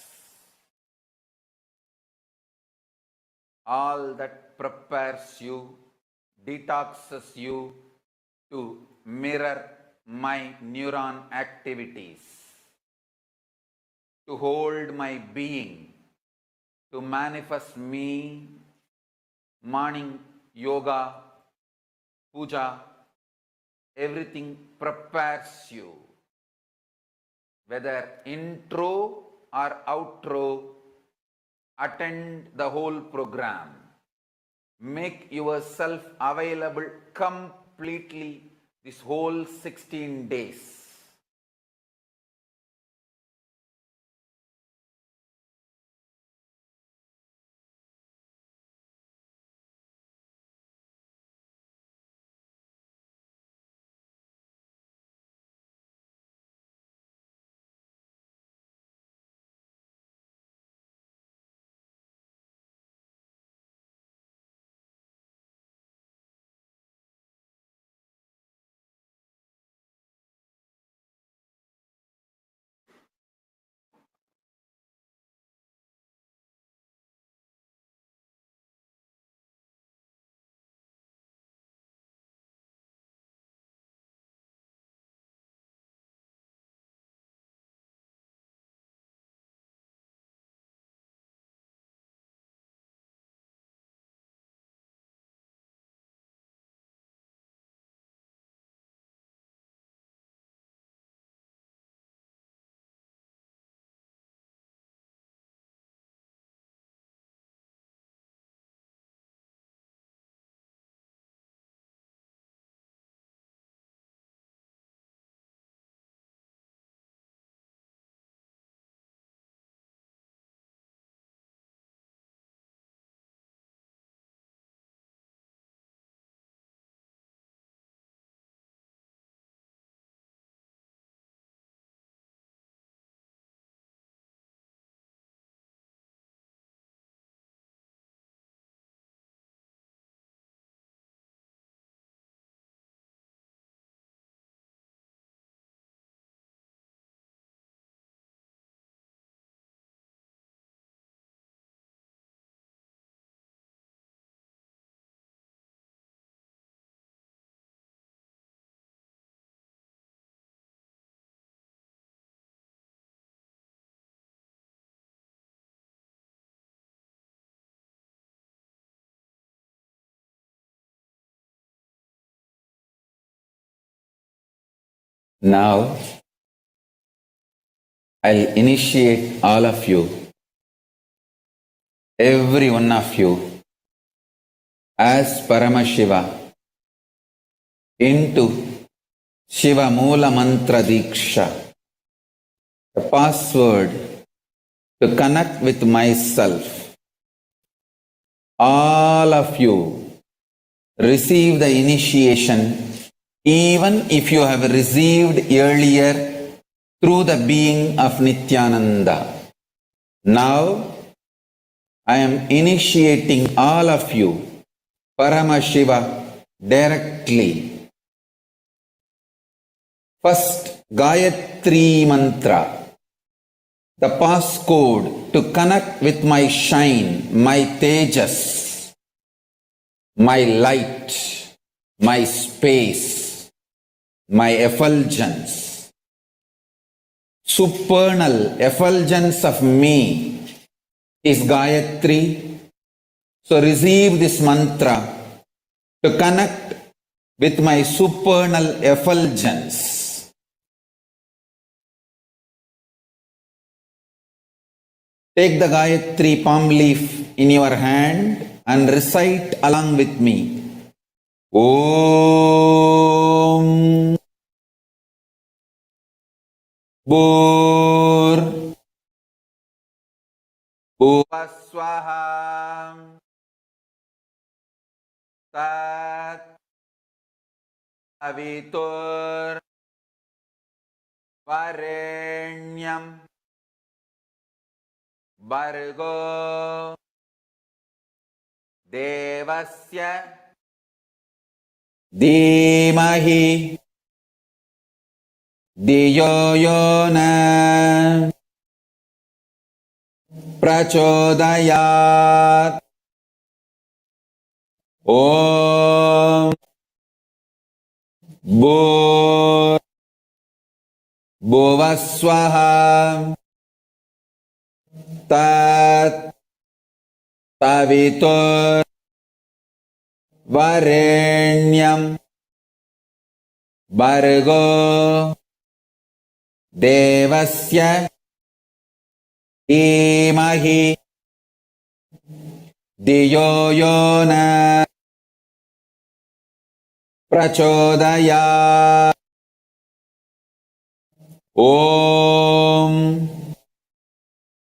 All that prepares you, detoxes you to mirror my neuron activities, to hold my being, to manifest me. Morning yoga, puja, everything prepares you. Whether intro or outro, attend the whole program. Make yourself available completely this whole 16 days. Now, I'll initiate all of you, every one of you, as Paramashiva into Shiva Moola Mantra Diksha, the password to connect with myself. All of you receive the initiation, even if you have received earlier through the being of Nithyananda. Now, I am initiating all of you, Paramashiva, directly. First, Gayatri Mantra, the passcode to connect with my shine, my tejas, my light, my space, my effulgence. Supernal effulgence of me is Gayatri. So receive this mantra to connect with my supernal effulgence. Take the Gayatri palm leaf in your hand and recite along with me. Om Bhur Bhuvaswaha Tat Avitur Varenyam Bargo Devasya Dhimahi Dhiyo Yona Prachodayat Om Bhur Bhuvaswaha Tat Tavitur Varenyam Bargo Devasya Dhimahi Dhiyo Yona Prachodayat Om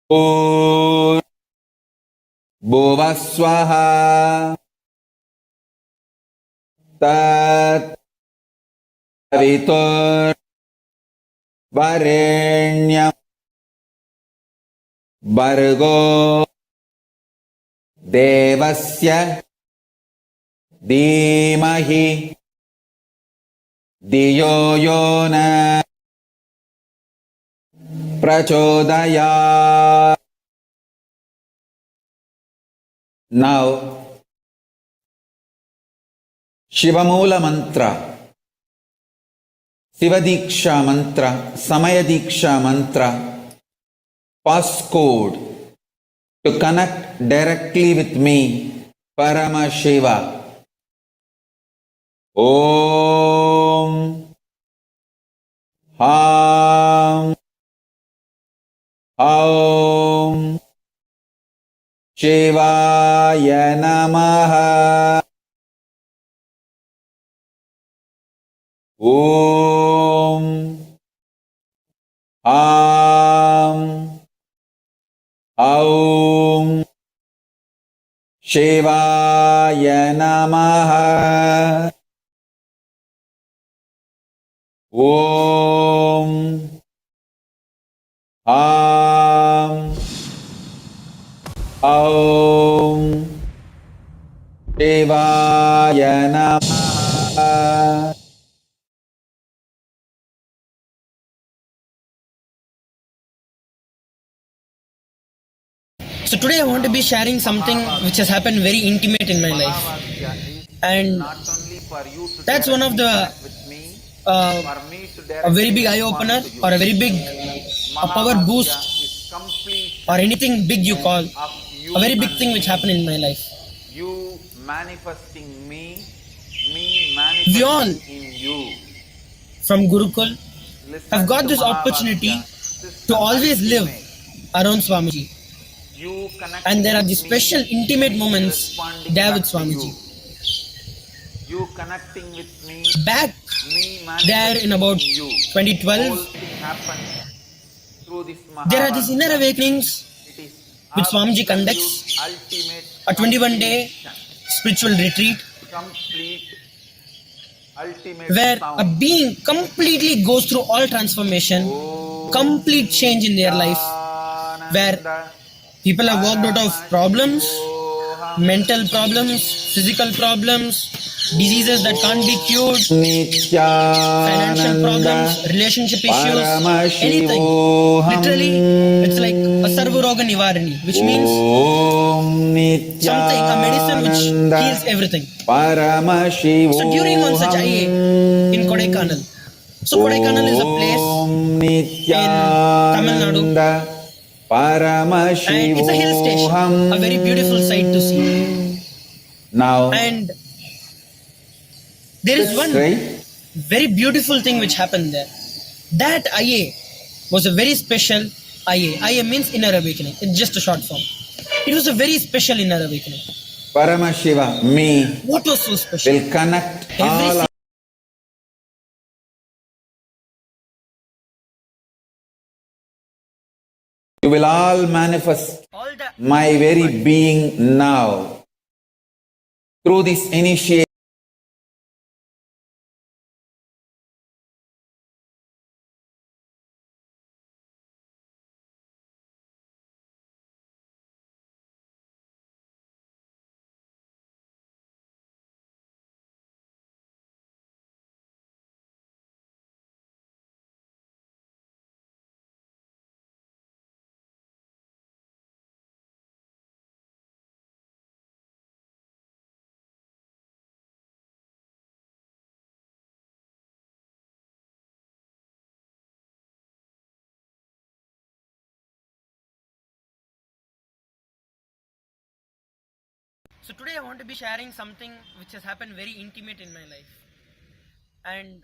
Bhur Bhuvaswaha Tat Tavitur Varenyam Bargo Devasya Dhimahi Dhiyo Yona Prachodayat. Now, Shivamula mantra, Sivadiksha mantra, Samayadiksha mantra, passcode to connect directly with me, Paramashiva. Om Ham Aum Shivaya Namaha. Om Ham Aum Shivaya Namaha. Om Ham Aum Shivaya Namaha. So today I want to be sharing something which has happened very intimate in my life, and that's one of the a very big eye opener or a very big power boost or anything big you call, a very big thing which happened in my life. You manifesting me We manifesting all in you. from Gurukul Listen have got to this opportunity to always live around Swamiji, You connect and there are with these me, special intimate me moments responding there back with to Swamiji. You connecting with me, Back me there in manifesting about in you. 2012, Whole thing happened through this there are these inner Mahavakya. awakenings It is which Swamiji absolute, conducts, ultimate, a 21-day completion, spiritual retreat complete, ultimate where a sound. being completely goes through all transformation, complete change in their life, where Nityananda people have walked out of problems, Paramashivoham. mental problems, physical problems, diseases that can't be cured, financial problems, Nityananda relationship issues, anything. Paramashivoham. Literally, it's like a Sarvaroga Nivarani, which means Om something, a medicine which Nityananda heals everything. Paramashivoham. So during one such IA in Kodaikanal, so Kodaikanal is a place Om in Tamil Nadu, Nityananda Paramashivoham. and it's a hill station, a very beautiful sight to see. Now, And there is that's one right. very beautiful thing which happened there. That IA was a very special IA. IA means inner awakening. It's just a short form. It was a very special inner awakening. Paramashiva, me, What was so special? will connect Every all. You will all manifest my very being now through this initiation. So today I want to be sharing something which has happened very intimate in my life. And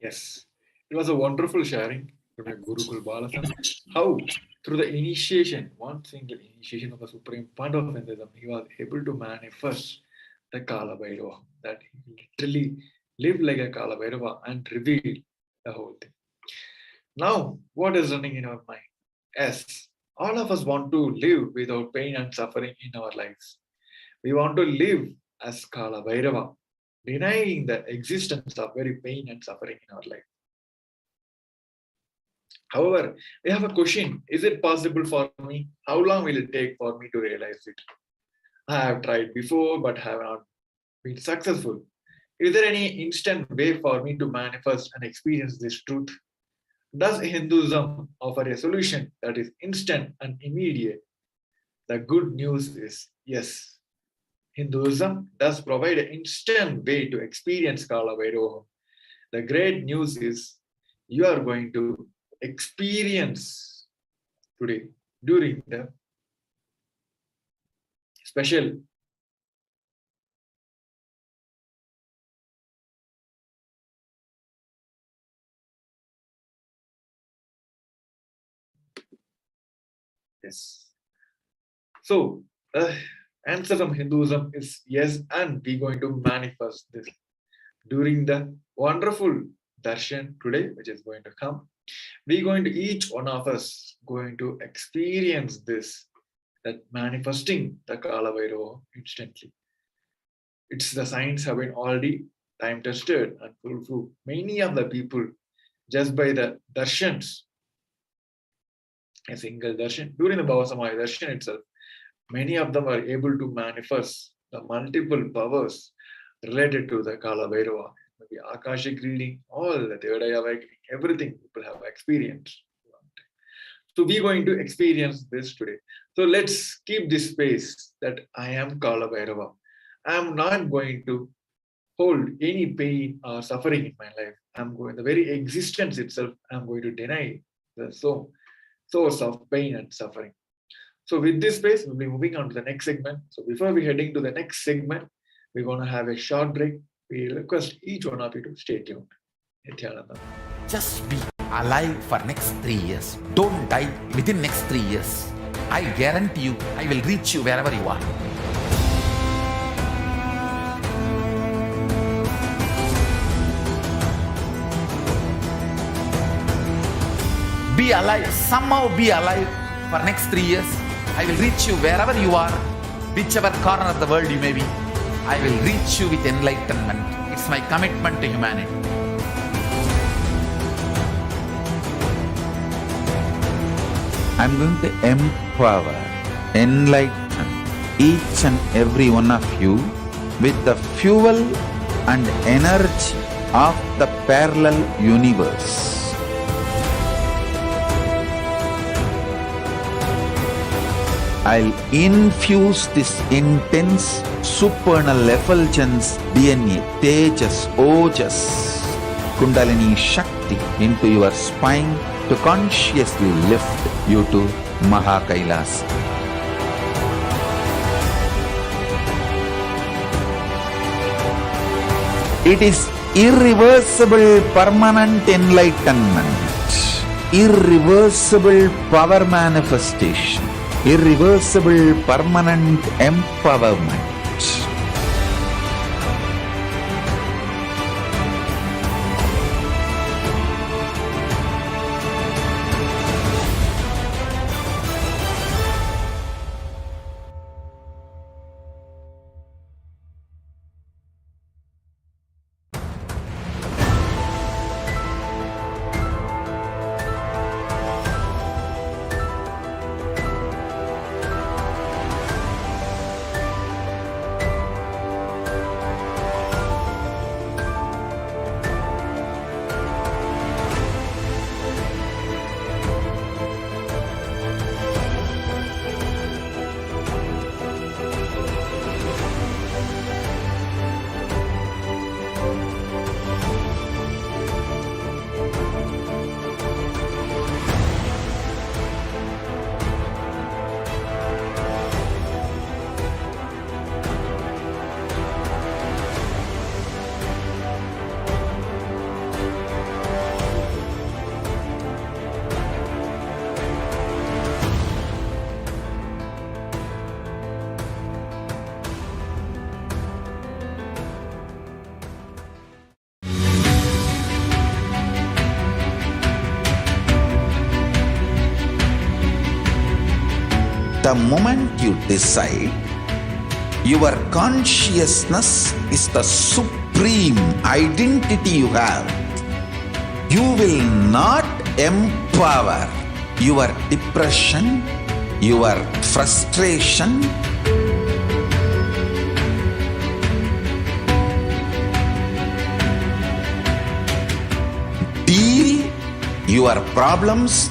Yes, it was a wonderful sharing from your Gurukul Balasan. How, through the initiation, one single initiation of the Supreme Point of Hinduism, he was able to manifest the Kalabhairava, that he literally lived like a Kalabhairava and revealed the whole thing. Now, what is running in our mind? Yes, all of us want to live without pain and suffering in our lives. We want to live as Kalabhairava, denying the existence of very pain and suffering in our life. However, we have a question. Is it possible for me? How long will it take for me to realize it? I have tried before, but have not been successful. Is there any instant way for me to manifest and experience this truth? Does Hinduism offer a solution that is instant and immediate? The good news is yes. Hinduism does provide an instant way to experience Kalabhairava. The great news is you are going to experience today during the special yes. So answer from Hinduism is yes, and we're going to manifest this during the wonderful darshan today, which is going to come. We're going to, each one of us going to experience this, that manifesting the Kalabhairava instantly. It's the science have been already time tested and foolproof. Many of the people, just by the darshans, a single darshan, during the Bhava Samadhi darshan itself, many of them are able to manifest the multiple powers related to the Kalabhairava, maybe Akashic reading, all the third eye awakening, everything people have experienced. So we're going to experience this today. So let's keep this space that I am Kalabhairava. I am not going to hold any pain or suffering in my life. I'm going, the very existence itself, I'm going to deny the source of pain and suffering. So with this space, we'll be moving on to the next segment. So before we heading to the next segment, we're going to have a short break. We request each one of you to stay tuned. Nithyananda. Just be alive for next 3 years. Don't die within next 3 years. I guarantee you, I will reach you wherever you are. Be alive, somehow be alive for next 3 years. I will reach you wherever you are, whichever corner of the world you may be. I will reach you with enlightenment. It's my commitment to humanity. I'm going to empower, enlighten each and every one of you with the fuel and energy of the parallel universe. I'll infuse this intense supernal effulgence DNA, Tejas, Ojas, Kundalini Shakti into your spine to consciously lift you to KAILASA. It is irreversible permanent enlightenment, irreversible power manifestation, irreversible permanent empowerment. the moment you decide, your consciousness is the supreme identity you have. You will not empower your depression, your frustration, deal your problems,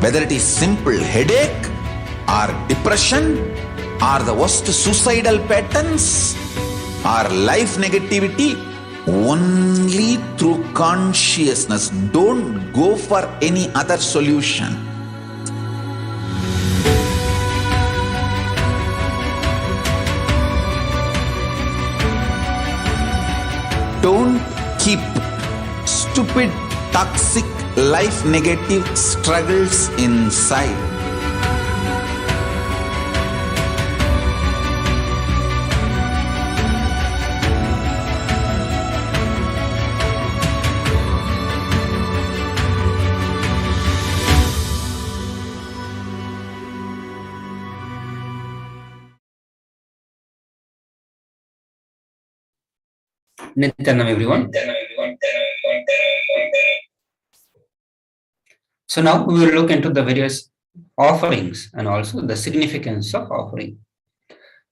whether it is simple headache or depression or the worst suicidal patterns or life negativity, only through consciousness. Don't go for any other solution. Don't keep stupid, toxic, life negative struggles inside. Nithyanam, everyone. So now we will look into the various offerings and also the significance of offering.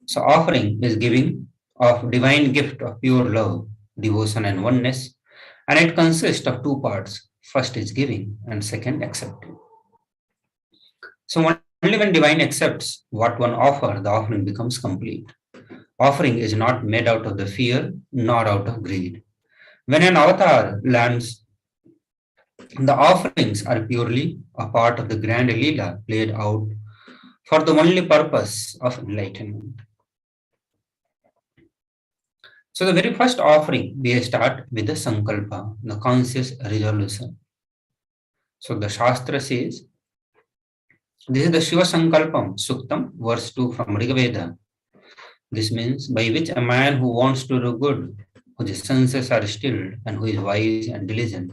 So offering is giving of divine gift of pure love, devotion and oneness, and it consists of two parts. First is giving and second accepting. So only when divine accepts what one offers, the offering becomes complete. Offering is not made out of the fear nor out of greed. When an avatar lands, the offerings are purely a part of the grand Leela played out for the only purpose of enlightenment. So the very first offering, we start with the Sankalpa, the conscious resolution. So the Shastra says, this is the Shiva Sankalpam, Suktam, verse 2 from Rigveda. This means by which a man who wants to do good, whose senses are stilled and who is wise and diligent,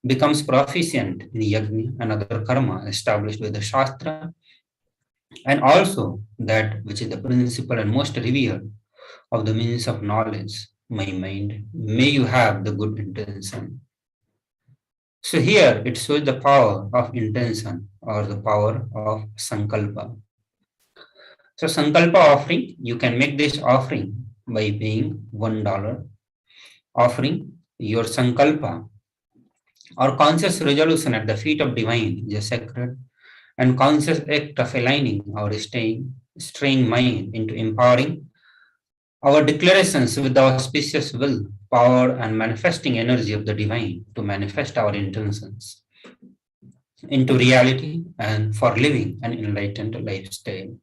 becomes proficient in yajna and other karma established by the Shastra, and also that which is the principal and most revered of the means of knowledge, my mind, may you have the good intention. So here it shows the power of intention or the power of Sankalpa. So Sankalpa offering, you can make this offering by paying $1, offering your Sankalpa or conscious resolution at the feet of divine is a sacred and conscious act of aligning our straying mind into empowering our declarations with the auspicious will, power, and manifesting energy of the divine to manifest our intentions into reality and for living an enlightened lifestyle.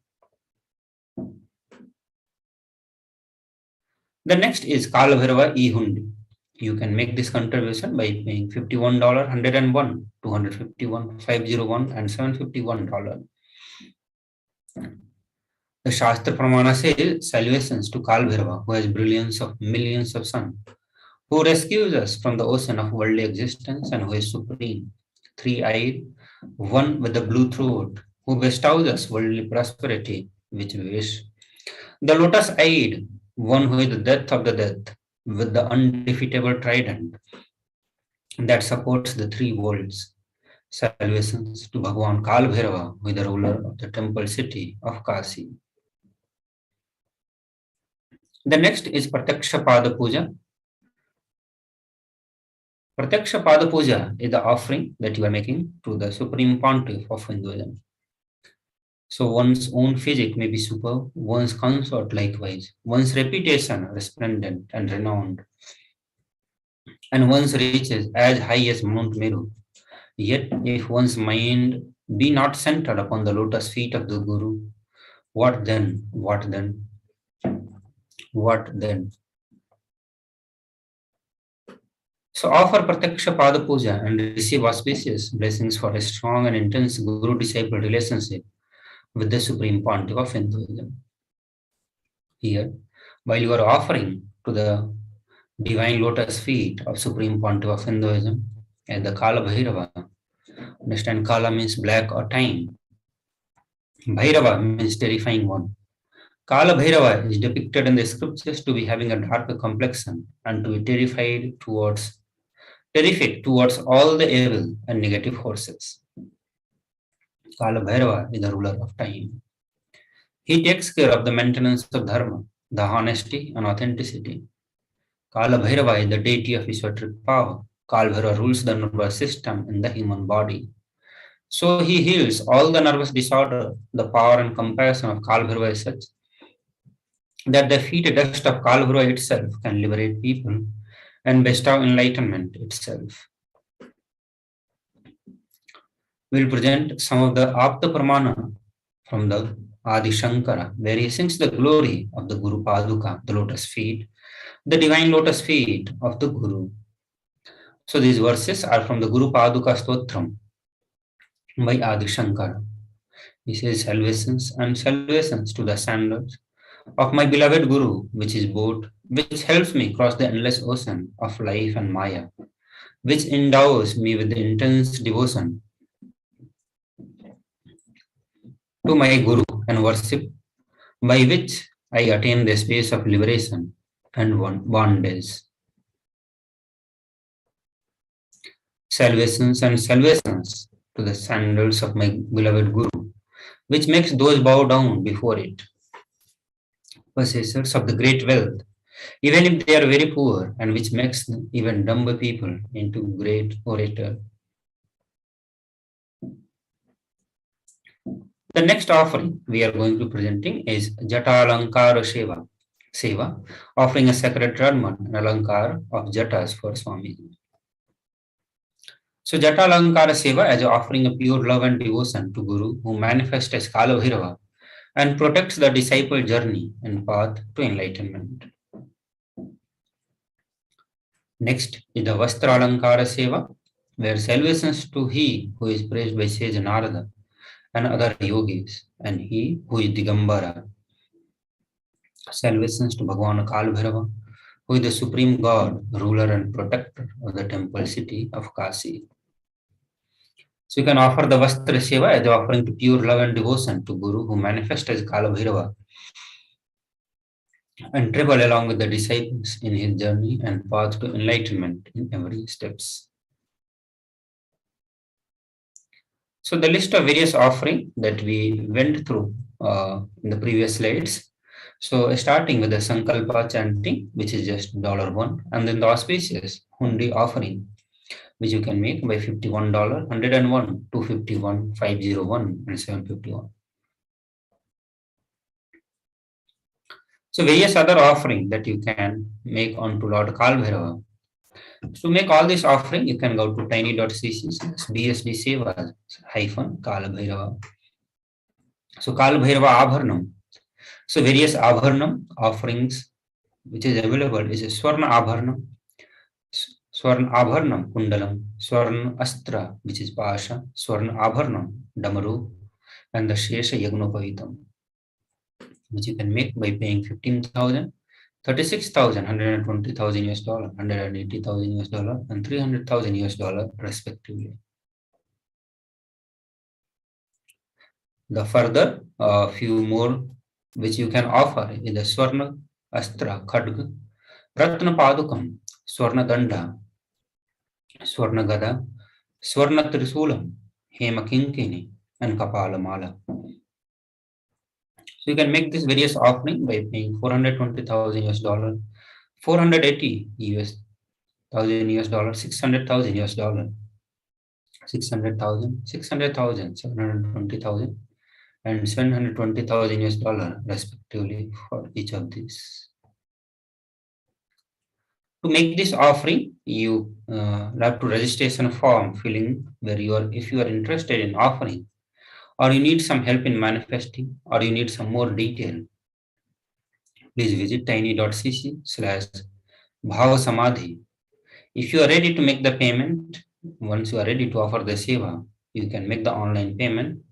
The next is Kalabhairava e-Hundi. You can make this contribution by paying $51, $101, $251, $501, and $751. The Shastra Pramana says salvations to Kalabhairava, who has brilliance of millions of suns, who rescues us from the ocean of worldly existence and who is supreme, three-eyed, one with the blue throat, who bestows us worldly prosperity, which we wish. The lotus-eyed, one who is the death of the death, with the undefeatable trident that supports the three worlds. Salvations to Bhagavan Kalabhairava, who is the ruler of the temple city of Kasi. The next is Pratyaksha Pada Puja. Pratyaksha Pada Puja is the offering that you are making to the Supreme Pontiff of Hinduism. So one's own physique may be superb, one's consort likewise, one's reputation resplendent and renowned, and one's riches as high as Mount Meru. Yet if one's mind be not centered upon the lotus feet of the Guru, what then? What then? What then? So offer Pratyaksha Pada Puja and receive auspicious blessings for a strong and intense Guru-disciple relationship with the Supreme Pontiff of Hinduism. Here, while you are offering to the divine lotus feet of Supreme Pontiff of Hinduism at the Kalabhairava, understand Kala means black or time. Bhairava means terrifying one. Kalabhairava is depicted in the scriptures to be having a darker complexion and to be terrific towards all the evil and negative forces. Kalabhairava is the ruler of time. He takes care of the maintenance of dharma, the honesty and authenticity. Kalabhairava is the deity of esoteric power. Kalabhairava rules the nervous system in the human body. So he heals all the nervous disorder. The power and compassion of Kalabhairava is such that the feet dust of Kalabhairava itself can liberate people and bestow enlightenment itself. We'll present some of the Apta Pramana from the Adi Shankara, where he sings the glory of the Guru Paduka, the lotus feet, the divine lotus feet of the Guru. So these verses are from the Guru Paduka Stotram by Adi Shankara. He says, salvations and salvations to the sandals of my beloved Guru, which is boat, which helps me cross the endless ocean of life and Maya, which endows me with the intense devotion to my Guru and worship, by which I attain the space of liberation and bondage. Salvations and salvations to the sandals of my beloved Guru, which makes those bow down before it. Possessors of the great wealth, even if they are very poor, and which makes even dumb people into great orator. The next offering we are going to be presenting is Jatalankara Seva, offering a sacred Dharma and Alankar of Jatas for Swamiji. So Jatalankara Seva as offering a pure love and devotion to Guru, who manifests as Kalabhairava and protects the disciple journey and path to enlightenment. Next is the Vastralankara Seva, where salvations to he who is praised by sage Narada and other yogis, and he who is Digambara. Salvations to Bhagavan Kalabhairava, who is the supreme god, ruler and protector of the temple city of Kasi. So you can offer the Vastra Seva as offering to pure love and devotion to Guru, who manifests as Kalabhairava and travel along with the disciples in his journey and path to enlightenment in every steps. So the list of various offerings that we went through in the previous slides. So starting with the Sankalpa chanting, which is just $1, and then the auspicious Hundi offering, which you can make by $51, $101, $251, $501, and $751. So various other offerings that you can make onto Lord Kalabhairava. To make all this offering, you can go to tiny.cc/BSD Sevas -Kalabhairava. So Kalabhairava Abharnam. So various Abharnam offerings which is available is Swarna Abharnam, Swarna Abharnam Kundalam, Swarna Astra, which is Pasha, Swarna Abharnam Damaru, and the Shesha Yagnopavitam, which you can make by paying 15,000, 36,000, 120,000 US dollar, 180,000 US dollar, and 300,000 US dollar respectively. The further few more which you can offer is the Swarna Astra Khadga, Ratna Padukam, Swarna Danda, Swarna Gada, Swarna Trisulam, Hema Kinkini, and Kapala Mala. So you can make this various offering by paying 420,000 US dollar, 480 thousand US dollar, 600,000 US dollar, 600,000, 600,000, 720,000, and 720,000 US dollar respectively for each of these. To make this offering, you have to registration form filling where you are, if you are interested in offering, or you need some help in manifesting, or you need some more detail, please visit tiny.cc/Bhava Samadhi. If you are ready to make the payment, once you are ready to offer the seva, you can make the online payment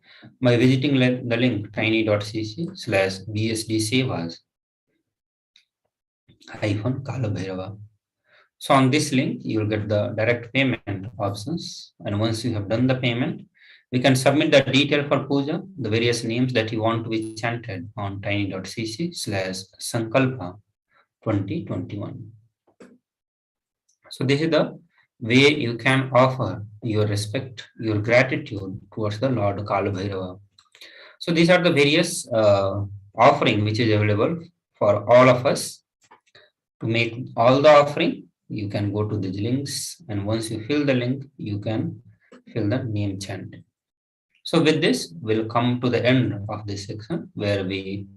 by visiting the link tiny.cc/BSD Sevas -Kalabhairava. So on this link, you will get the direct payment options. And once you have done the payment, We can submit the detail for puja, the various names that you want to be chanted on tiny.cc/sankalpa 2021. So this is the way you can offer your respect, your gratitude towards the Lord Kalabhairava. So these are the various offering which is available for all of us. To make all the offering, you can go to these links, and once you fill the link, you can fill the name chant. So with this, we'll come to the end of this section where we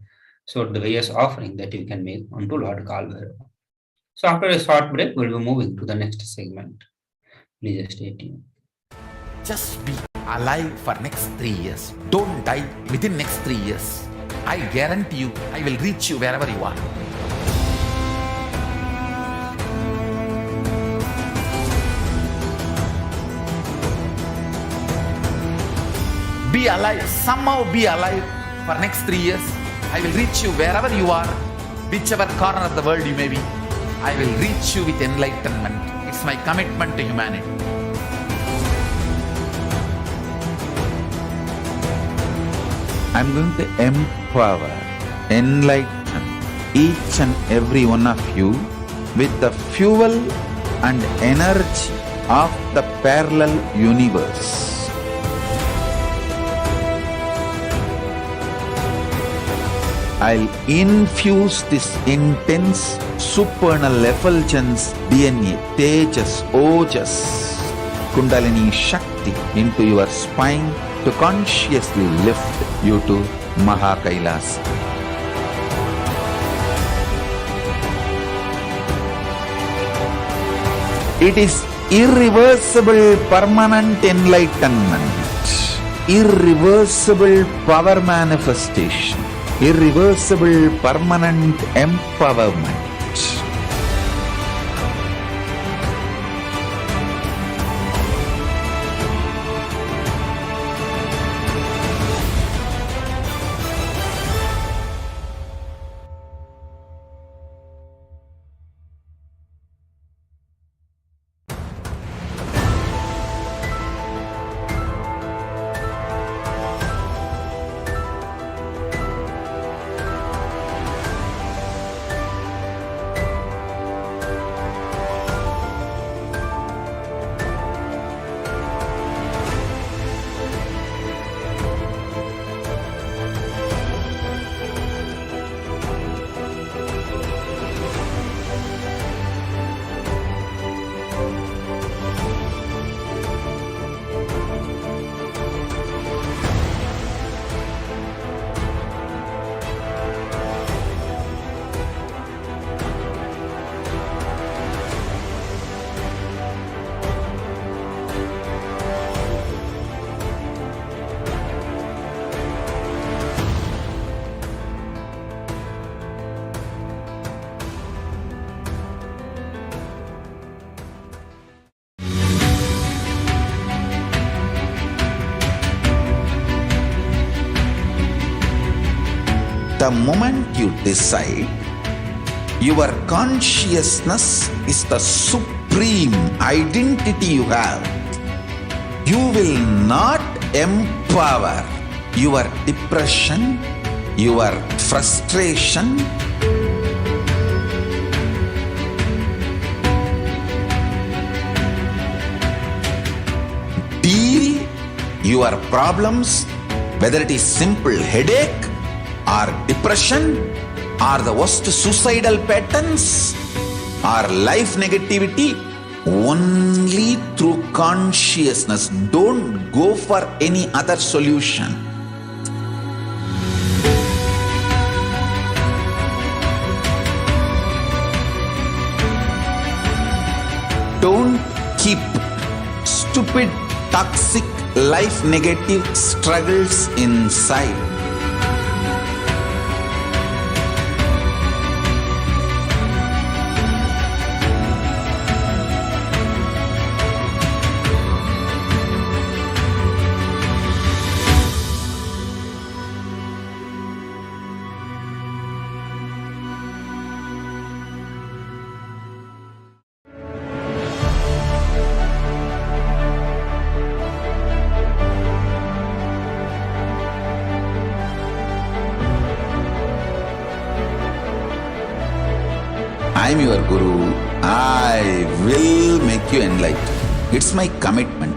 sort the various offering that you can make unto Lord Kalabhairava. So after a short break, we'll be moving to the next segment. Please stay tuned. Just be alive for next 3 years. Don't die within next 3 years. I guarantee you, I will reach you wherever you are. Be alive, somehow be alive for next 3 years. I will reach you wherever you are, whichever corner of the world you may be. I will reach you with enlightenment. It's my commitment to humanity. I'm going to empower, enlighten each and every one of you with the fuel and energy of the parallel universe. I'll infuse this intense supernal effulgence DNA, Tejas, Ojas, Kundalini Shakti into your spine to consciously lift you to KAILASA. It is irreversible permanent enlightenment, irreversible power manifestation, irreversible permanent empowerment. The moment you decide, your consciousness is the supreme identity you have. You will not empower your depression, your frustration, deal your problems, whether it is simple headache or depression or the worst suicidal patterns or life negativity, only through consciousness. Don't go for any other solution. Don't keep stupid, toxic, life negative struggles inside. I'm your Guru. I will make you enlightened. It's my commitment.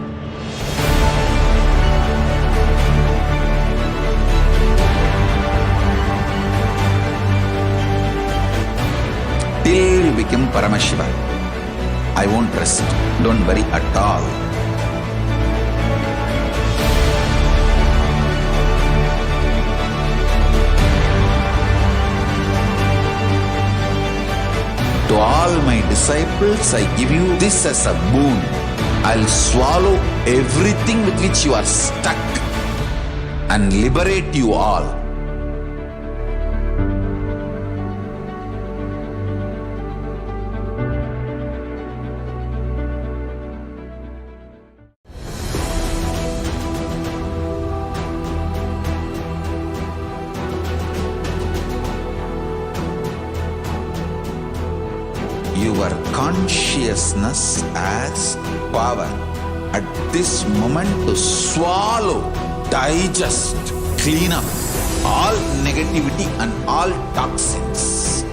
Till you become Paramashiva, I won't rest. Don't worry at all. To all my disciples, I give you this as a boon. I'll swallow everything with which you are stuck and liberate you all. Your consciousness as power at this moment to swallow, digest, clean up all negativity and all toxins.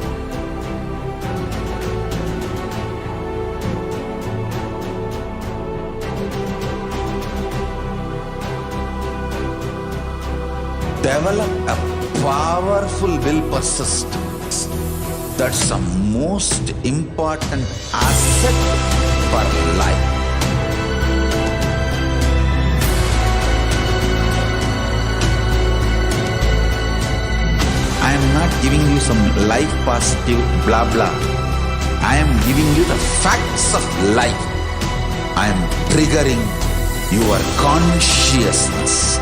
Develop a powerful will persistence. That's the most important asset for life. I am not giving you some life positive blah blah. I am giving you the facts of life. I am triggering your consciousness.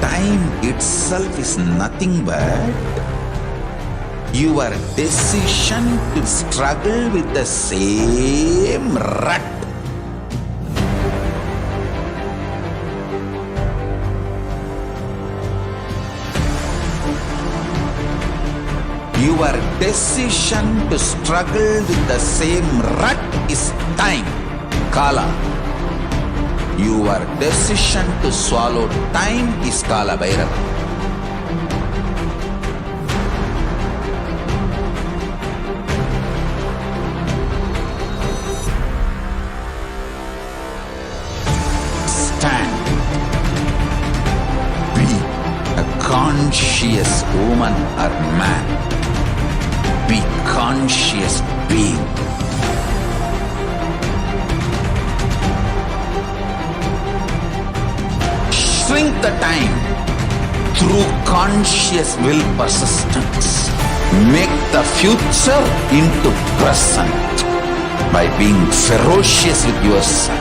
Time itself is nothing but your decision to struggle with the same rut. Your decision to struggle with the same rut is time, Kala. Your decision to swallow time is Kalabhairava. Stand. Be a conscious woman or man. Be conscious being. Shrink the time through conscious will persistence. Make the future into present by being ferocious with yourself.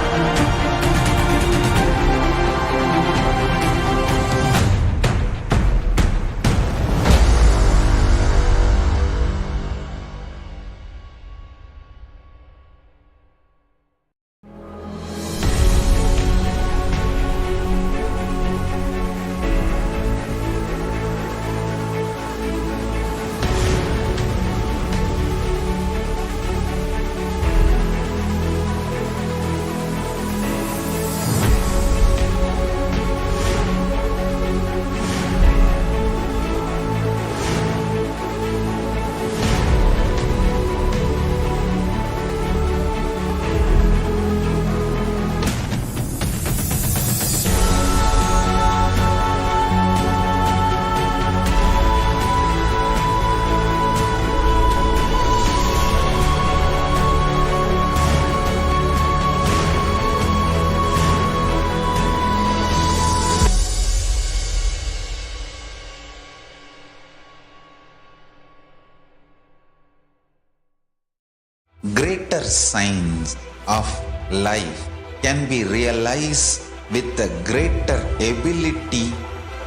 Greater signs of life can be realized with a greater ability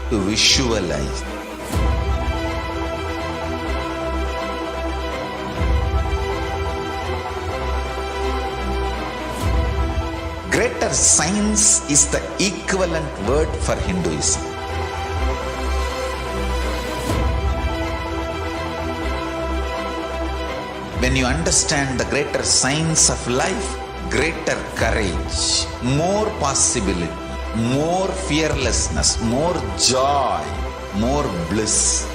to visualize. Greater science is the equivalent word for Hinduism. When you understand the greater science of life, greater courage, more possibility, more fearlessness, more joy, more bliss.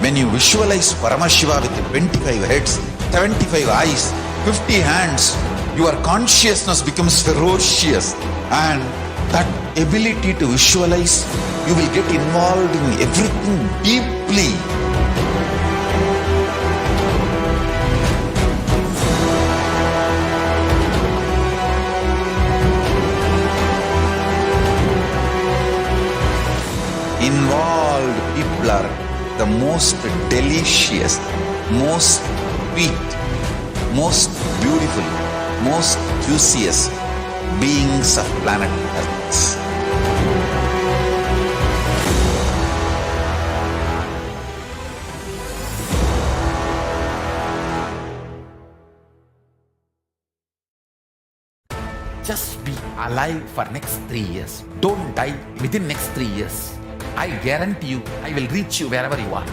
When you visualize Paramashiva with 25 heads, 75 eyes, 50 hands, your consciousness becomes ferocious, and that ability to visualize, you will get involved in everything deeply. Involved people are the most delicious, most sweet, most beautiful, most juiciest beings of planet Earth. Just be alive for next 3 years. Don't die within next 3 years. I guarantee you, I will reach you wherever you are.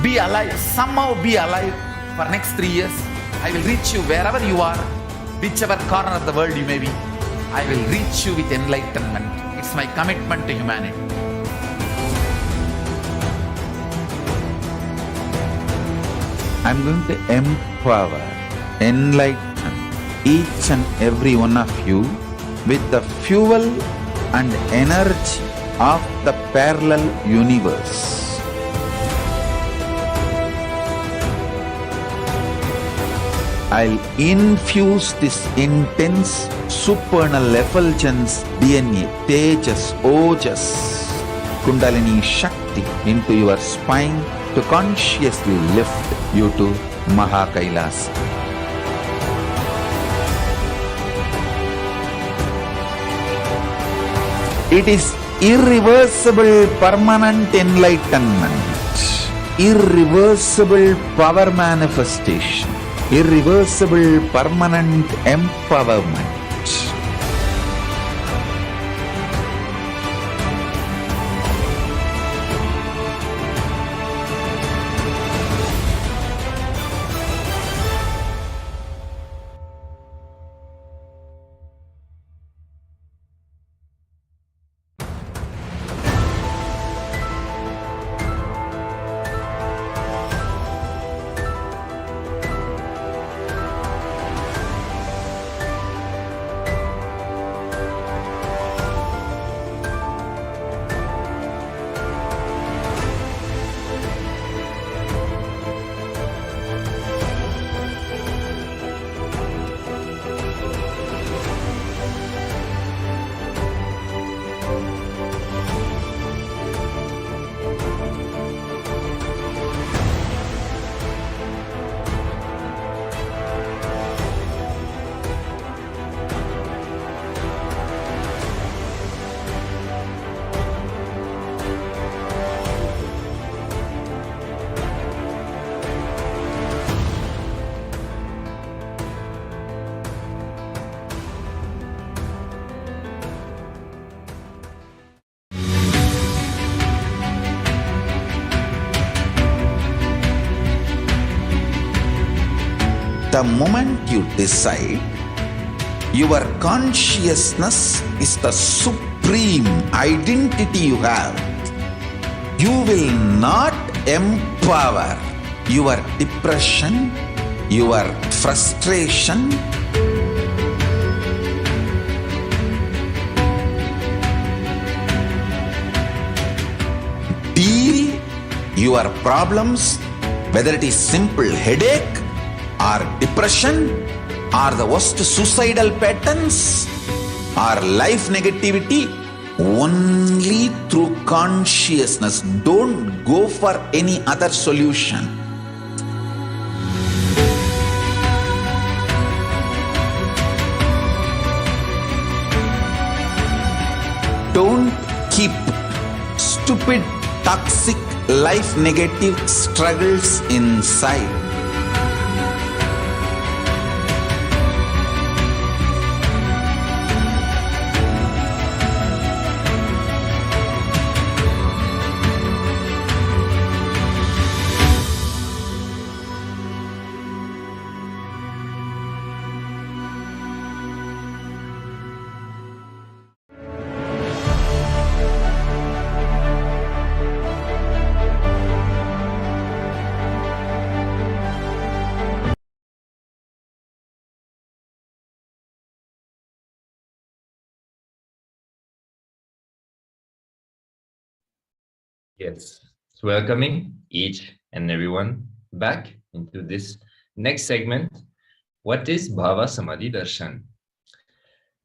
Be alive, somehow be alive for next 3 years. I will reach you wherever you are, whichever corner of the world you may be. I will reach you with enlightenment. It's my commitment to humanity. I'm going to empower, enlighten each and every one of you with the fuel and energy of the parallel universe. I'll infuse this intense supernal effulgence DNA, Tejas, Ojas, Kundalini Shakti into your spine to consciously lift you to KAILASA. It is irreversible permanent enlightenment, irreversible power manifestation, irreversible permanent empowerment. The moment you decide, your consciousness is the supreme identity you have. You will not empower your depression, your frustration, deal your problems, whether it is simple headache or depression or the worst suicidal patterns or life negativity, only through consciousness. Don't go for any other solution. Don't keep stupid, toxic, life negative struggles inside. Yes, so welcoming each and everyone back into this next segment. What is Bhava Samadhi Darshan?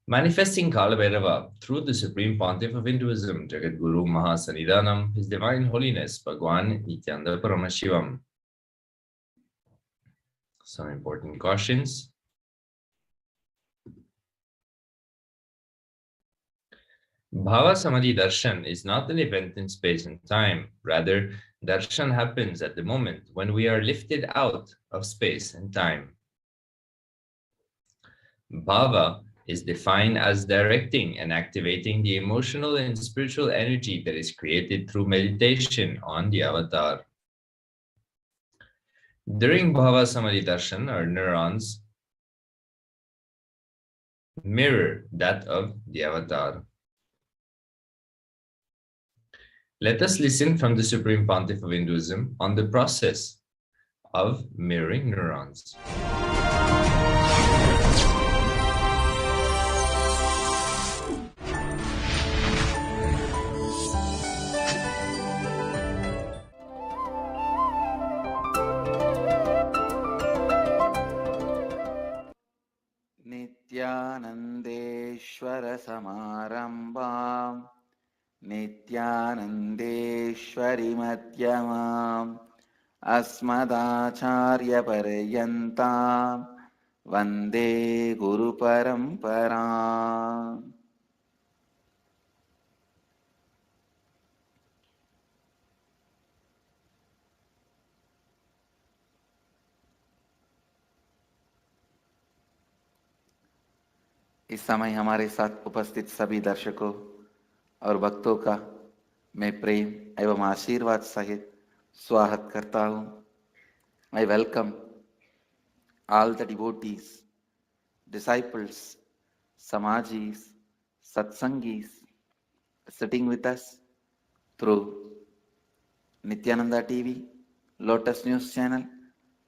Manifesting Kalabhairava through the Supreme Pontiff of Hinduism, Jagat Guru Mahasanidanam, His Divine Holiness, Bhagwan Nithyananda Paramashivam. Some important cautions. Bhava Samadhi Darshan is not an event in space and time. Rather, Darshan happens at the moment when we are lifted out of space and time. Bhava is defined as directing and activating the emotional and spiritual energy that is created through meditation on the avatar. During Bhava Samadhi Darshan, our neurons mirror that of the avatar. Let us listen from the Supreme Pontiff of Hinduism on the process of mirroring neurons. नित्यानन्देश्वरसमारम्भाम् नित्यानन्देश्वरिमध्यमाम् अस्मदाचार्यपर्यन्ताम् वन्दे गुरुपरम्पराम्. इस समय हमारे साथ उपस्थित सभी दर्शकों और भक्तों का मैं प्रेम एवं आशीर्वाद सहित स्वागत करता हूं. I welcome all the devotees, disciples, Samajis, Satsangis sitting with us through Nithyananda TV, Lotus News Channel,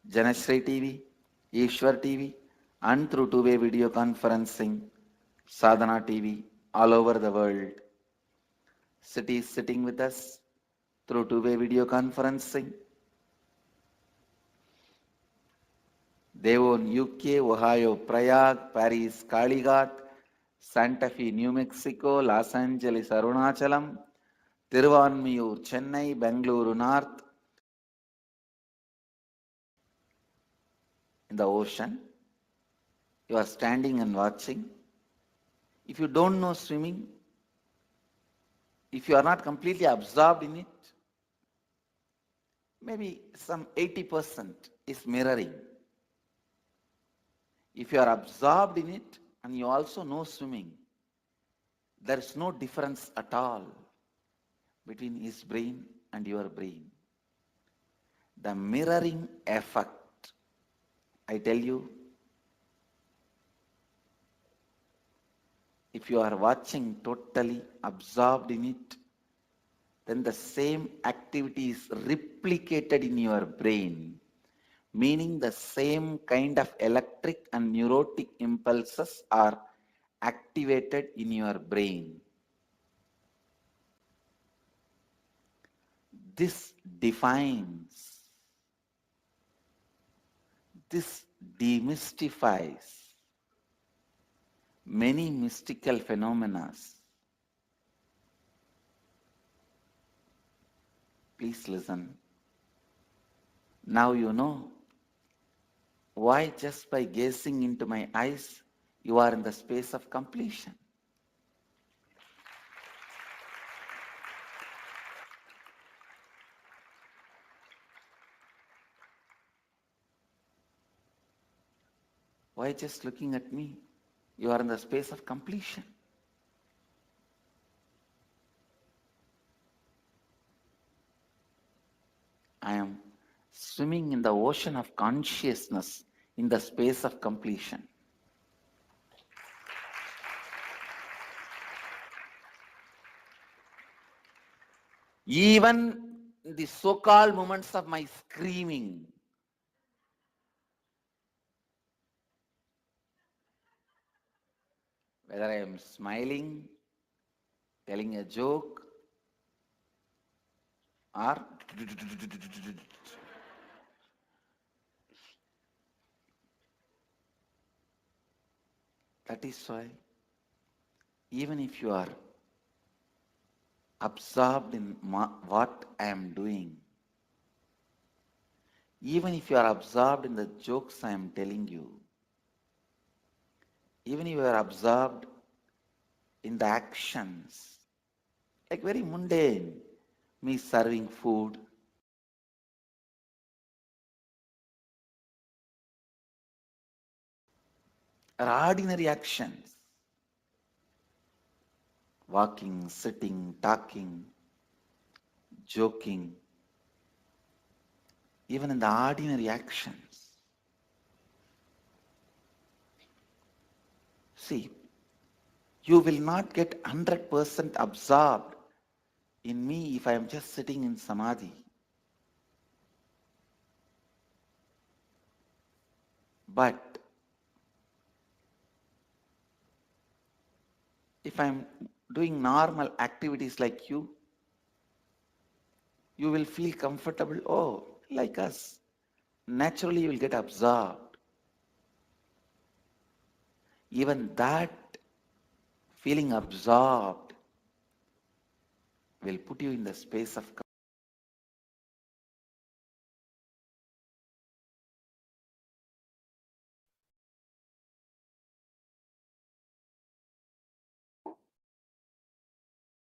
Janashri TV, Ishwar TV, and through two-way video conferencing, Sadhana TV, all over the world. Cities sitting with us through two-way video conferencing. Devon, UK, Ohio, Prague, Paris, Kalighat, Santa Fe, New Mexico, Los Angeles, Arunachalam, Tiruvanmiyur, Chennai, Bengaluru North, in the ocean. You are standing and watching. If you don't know swimming, if you are not completely absorbed in it, maybe some 80% is mirroring. If you are absorbed in it and you also know swimming, there is no difference at all between his brain and your brain. The mirroring effect, I tell you, if you are watching totally absorbed in it, then the same activity is replicated in your brain, meaning the same kind of electric and neurotic impulses are activated in your brain. This defines, this demystifies many mystical phenomena. Please listen. Now you know why just by gazing into my eyes, you are in the space of completion. Why just looking at me? You are in the space of completion. I am swimming in the ocean of consciousness in the space of completion. Even the so-called moments of my screaming, whether I am smiling, telling a joke, or that is why even if you are absorbed in what I am doing, even if you are absorbed in the jokes I am telling you, even if you are absorbed in the actions, like very mundane, me serving food, or ordinary actions, walking, sitting, talking, joking, even in the ordinary actions. See, you will not get 100% absorbed in me if I am just sitting in Samadhi. But if I am doing normal activities like you will feel comfortable. Oh, like us. Naturally, you will get absorbed. Even that feeling absorbed will put you in the space of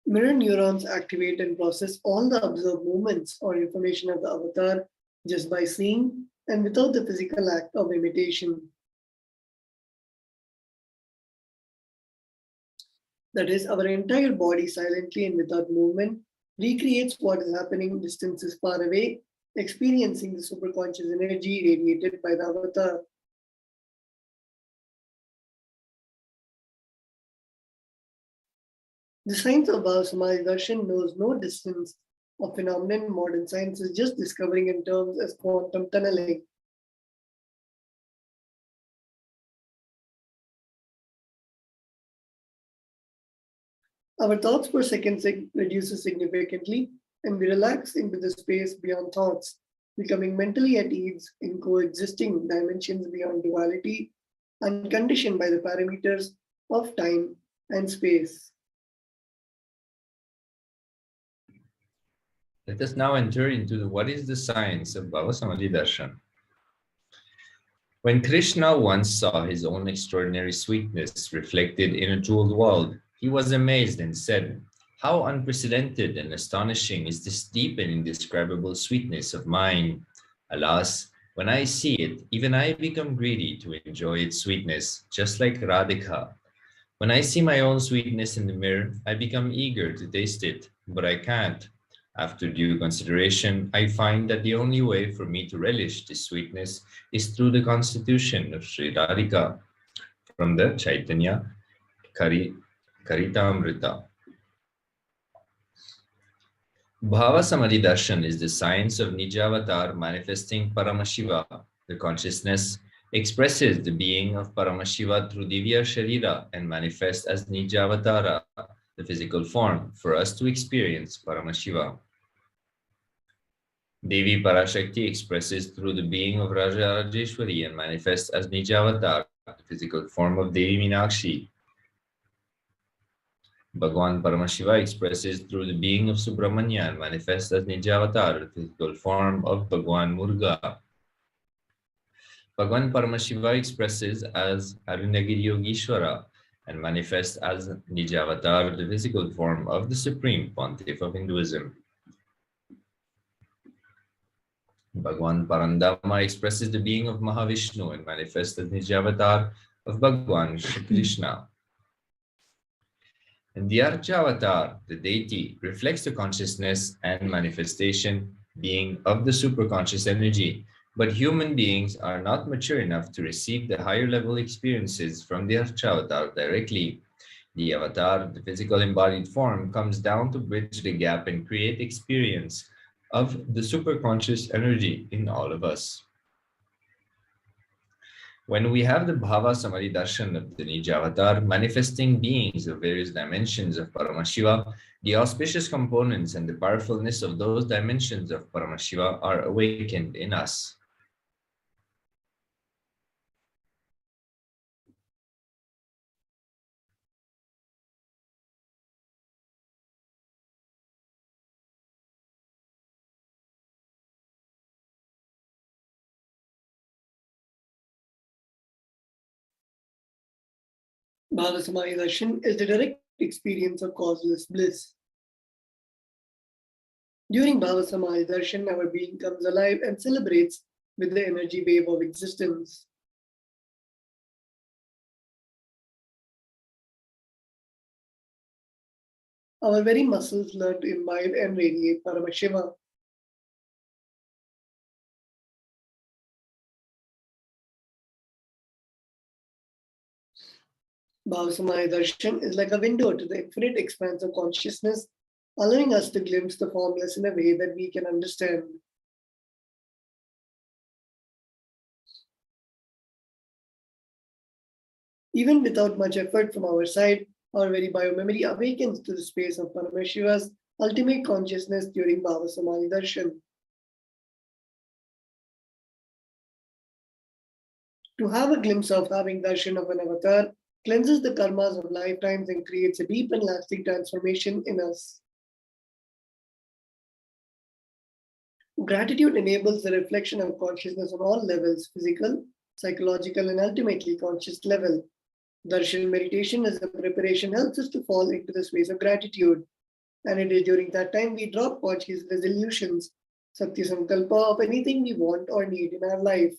Mirror neurons activate and process all the observed movements or information of the avatar just by seeing and without the physical act of imitation. That is, our entire body silently and without movement recreates what is happening distances far away, experiencing the superconscious energy radiated by the avatar. The science of Bhava Samadhi Darshan knows no distance of phenomenon. Modern science is just discovering in terms as quantum tunneling. Our thoughts per second reduces significantly, and we relax into the space beyond thoughts, becoming mentally at ease in coexisting dimensions beyond duality, unconditioned by the parameters of time and space. Let us now enter into what is the science of Bhava Samadhi Darshan. When Krishna once saw his own extraordinary sweetness reflected in a jeweled world, he was amazed and said, "How unprecedented and astonishing is this deep and indescribable sweetness of mine! Alas, when I see it, even I become greedy to enjoy its sweetness, just like Radhika. When I see my own sweetness in the mirror, I become eager to taste it, but I can't. After due consideration, I find that the only way for me to relish this sweetness is through the constitution of Sri Radhika from the Chaitanya Karitamrita. Bhava Samadhi Darshan is the science of Nijavatar manifesting Paramashiva. The consciousness expresses the being of Paramashiva through Divya Sharira and manifests as Nijavatara, the physical form, for us to experience Paramashiva. Devi Parashakti expresses through the being of Raja Rajeshwari and manifests as Nijavatar, the physical form of Devi Meenakshi. Bhagwan Paramashiva expresses through the being of Subramanya and manifests as Nijavatar, the physical form of Bhagwan Murga. Bhagwan Paramashiva expresses as Arunagiri Yogishwara and manifests as Nijavatar, the physical form of the Supreme Pontiff of Hinduism. Bhagwan Parandama expresses the being of Mahavishnu and manifests as Nijavatar of Bhagwan Shri Krishna. And the Archavatar, the deity, reflects the consciousness and manifestation being of the superconscious energy, but human beings are not mature enough to receive the higher level experiences from the Archavatar directly. The avatar, the physical embodied form, comes down to bridge the gap and create experience of the superconscious energy in all of us. When we have the Bhava Samadhi Darshan of the Nijavatar manifesting beings of various dimensions of Paramashiva, the auspicious components and the powerfulness of those dimensions of Paramashiva are awakened in us. Bhava Samadhi Darshan is the direct experience of causeless bliss. During Bhava Samadhi Darshan, our being comes alive and celebrates with the energy wave of existence. Our very muscles learn to imbibe and radiate Paramashiva. Bhava Samadhi Darshan is like a window to the infinite expanse of consciousness, allowing us to glimpse the formless in a way that we can understand. Even without much effort from our side, our very biomemory awakens to the space of Paramashiva's ultimate consciousness during Bhava Samadhi Darshan. To have a glimpse of having darshan of an avatar cleanses the karmas of lifetimes and creates a deep and lasting transformation in us. Gratitude enables the reflection of consciousness on all levels, physical, psychological, and ultimately conscious level. Darshan meditation as a preparation helps us to fall into the space of gratitude. And it is during that time we drop Kochi's resolutions, Satya Sankalpa of anything we want or need in our life.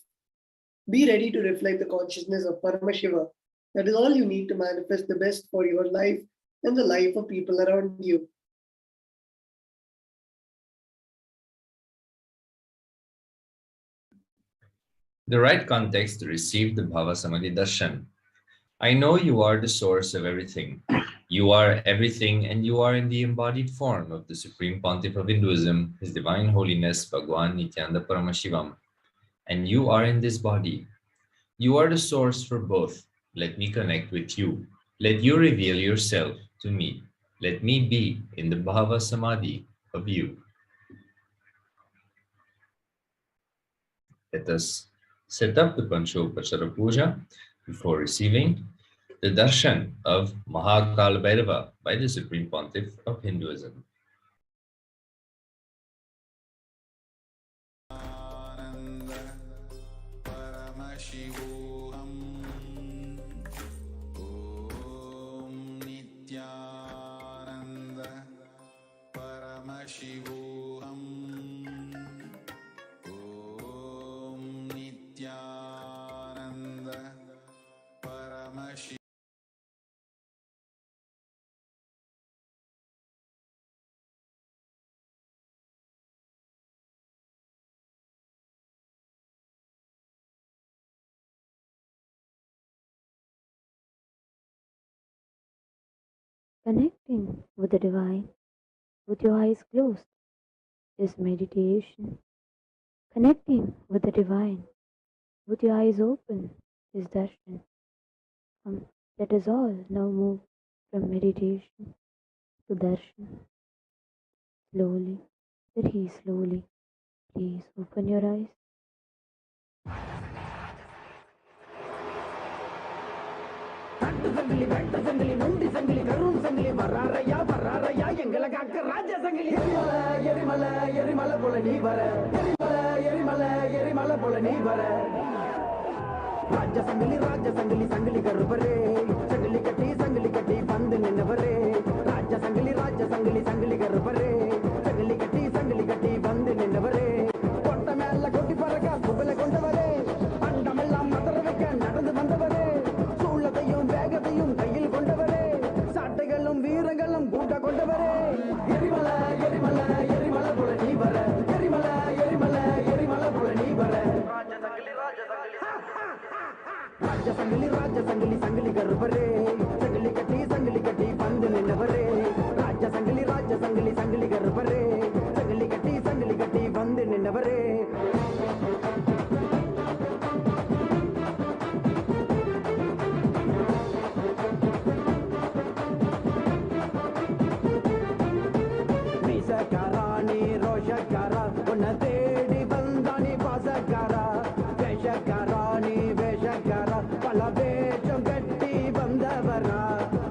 Be ready to reflect the consciousness of Paramashiva. That is all you need to manifest the best for your life and the life of people around you. The right context to receive the Bhava Samadhi Darshan. I know you are the source of everything. You are everything, and you are in the embodied form of the Supreme Pontiff of Hinduism, His Divine Holiness Bhagwan Nithyananda Paramashivam. And you are in this body. You are the source for both. Let me connect with you. Let you reveal yourself to me. Let me be in the Bhava Samadhi of you. Let us set up the Panchopachara Puja before receiving the Darshan of Kalabhairava by the Supreme Pontiff of Hinduism. Paramashivoham. Om Nithyananda Paramashivoham. Om Nithyananda Paramashivoham. Connecting with the divine with your eyes closed is meditation. Connecting with the divine with your eyes open is darshan. That is all. Now move from meditation to darshan. Slowly, very slowly. Please open your eyes. ராஜ சங்கிலி கட்டி சங்கிலி கட்டி வந்து நின்னவரே கொண்ட மேல ராஜ சங்கிலி சங்கிலி கருப்பரே சங்கிலி கட்டி வந்து நின்னவரே ராஜ சங்கிலி சங்கிலி கருப்பரே சங்கிலி கட்டி வந்து நின்னவரே மீசக்காராணி ரோஷக்காரா உன்னை தேடி வந்தானி பாசக்காரா வேஷக்காராணி வேஷக்காரா பல வேஷம் கட்டி வந்தவரா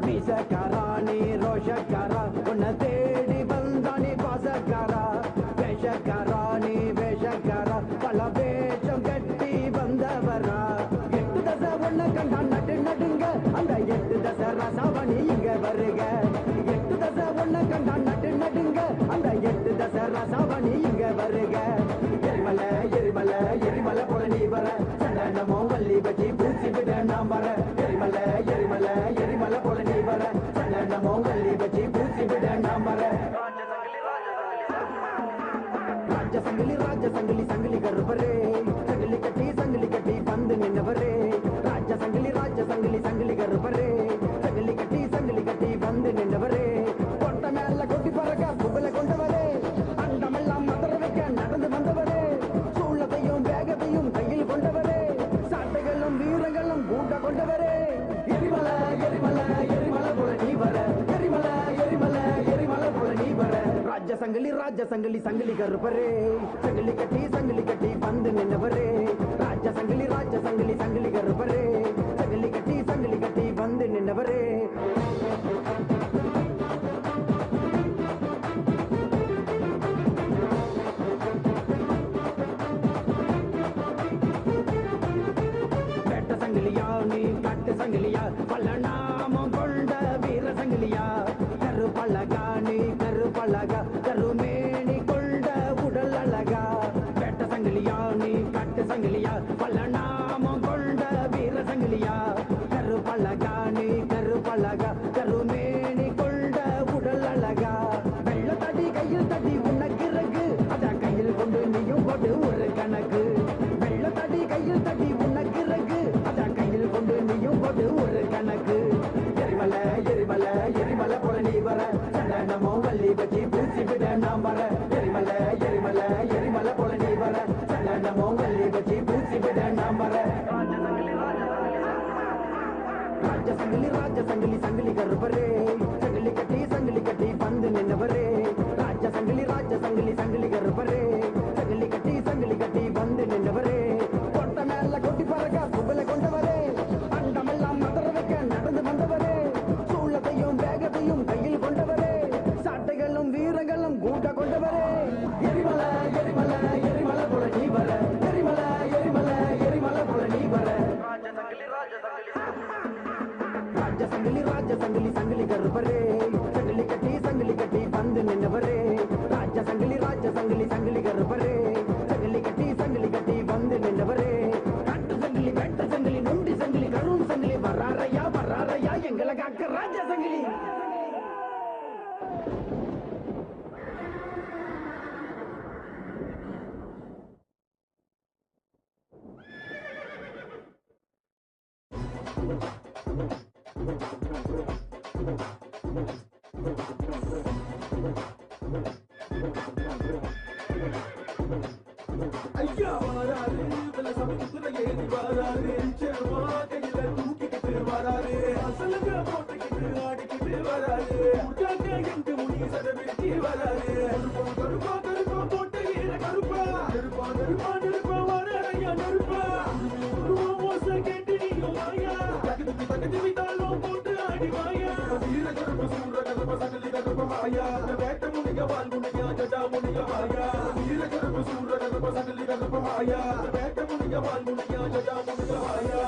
மீசக்காராணி ரோஷக்காரா உன்னை தேடி வந்தானி பாசக்காரா வேஷக்காராணி வேஷக்காரா பல வேஷம் கட்டி வந்தவரா எட்டு தசை ஒன்ன கண்டா நடுங்க அந்த எட்டு தசை ரசாவணி இங்க வருக எட்டு தசை ஒன்ன கண்டா நடுங்க அந்த எட்டு தசை ரசாவணி இங்க வருக எரிமலை போல நீ வர சண்டனமோ வள்ளி வச்சி பூசி விட நாம் வர எரிமலை போல நீ வர சண்டனமோ வள்ளி வச்சி பூசி விட நாம் வர ராஜ சங்கிலி கருப்பரே சங்கிலி கட்டி வந்து நின்னவரே ராஜ சங்கிலி கருப்பரே சங்கிலி கட்டி வந்து நின்னவரே கொண்ட மேல கொட்டி பறக்க புகழ கொண்டவரே அண்டமெல்லாம் மதர வைக்க நடந்து வந்தவரே சூழத்தையும் வேகத்தையும் கையில் கொண்டவரே சாட்டைகளும் வீரங்களும் கூட்ட கொண்டவரே எரிமலை போல நீ வர எரிமலை போல நீ வர ராஜ சங்கிலி கருப்பரே சங்கிலி கட்டி வந்து நின்னவரே ராஜ சங்கிலி கருப்பரே சங்கிலி கட்டி வந்து நின்னவரே வேட்ட சங்கிலியா நீ கட்டு சங்கிலியா பல நாமம் கொண்ட வீர சங்கிலியா கருப்பழகா நீ கருப்பழகா கருமேனி கொண்ட உடல் அழகா வேட்ட சங்கிலியா நீ கட்டு சங்கிலியா பல நாமம் கொண்ட வீர சங்கிலியா கருப்பழகா நீ கருப்பழகா கருமேனி கொண்ட உடல் அழகா வெள்ள தடி கையில் தடி உனக்கு இறகு அத கையில் கொண்டு நீயும் போட்டு ஒரு கணக்கு வெள்ள தடி கையில் தடி உனக்கு இறகு அத கையில் கொண்டு நீயும் போட்டு ஒரு கணக்கு எரிமலை போல நீ வர சண்டனமோ வள்ளி வச்சி பூசி விட நாம் வர எரிமலை போல நீ வர சண்டனமோ வள்ளி வச்சி பூசி விட நாம் வர ராஜ சங்கிலி கருப்பரே சங்கிலி கட்டி வந்து நின்னவரே ராஜ சங்கிலி கருப்பரே சங்கிலி கட்டி வந்து நின்னவரே கொண்ட மேல கொட்டி பறக்க புகழ கொண்டவரே அண்டமெல்லாம் மதர வைக்க நடந்து வந்தவரே சூழத்தையும் வேகத்தையும் கையில் கொண்டவரே சாட்டைகளும் வீரங்களும் கூட்ட கொண்டவரே எரிமலை போல நீ வர எரிமலை போல நீ வர ராஜ சங்கிலி கருப்பரே சங்கிலி கட்டி வந்து நின்னவரே ராஜ சங்கிலி கருப்பரே சங்கிலி கட்டி வந்து நின்னவரே கட்டு சங்கிலி வெட்ட சங்கிலி நொண்டி சங்கிலி கரும் சங்கிலி வராரையா எங்களை காக்க ராஜ சங்கிலி ஐயா வாராரு இதுல சமத்துல ஏறி வாராரு செருவா கையில தூக்கிக்கிட்டு வராரு அசலுங்க போட்டுக்கிட்டு ஆடிக்கிட்டு வராரு உட்காக்க எங்க முனி சடவிருத்தி வராரு கருப்பா போட்ட ஈர கருப்பா நெருப்பா வரையா நெருப்பா மோச கேட்டு நீயும் வாயா தகுதி விட்டாலும் போட்டு ஆடி வாயா வீர கருப்ப சூர கருப்ப சகலி கருப்ப மாயா வேட்ட முனிக வால் முனியா ஜடா முனிக மாயா வீர கருப்ப சூர கருப்ப சகலி கருப்ப மாயா வேட்ட முனிக வால் முனியா ஜடா முனிக மாயா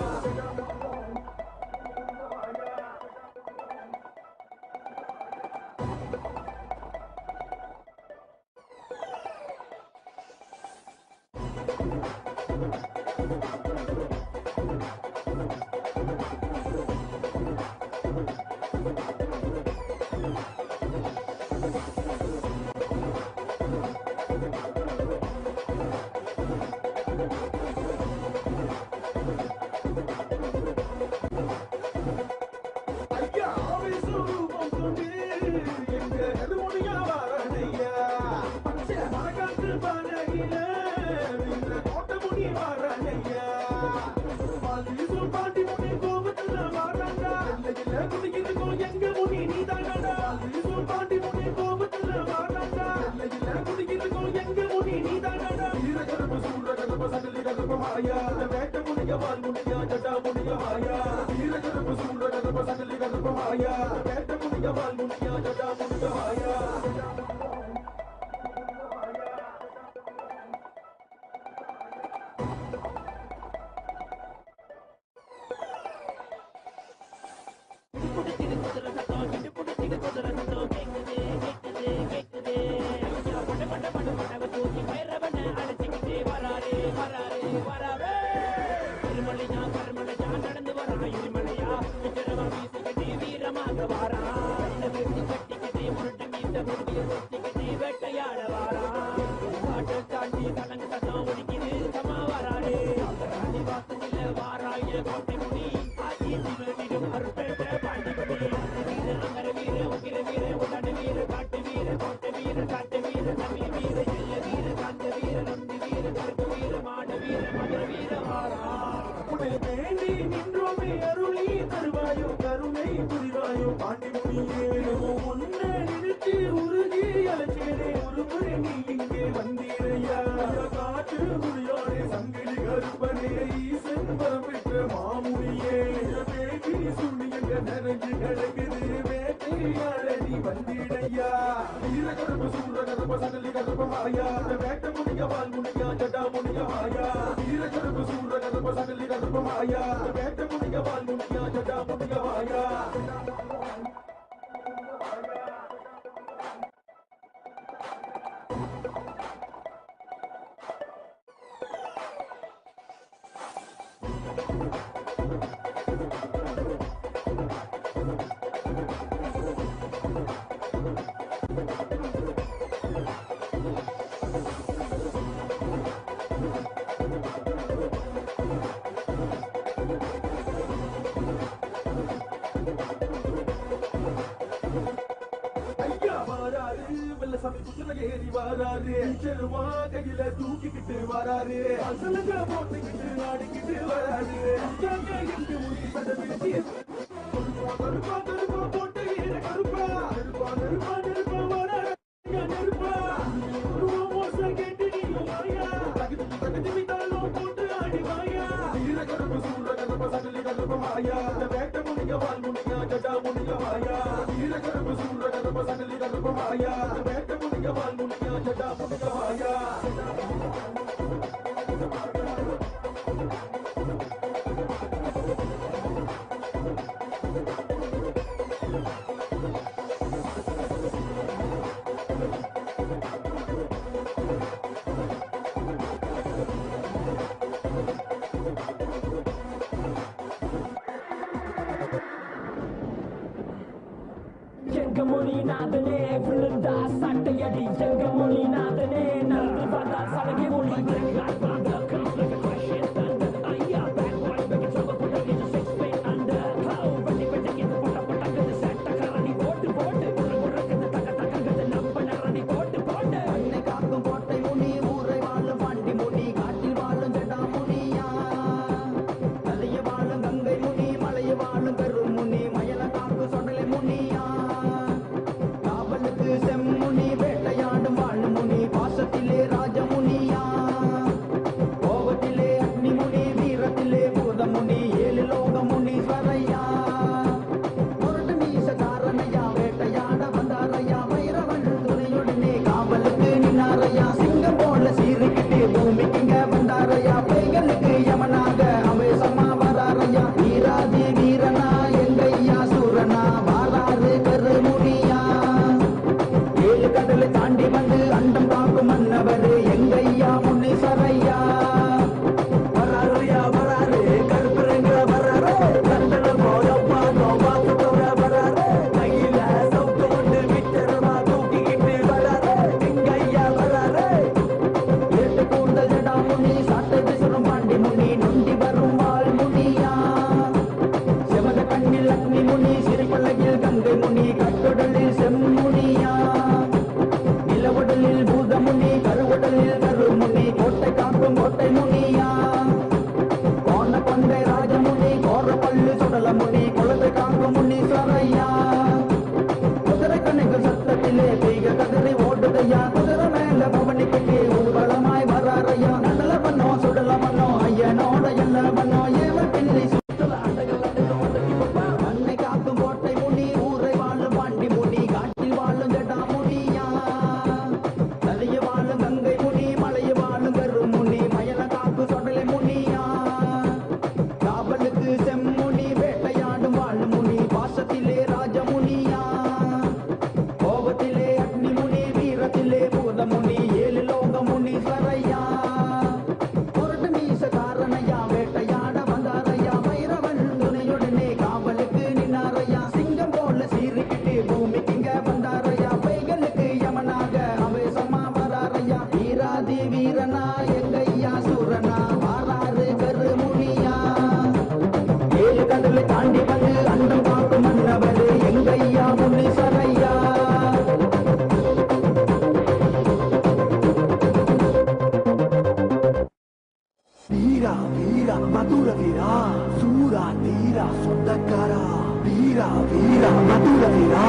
போற பள்ளி சுடல முனி குழந்தை காக்கும் முனீஸ்வரையா குதிரை கண்ணுக்கு சத்தத்திலே பெய்க கதிரை ஓடுதையா குதிரை மேல பவனிக்கு ஊர்வலமாய் வராரையா நல்ல பண்ணோ சுடல பண்ணோ ஐயனோட என்ன பண்ணோ ஏவல் பிள்ளை சுற்றுல அண்டைகள் அன்னை காக்கும் கோட்டை முனி ஊரை வாழும் பாண்டி முனி காட்டில் வாழும் ஜடா முனியா நதிய வாழும் கங்கை முனி மலைய வாழும் கரு முனி மயல காக்கு சொடலை முனியா காவலுக்கு செம்முனி வேட்டையாடும் வாழும் முனி பாசத்திலே ராஜமுனியா கோபத்திலே அக்னி முனி வீரத்திலே பூத முனி ஏழு லோக முனீஸ்வரையா பொருட்டு மீச காரணையா வேட்டையாட வந்தாரையா பைரவன் துணையுடனே காவலுக்கு நின்னாரையா சிங்கம் போல சீறிக்கிட்டு பூமிக்கு இங்க வந்தாரையா பைகளுக்கு யமனாக அவேசமா வராரையா வீராதி வீரனா எங்கையா சூரனா வாராறு கரு முனியா ஏழு கடலை தாண்டி வந்து அண்டம் காக்கும் மன்னவர் எங்கையா முனீஸ்வரையா வீரா வீரா மதுர வீரா சூரா தீரா சொந்தக்காரா வீரா வீரா மதுர வீரா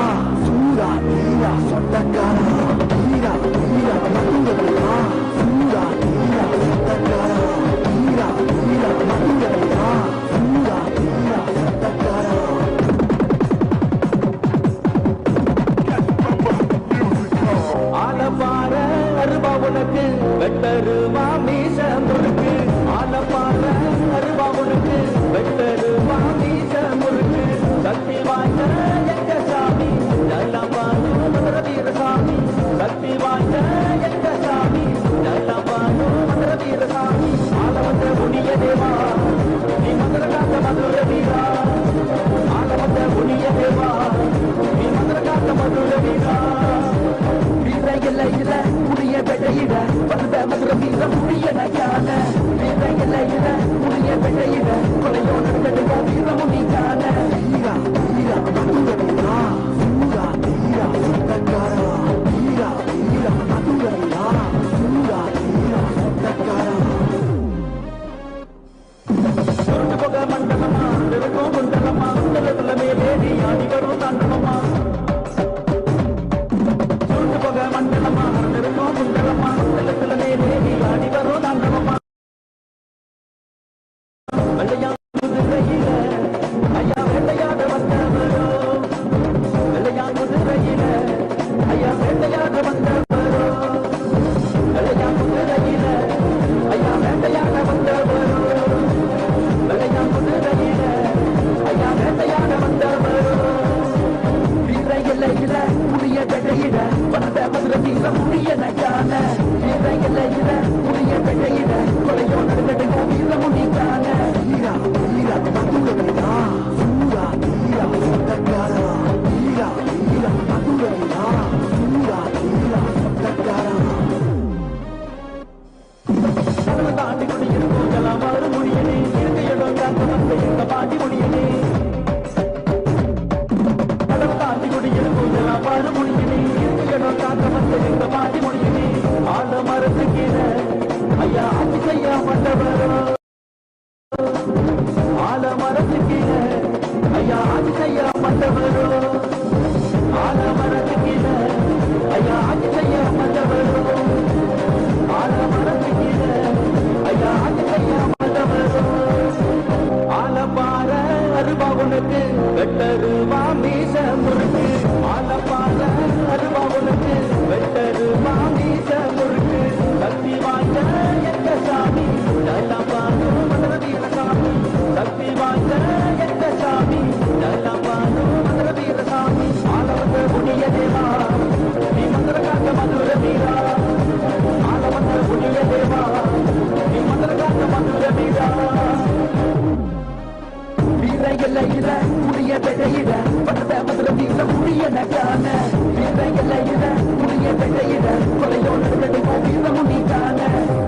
சூரா தீரா சொந்தக்காரா வீரா வீரா மதுர வீரா சூரா தீரா சொந்தக்காரா வீரா வீரா மதுர வீரா சூரா தீரா சொந்தக்காரா ஆலப்பார அருபா உனக்கு வெட்டருமா மீச முறுக்கு ஆலப்பார அருபா உனக்கு வெட்டருமா மீச முறுக்கு சக்தி வாய்ந்த எங்க சாமி நல்லபானு மதுர வீரசாமி சக்தி வாய்ந்த எங்க சாமி நல்லபானு மதுர வீரசாமி ஆல வந்த புனிய தேவா நீ மதுர காத்த மதுர வீரா ஆல வந்த புனிய தேவா நீ மதுர காத்த மதுர வீரா வீர முடிய பெட்டையிட வந்த மதுர வீர முடிய நகான வீர முடிய பெட்டையிட கொலையோட கடுக வீர முடிக்கான வீரா வீரா மதுர வீரா சூரா தீரா சொந்தக்காரா வீரா வீரா மதுர வீரா சூரா தீரா சொந்தக்காரா சுருண்டு போக மண்டலமா இருக்கும் குண்டலமா குண்டலத்துல மேலேடி ஆடி வரும் தாண்டவமா சுருண்டு போக மண்டலமா இருக்கும் குண்டலமா குண்டலத்துல மேலேடி ஆடி வரும் தாண்டவமா வெள்ளையா குதிரையில ஐயா வேட்டையாட வந்தவரோ வெள்ளையா குதிரையில ஐயா வேட்டையாட வந்தவரோ வெள்ளையா குதிரையில ஐயா வேட்டையாட வந்தவரோ வெள்ளையா குதிரையில ஐயா வேட்டையாட வந்தவரோ வீர முடிய பெட்டையிட வந்த மதுர வீர முடிய நகான வீர முடிய பெட்டையிட கொலையோட கடுக வீர முடிக்கான வீரா வீரா மதுர வீரா சூரா தீரா சொந்தக்காரா வீரா வீரா மதுர வீரா சூரா தீரா சொந்தக்காரா கடலை தாண்டி குடியிருக்கும் ஜலமாறு முடியனே இருக்க இடம் காக்க வந்த எங்க பாண்டி முடியனே கடலை தாண்டி குடியிருக்கும் ஜலமாறு முடியனே இருக்க இடம் காக்க வந்த எங்க பாண்டி முடியனே ஆல மரத்து கீழே ஐயா ஆட்சி செய்ய மண்டபரோ ஆல மரத்து கீழே ஐயா ஆட்சி செய்ய மண்டபரோ ஆல மரத்து கீழே ஐயா ஆட்சி செய்ய மண்டபரோ ஆல மரத்து கீழே ஐயா ஆட்சி செய்ய மண்டபரோ ஆலப்பார அருபா உனக்கு வெட்டருமா மீச முறுக்கு ஆலப்பார அருபா உனக்கு வெட்டருமா மீச முறுக்கு சக்தி வாய்ந்த எங்க சாமி நல்லபானு மதுர வீரசாமி சக்தி வாய்ந்த எங்க சாமி நல்லபானு மதுர வீரசாமி ஆல வந்த புனிய தேவா நீ மதுர காத்த மதுர வீரா ஆல வந்த புனிய தேவா நீ மதுர காத்த மதுர வீரா வீர முடிய பெட்டையிட வந்த மதுர வீர முடிய நகான வீர முடிய பெட்டையிட கொலையோட கடுக வீர முடிக்கான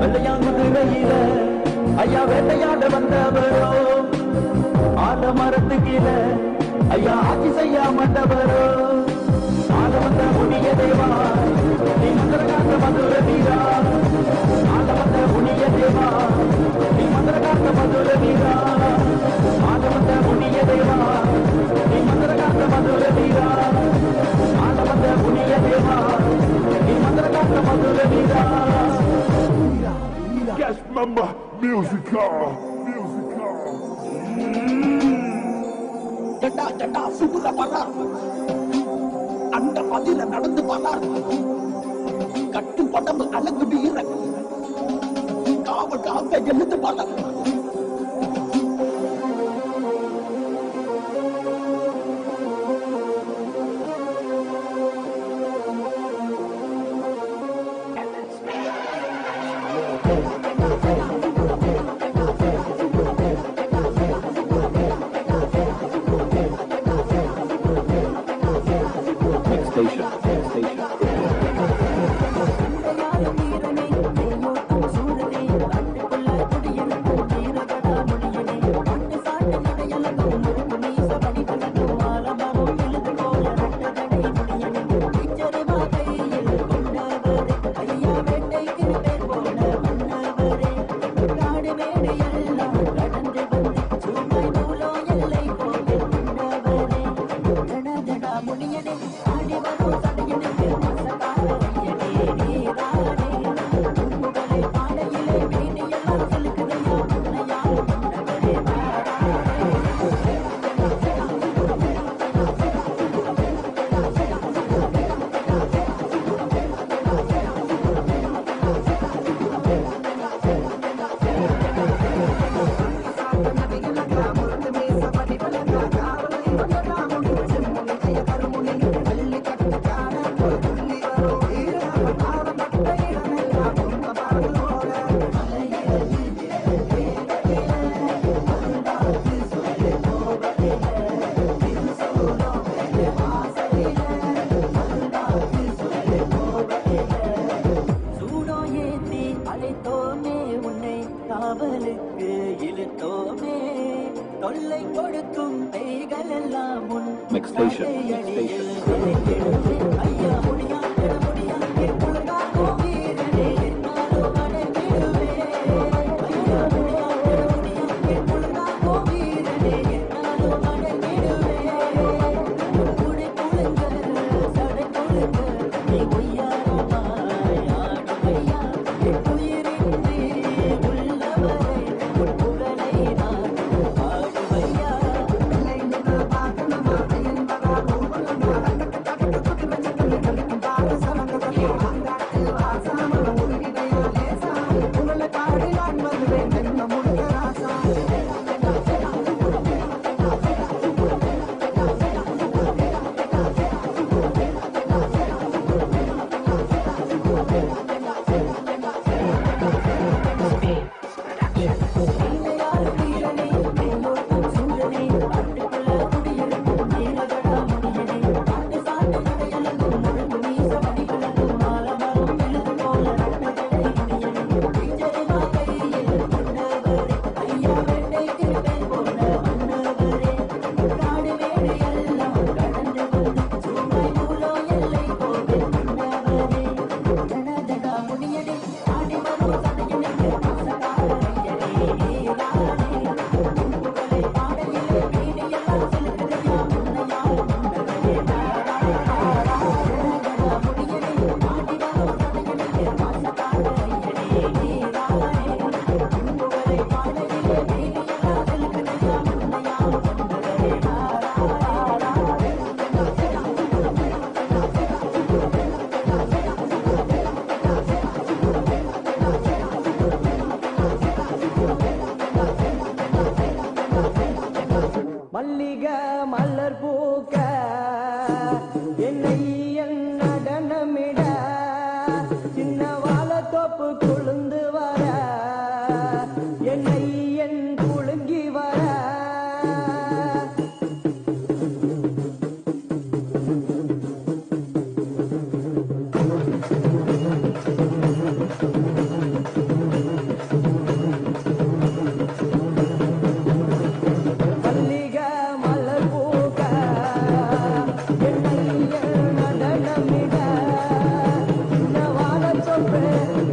வெள்ளையா குதிரையில ஐயா வேட்டையாட வந்தவரோ ஆல மரத்து கீழே ஐயா ஆட்சி செய்ய மாட்டவரோ ஆல வந்த புனிய தேவா நீ மதுர காத்த மதுர வீரா ஆல வந்த புனிய தேவா நீ மதுர காத்த மதுர வீரா ஆலவந்த புண்ணிய தேவா நீ மந்திரகாந்த மதுர வீரா ஆலவந்த புண்ணிய தேவா நீ மந்திரகாந்த மதுர வீரா Guest member musical. ஜட்டா ஜட்டா சுகுல பரா அந்த பதில நடந்து வரா கட்டு உடம்பு அழகு வீர காவல் காப்பை எழுந்து வரா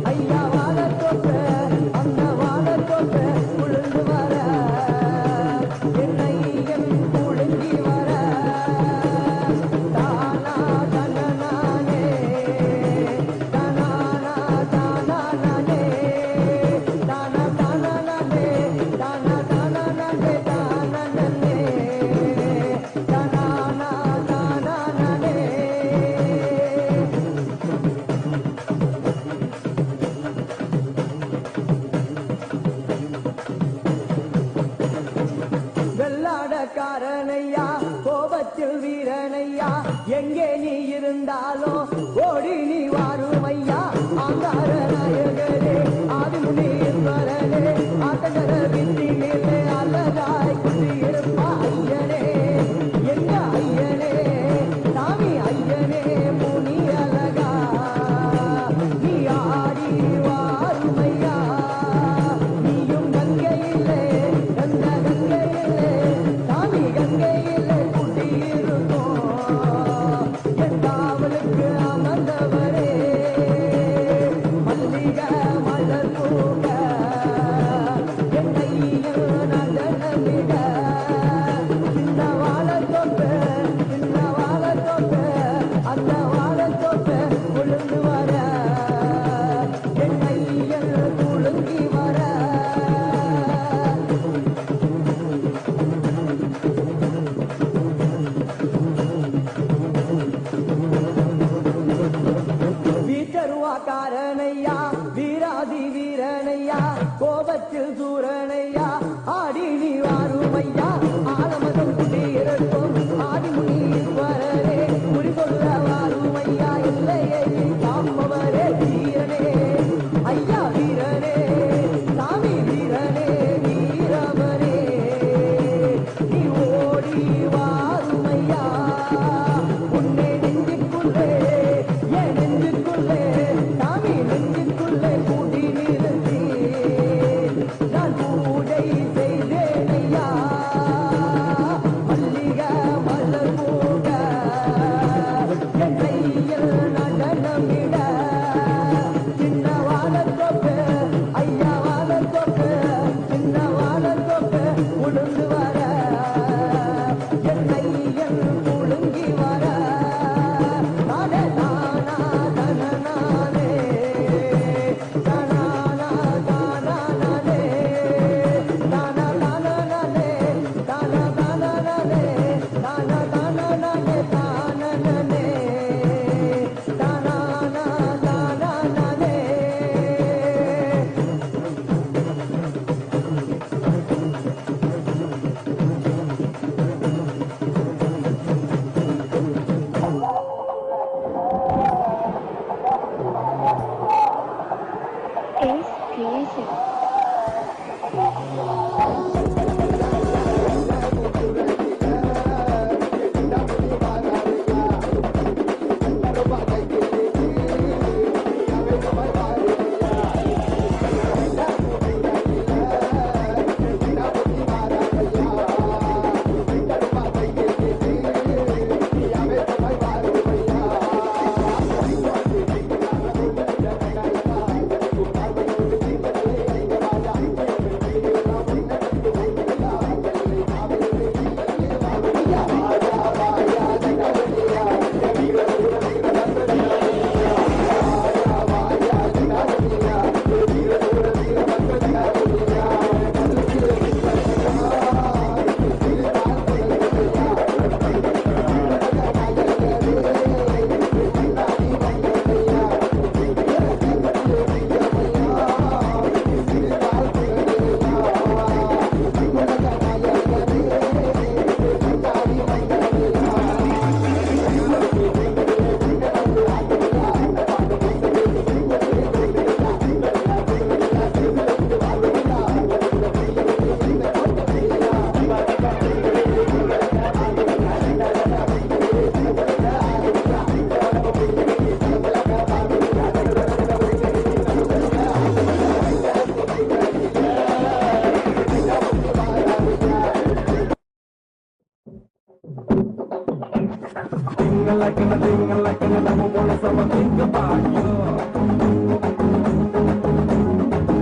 ஐயா காரணையா கோபத்தில் வீரனையா எங்கே நீ இருந்தாலும் ஓடி நீ வாருமையா ஆங்கார நாயகரே ஆதிமுனீஸ்வரனே ஆத்தகர வித்திலே அழகாய் குடியிருப்பா ஐயனே எங்க ஐயனே சாமி ஐயனே முனி அழகா நீ ஆடி வாருமையா நீயும் கங்கையிலே கந்த கங்கையிலே சாமி கங்கையிலே குடியிருக்கும் என் காவலுக்கு அமர்ந்தவரே மல்லிக மலர் பூக என் கையில் நடனமிட சின்ன வாழத்தொப்பு அந்த வாழத்தொப்பு கொழுந்து வர என் கையில் குலுங்கி வர வீச்சருவாக்காரனையா வீராதி வீரனையா கோபத்தில் சூரனையா ஆடி நீ வாருமையா ஆலமதம் குடியிருக்கும் ஆதிமுனீஸ்வரரே குறிகொள்ள வாருமையா எல்லையை காப்பவரே வீரனே ஐயா வீரனே சாமி வீரனே வீரவனே நீ ஓடி வாருமையா உன்னை நெஞ்சுக்குள்ளே என் நெஞ்சுக்குள்ளே சாமி நெஞ்சுக்குள்ளே கூடி நிறுத்தி நான் பூஜை செய்தேனையா மல்லிக மலர் பூக என் கையில் நடனமிட சின்ன வாழத்தொப்பு ஐயா வாழத்தொப்பு சின்ன வாழத்தொப்பு உளுந்து வர என் கையில் குலுங்கி வர நானே நானா தனநானே தனானா தானானே தானா தானானே தானா தானானே தானா தானானே தானனே தானானா தானானே is creation.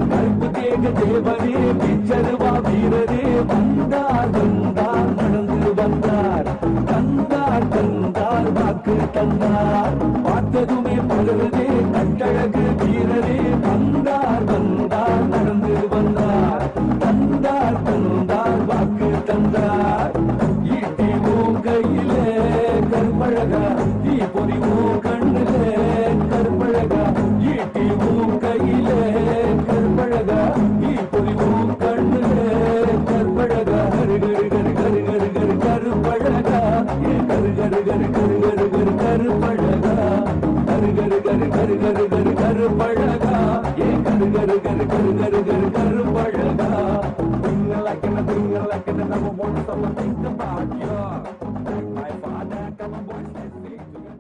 கருப்பு தேக தேவரே பிச்சருவா வீரரே வந்தார் வந்தார் நடந்து வந்தார் தந்தார் தந்தார் வாக்கு தந்தார் பார்த்ததுமே பலருதே கட்டழகு வீரரே வந்தார் வந்தார் நடந்து வந்தார் தந்தார் தந்தார் வாக்கு தந்தார் ஈட்டி கையிலே கற்பழகா தீ பொறி கண்ணிலே கற்பழகா ஈட்டி கையிலே கற்பழகா தீ பொறி கண்ணிலே கற்பழகா கரு கரு கரு கரு கரு about you. Like my father, come on, boys, let's sing together.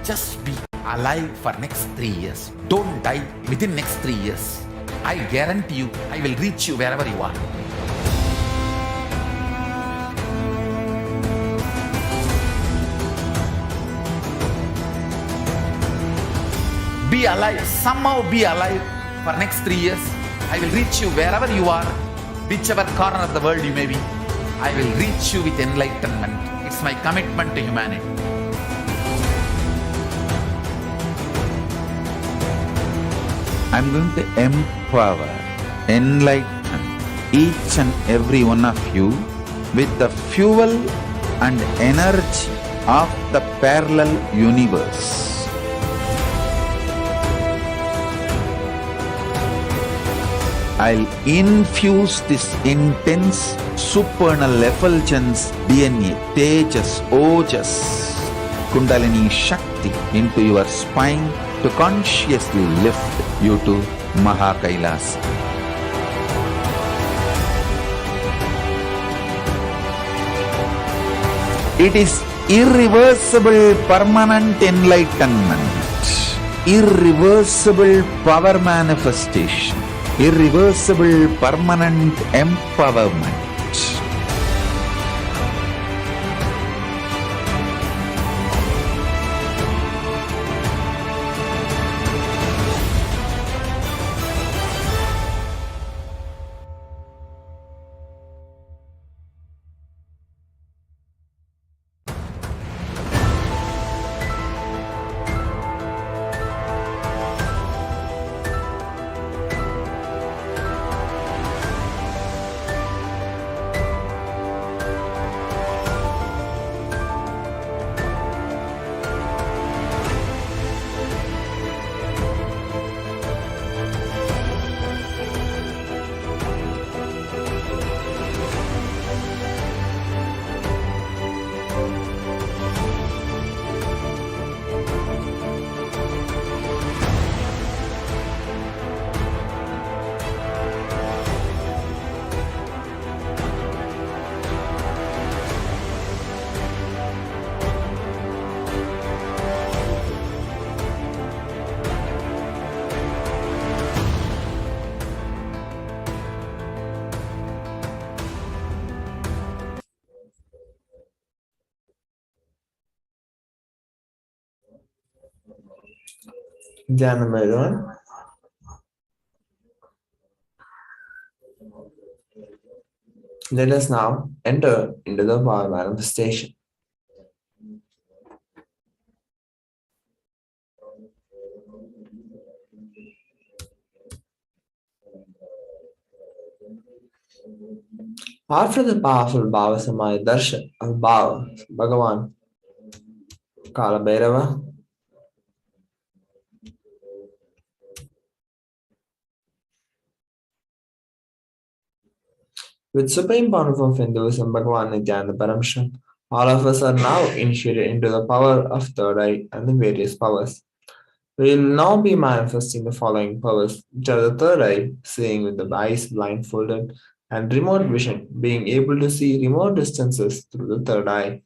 Just be alive for next 3 years. Don't die within next 3 years. I guarantee you, I will reach you wherever you are. Be alive, somehow be alive for next 3 years. I will reach you wherever you are, whichever corner of the world you may be. I will reach you with enlightenment. It's my commitment to humanity. I'm going to empower, enlighten each and every one of you with the fuel and energy of the parallel universe. I'll infuse this intense supernal effulgence DNA, Tejas, Ojas, Kundalini Shakti into your spine to consciously lift you to KAILASA. It is irreversible permanent enlightenment, irreversible power manifestation, irreversible permanent empowerment. Dhyanam, everyone. Let us now enter into the power manifestation. After the powerful Bhava Samadhi Darshan of Bhava, Bhagavan Kalabhairava with supreme power of Hinduism, Bhagavan Nithyananda Paramashivam, all of us are now initiated into the power of third eye and the various powers. We will now be manifesting the following powers, which are the third eye, seeing with the eyes blindfolded, and remote vision, being able to see remote distances through the third eye.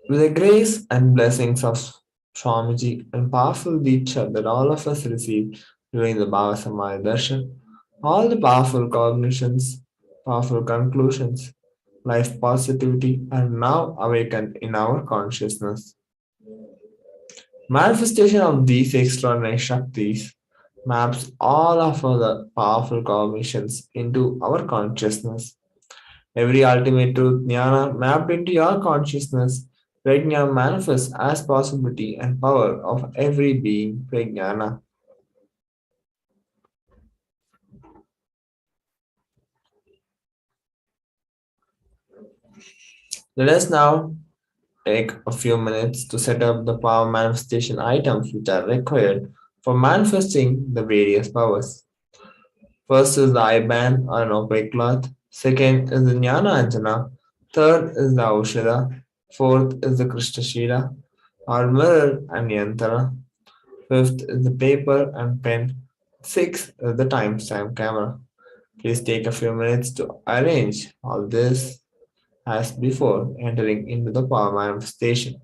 With the grace and blessings of Swamiji and powerful Diksha that all of us received during the Bhava Samadhi Darshan, all the powerful cognitions, powerful conclusions, life positivity are now awakened in our consciousness. Manifestation of these extraordinary Shaktis maps all of the powerful cognitions into our consciousness. Every ultimate truth, jnana, mapped into your consciousness, prajna manifests as possibility and power of every being, prajnana. Let us now take a few minutes to set up the power manifestation items which are required for manifesting the various powers. First is the eye band or an opaque cloth. Second is the jnana anjana, Third is the Aushada. Fourth is the Krishnashila or mirror and Yantara. Fifth is the paper and pen. Sixth is the timestamp camera. Please take a few minutes to arrange all this as before entering into the power manifestation.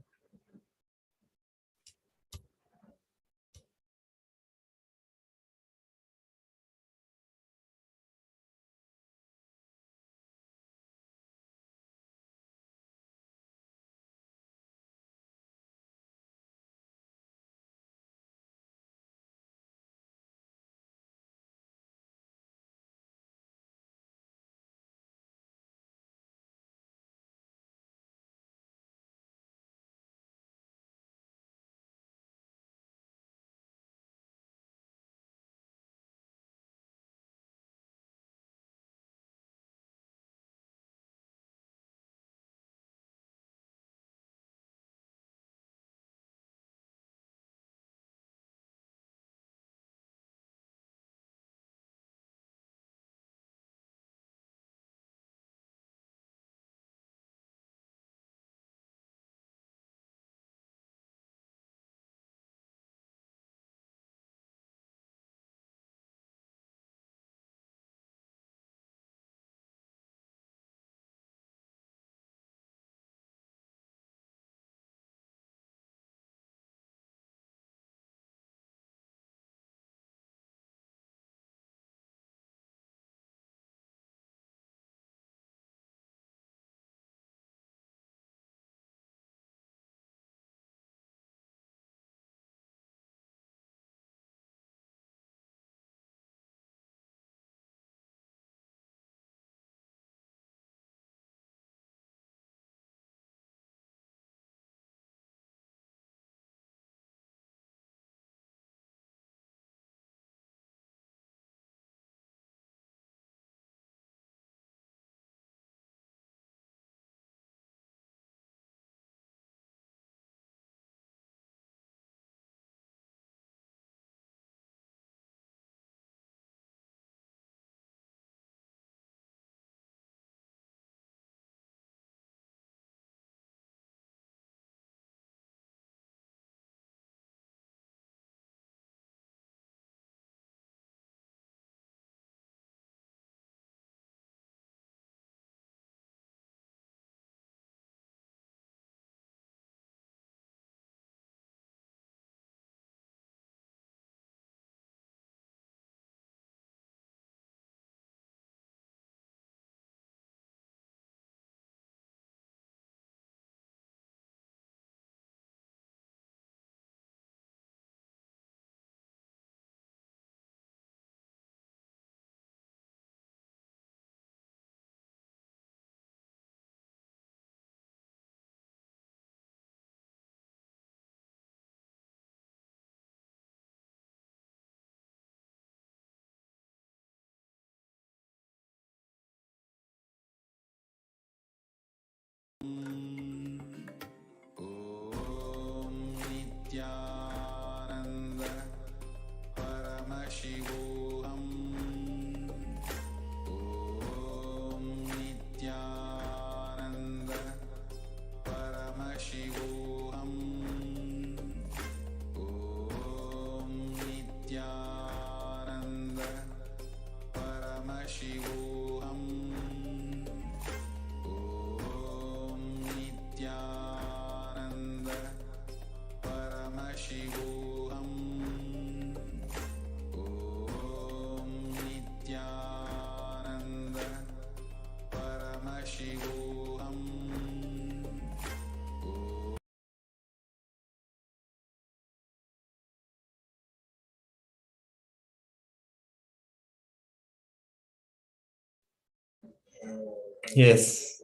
Nithyananda Paramashivoham. Om Nithyananda Paramashivoham. Om Nithyananda Paramashivoham. Om Nithyananda Paramashivoham. Om Nithyananda Paramashivoham. Yes.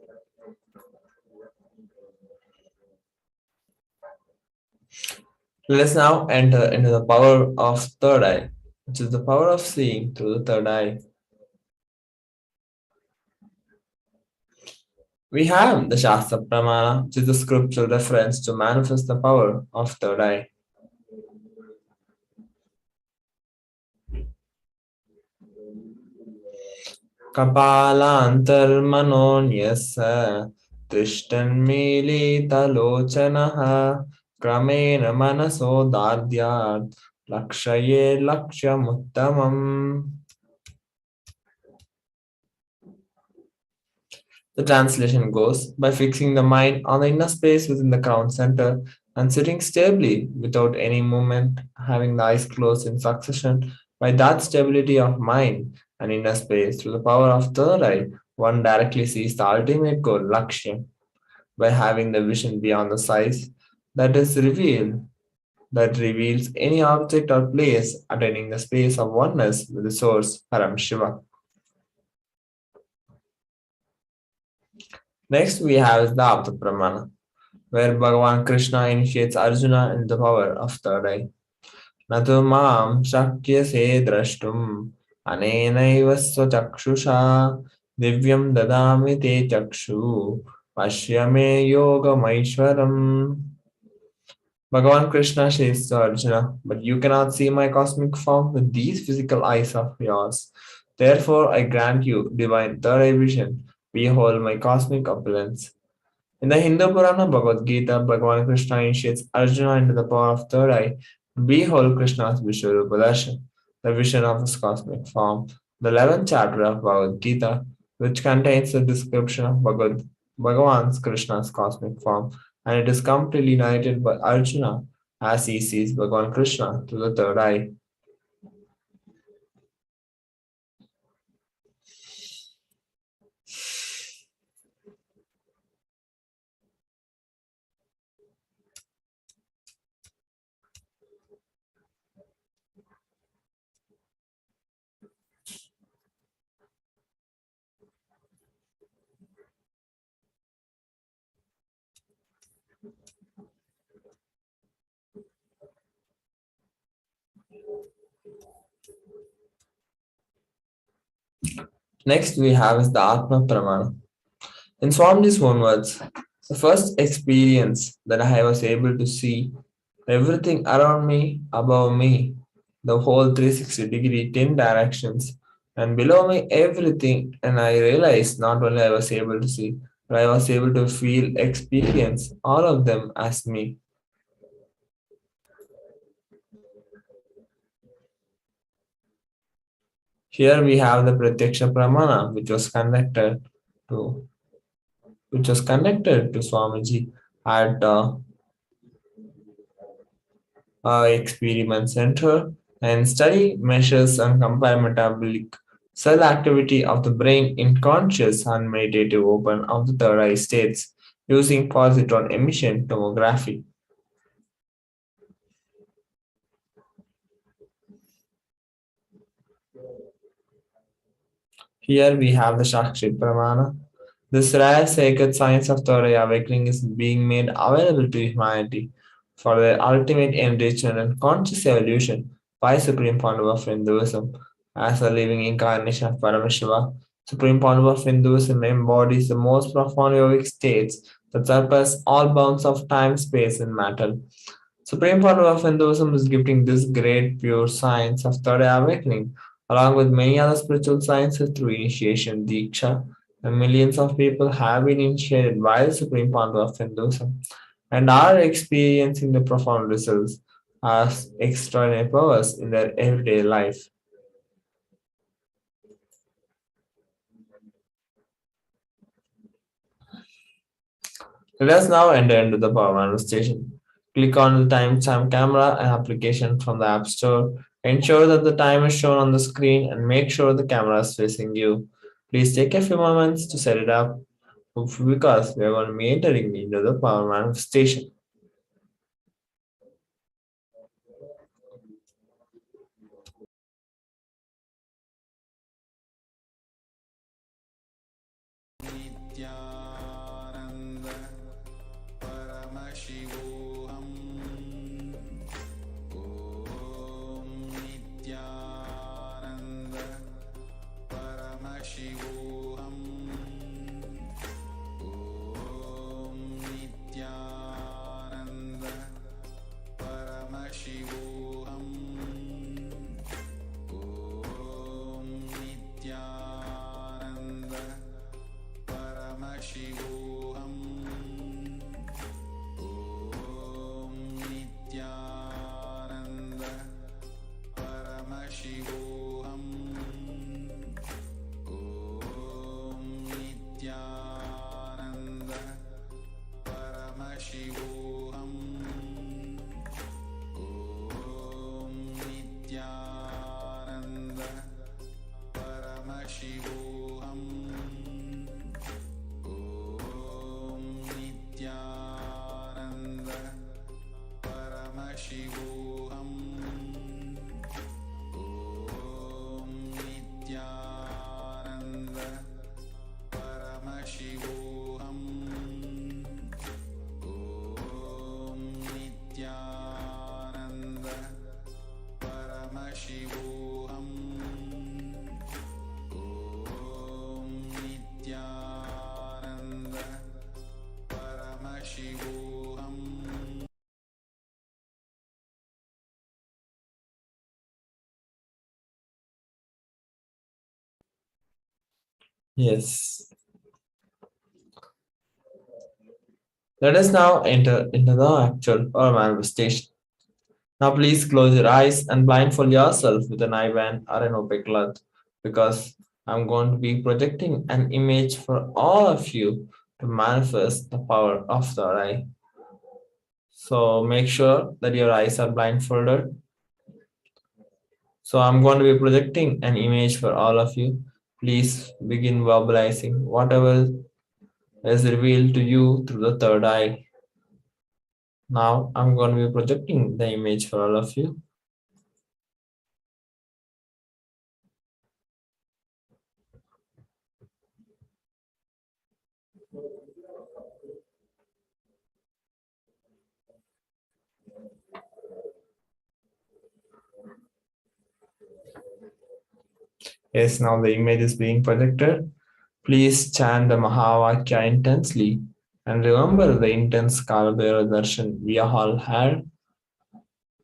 Let's now enter into the power of third eye, which is the power of seeing through the third eye. We have the Shastra Pramana, which is the scriptural reference to manifest the power of third eye. Kapala antarmanonyasa तिष्ठन्मीलितलोचनः क्रमेण मनसोदार्द्यात् लक्ष्ये लक्ष्यमुत्तमम्. The translation goes, by fixing the mind on the inner space within the crown center and sitting stably without any movement, having the eyes closed in succession, by that stability of mind and inner space through the power of third eye, one directly sees the ultimate goal, Lakshya, by having the vision beyond the size that reveals any object or place, attaining the space of oneness with the source, Paramashiva. Next, we have the Apta Pramana, where Bhagavan Krishna initiates Arjuna in the power of third eye. Natu mam shakyase drashtum anenaiva swachakshusha divyam dadami te chakshu pashyame yogamaishwaram. Bhagavan Krishna says to Arjuna, but you cannot see my cosmic form with these physical eyes of yours. Therefore, I grant you divine third eye vision. Behold my cosmic opulence. In the Hindu Purana Bhagavad Gita, Bhagavan Krishna initiates Arjuna into the power of third eye. Behold Krishna's Vishwarupa Darshan, the vision of his cosmic form, the 11th chapter of Bhagavad Gita, which contains the description of Bhagavan Krishna's cosmic form, and it is completely narrated by Arjuna as he sees Bhagavan Krishna through the third eye. Next, we have is the Atma Pramana. In Swamiji's own words, the first experience that I was able to see everything around me, above me, the whole 360-degree, 10 directions, and below me, everything. And I realized not only I was able to see, but I was able to feel, experience all of them as me. Here we have the Pratyaksha Pramana, which was conducted to Swamiji at experiment center, and study measures and compare metabolic cell activity of the brain in conscious and meditative open of the third eye states using positron emission tomography. Here we have the Shakshi Pramana. This rare sacred science of third eye awakening is being made available to humanity for their ultimate enrichment and conscious evolution by Supreme Founder of Hinduism. As a living incarnation of Paramashiva, Supreme Founder of Hinduism embodies the most profound yogic states that surpass all bounds of time, space, and matter. Supreme Founder of Hinduism is gifting this great pure science of third eye awakening, along with many other spiritual sciences through initiation, Diksha, and millions of people have been initiated by the Supreme Founder of Hinduism and are experiencing the profound results as extraordinary powers in their everyday life. Let us now enter into the power manifestation. Click on the timestamp camera and application from the App Store. Ensure that the time is shown on the screen and make sure the camera is facing you. Please take a few moments to set it up because we are going to be entering into the power manifestation. Nithyananda Paramashivoham. Om Nithyananda Paramashivoham. Om Nithyananda Yes. Let us now enter into the actual or manifestation. Now please close your eyes and blindfold yourself with an eye band or an opaque cloth, because I'm going to be projecting an image for all of you to manifest the power of the eye. So make sure that your eyes are blindfolded. So I'm going to be projecting an image for all of you. Please begin verbalizing whatever is revealed to you through the third eye. Now I'm going to be projecting the image for all of you. Yes, now the image is being projected. Please chant the Mahavakya intensely and remember the intense Kalabhairava Darshan we all had.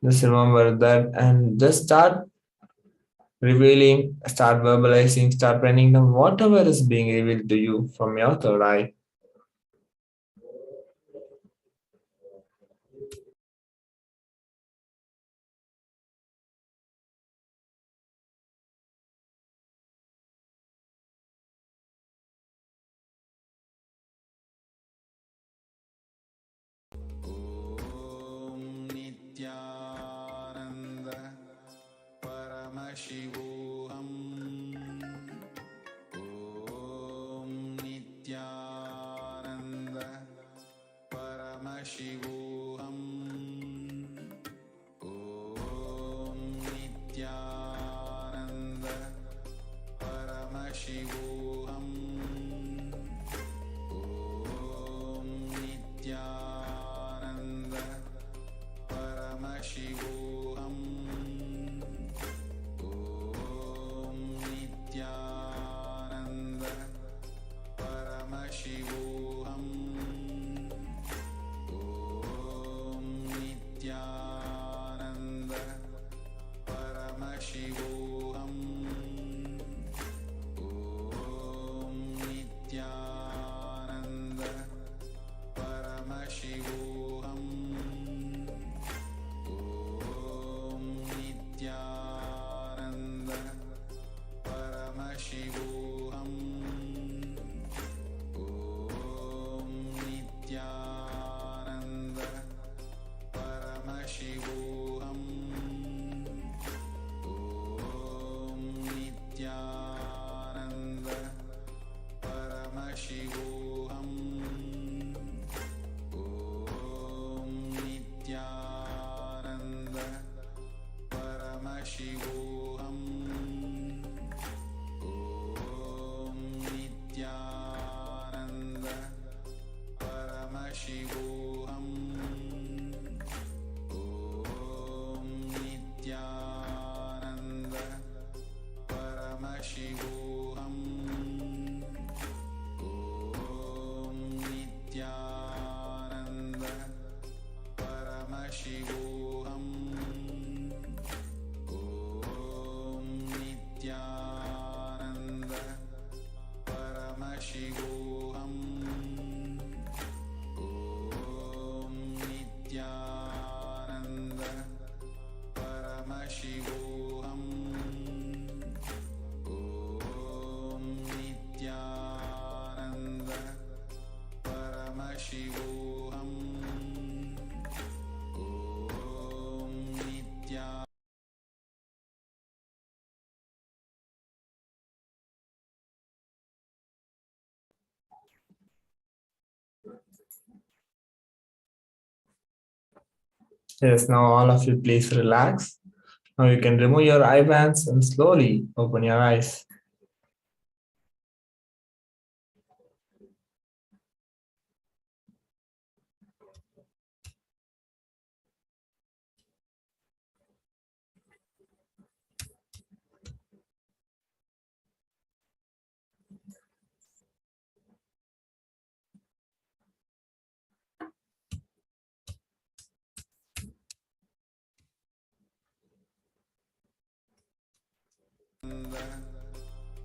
Just remember that and just start revealing, start verbalizing, start writing down whatever is being revealed to you from your third eye. Nithyananda Paramashivoham. Om Nithyananda Paramashivoham. Om Nithyananda Paramashivoham. Om Nithyananda Paramashivoham. Om Nithyananda Paramashivoham. Om Nithyananda Paramashivoham. Om Nithyananda Paramashivoham. Om Nithyananda Paramashivoham. Om Nithyananda Paramashivoham. Om Nithyananda Paramashivoham. Om Nithyananda Paramashivoham. Om Nithyananda Paramashivoham. Om Nithyananda Paramashivoham. Om Nithyananda Paramashivoham. Om Nithyananda Paramashivoham. Om Nithyananda Paramashivoham. Om Nithyananda Paramashivoham. Om Nithyananda Yes, now all of you please relax. Now you can remove your eye bands and slowly open your eyes.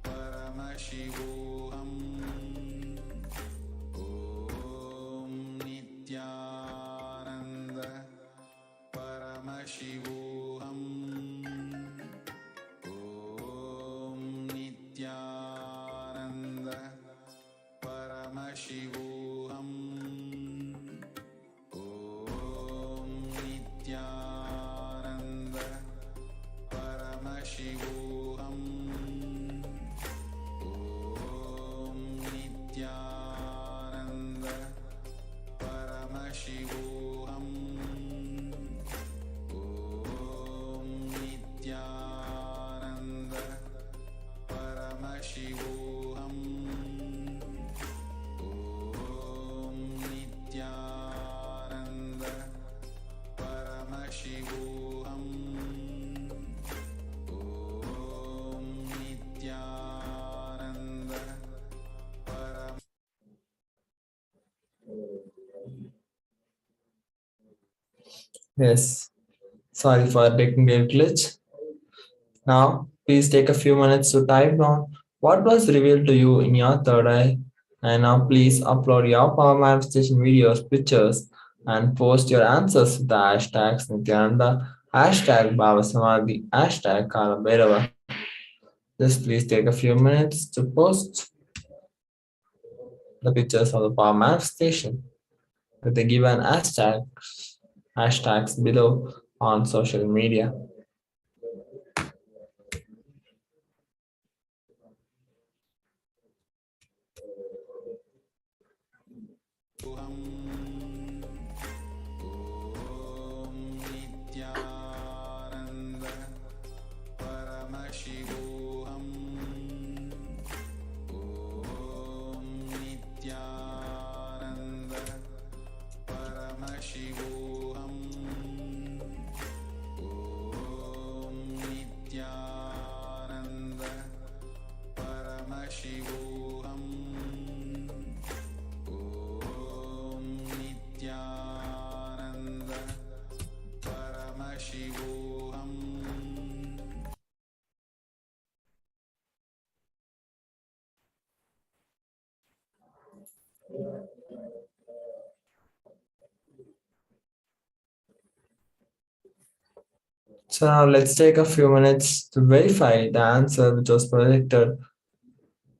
Paramashivoham. Yes, sorry for technical glitch. Now, please take a few minutes to type down what was revealed to you in your third eye. And now, please upload your power manifestation videos, pictures, and post your answers with the hashtags Nithyananda, hashtag Bhava Samadhi, hashtag Kalabhairava. Just please take a few minutes to post the pictures of the power manifestation with the given hashtags below on social media. Nithyananda Paramashivoham Om Nithyananda Paramashivoham Om Nithyananda Paramashivoham Om Nithyananda Paramashivoham. So now let's take a few minutes to verify the answer which was projected,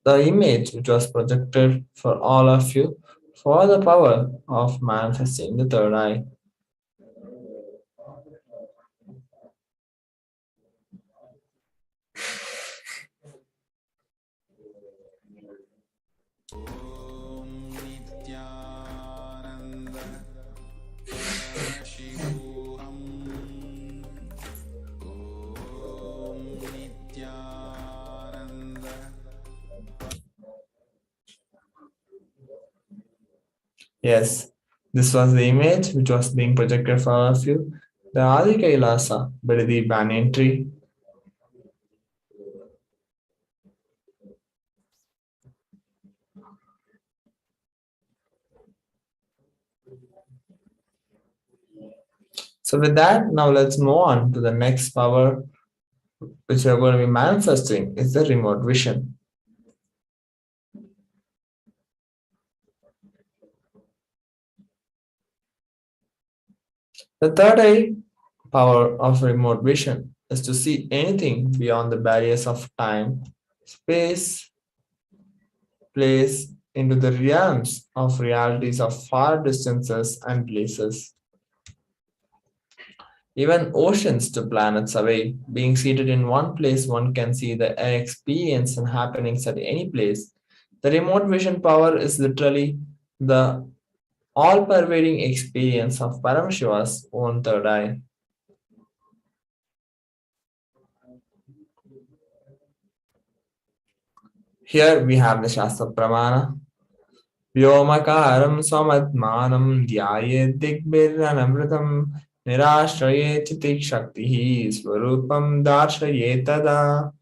the image which was projected for all of you for the power of manifesting the third eye. Om Nithyananda Paramashivoham Om Nithyananda. Yes, this was the image which was being projected for all of you. The Adi KAILASA, Bidadi banyan tree. So with that, now let's move on to the next power which we are going to be manifesting is the remote vision. The third eye power of remote vision is to see anything beyond the barriers of time, space, place into the realms of realities of far distances and places. Even oceans to planets away, being seated in one place, one can see the experience and happenings at any place. The remote vision power is literally the all pervading experience of Paramashiva's own third eye. Here we have the Shastra Pramana. Vyomakaram swamatmanam dhyayet digbirranamritam nirashrayet chitik shaktihi swarupam darshayet tada.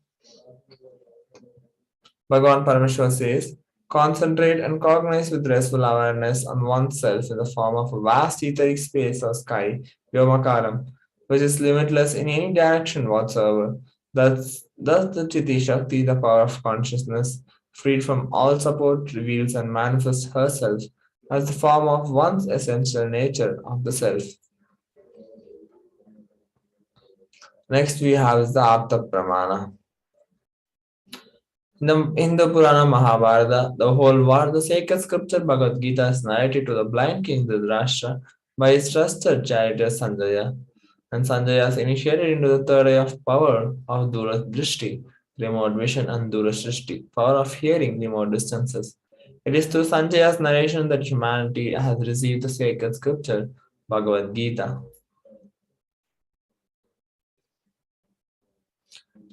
Bhagavan Parameshwar says, concentrate and cognize with restful awareness on oneself in the form of a vast etheric space or sky, Vyomakaram, which is limitless in any direction whatsoever. Thus the Chiti Shakti, the power of consciousness, freed from all support, reveals and manifests herself as the form of one's essential nature of the self. Next we have is the Apta Pramana. In the Purana Mahabharata, the whole war, the sacred scripture Bhagavad Gita is narrated to the blind king Dhritarashtra by his trusted charioteer Sanjaya. And Sanjaya is initiated into the third eye of power of Durashrishti, remote vision, and Durashrishti, power of hearing remote distances. It is through Sanjaya's narration that humanity has received the sacred scripture Bhagavad Gita.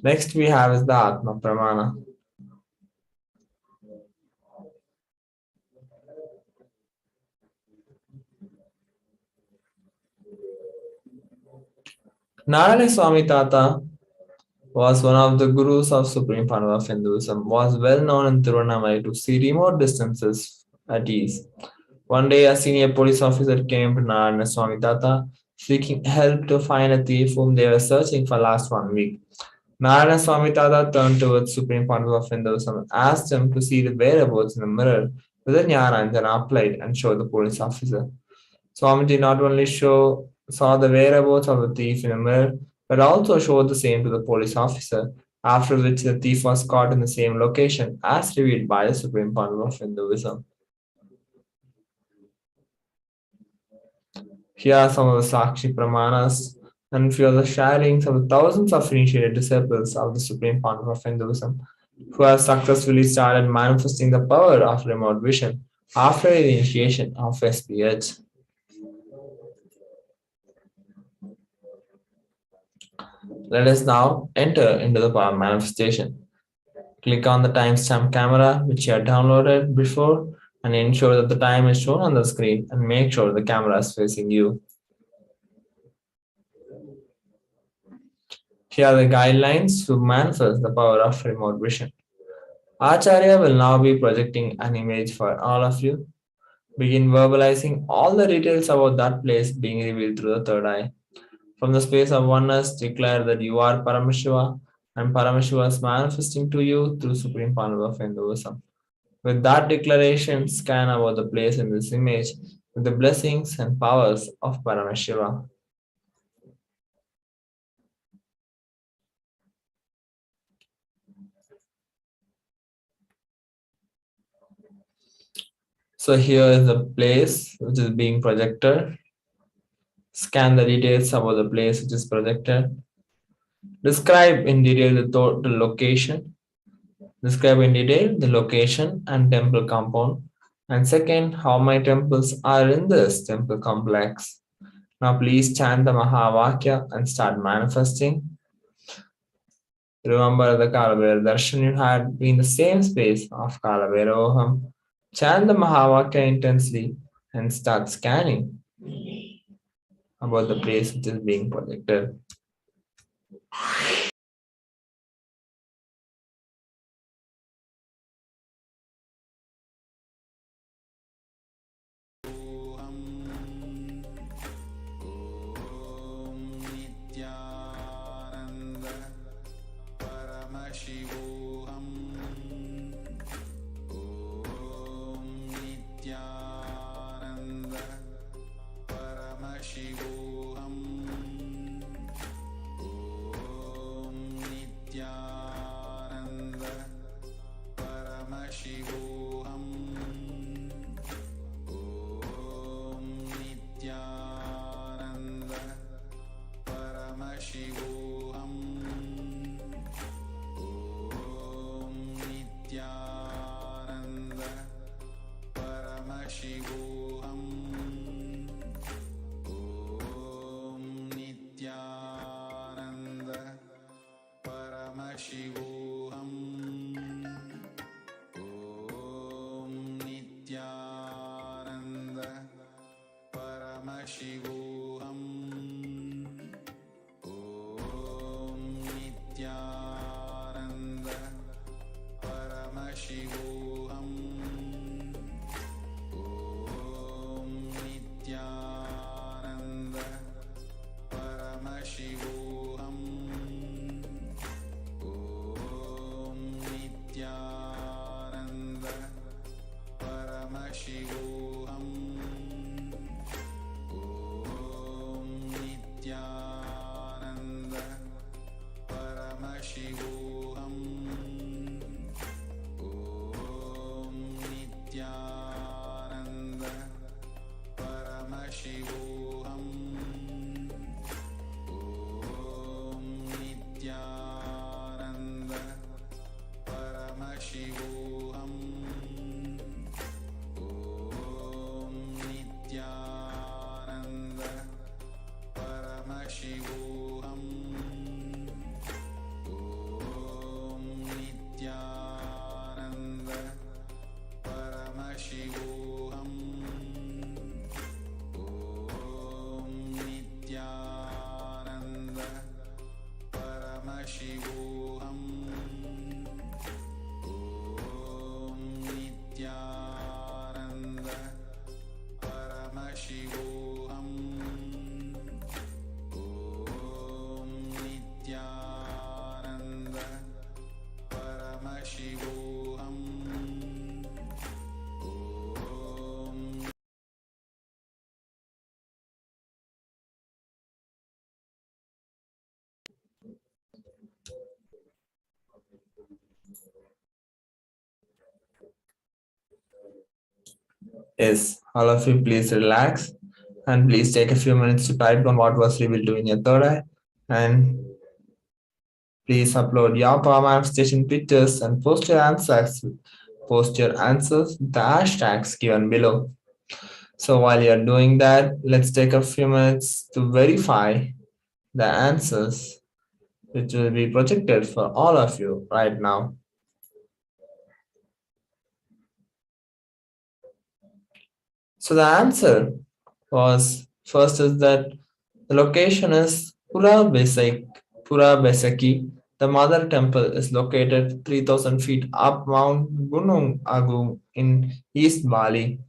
Next we have is the Atma Pramana. Narayana Swami Tata was one of the gurus of Supreme Panava of Hinduism, was well known in Tirunamai to see remote distances at ease. One day, a senior police officer came to Narayana Swami Tata seeking help to find a thief whom they were searching for last 1 week. Narayana Swami Tada turned towards Supreme Pontiff of Hinduism and asked him to see the whereabouts in the mirror with a Jnana applied and show the police officer. Swamiji not only saw the whereabouts of the thief in a mirror, but also showed the same to the police officer, after which the thief was caught in the same location as revealed by the Supreme Pontiff of Hinduism. Here are some of the Sakshi Pramanas and few of the sharings of the thousands of initiated disciples of the Supreme Pontiff of Hinduism who have successfully started manifesting the power of remote vision after the initiation of SPH. Let us now enter into the power manifestation. Click on the timestamp camera which you have downloaded before and ensure that the time is shown on the screen and make sure the camera is facing you. Here are the guidelines to manifest the power of remote vision. Acharya will now be projecting an image for all of you. Begin verbalizing all the details about that place being revealed through the third eye. From the space of oneness, declare that you are Paramashiva and Paramashiva is manifesting to you through Supreme Pontiff of Hinduism. With that declaration, scan about the place in this image with the blessings and powers of Paramashiva. So here is the place which is being projected. Scan the details about the place which is projected. Describe in detail the location. Describe in detail the location and temple compound. And second, how many temples are in this temple complex. Now please chant the Mahavakya and start manifesting. Remember the Kalabhairava Darshan you had been the same space of Kalabhairavoham. Chant the Mahavakya intensely and start scanning about the place which is being projected. Nithyananda Paramashivoham. Om Nithyananda Paramashivoham. Om Nithyananda Paramashivoham. Om Nithyananda Paramashivoham. Om Nithyananda Paramashivoham. Om Nithyananda Paramashivoham. Om Nithyananda Paramashivoham. Om Nithyananda Paramashivoham. Om Yes, all of you please relax and please take a few minutes to type on what was revealed in your third eye, and please upload your Power Manifestation pictures and post your answers. Post your answers with the hashtags given below. So while you're doing that, let's take a few minutes to verify the answers which will be projected for all of you right now. So the answer was first is that the location is Pura Besaki. The mother temple is located 3000 feet up Mount Gunung Agung in East Bali.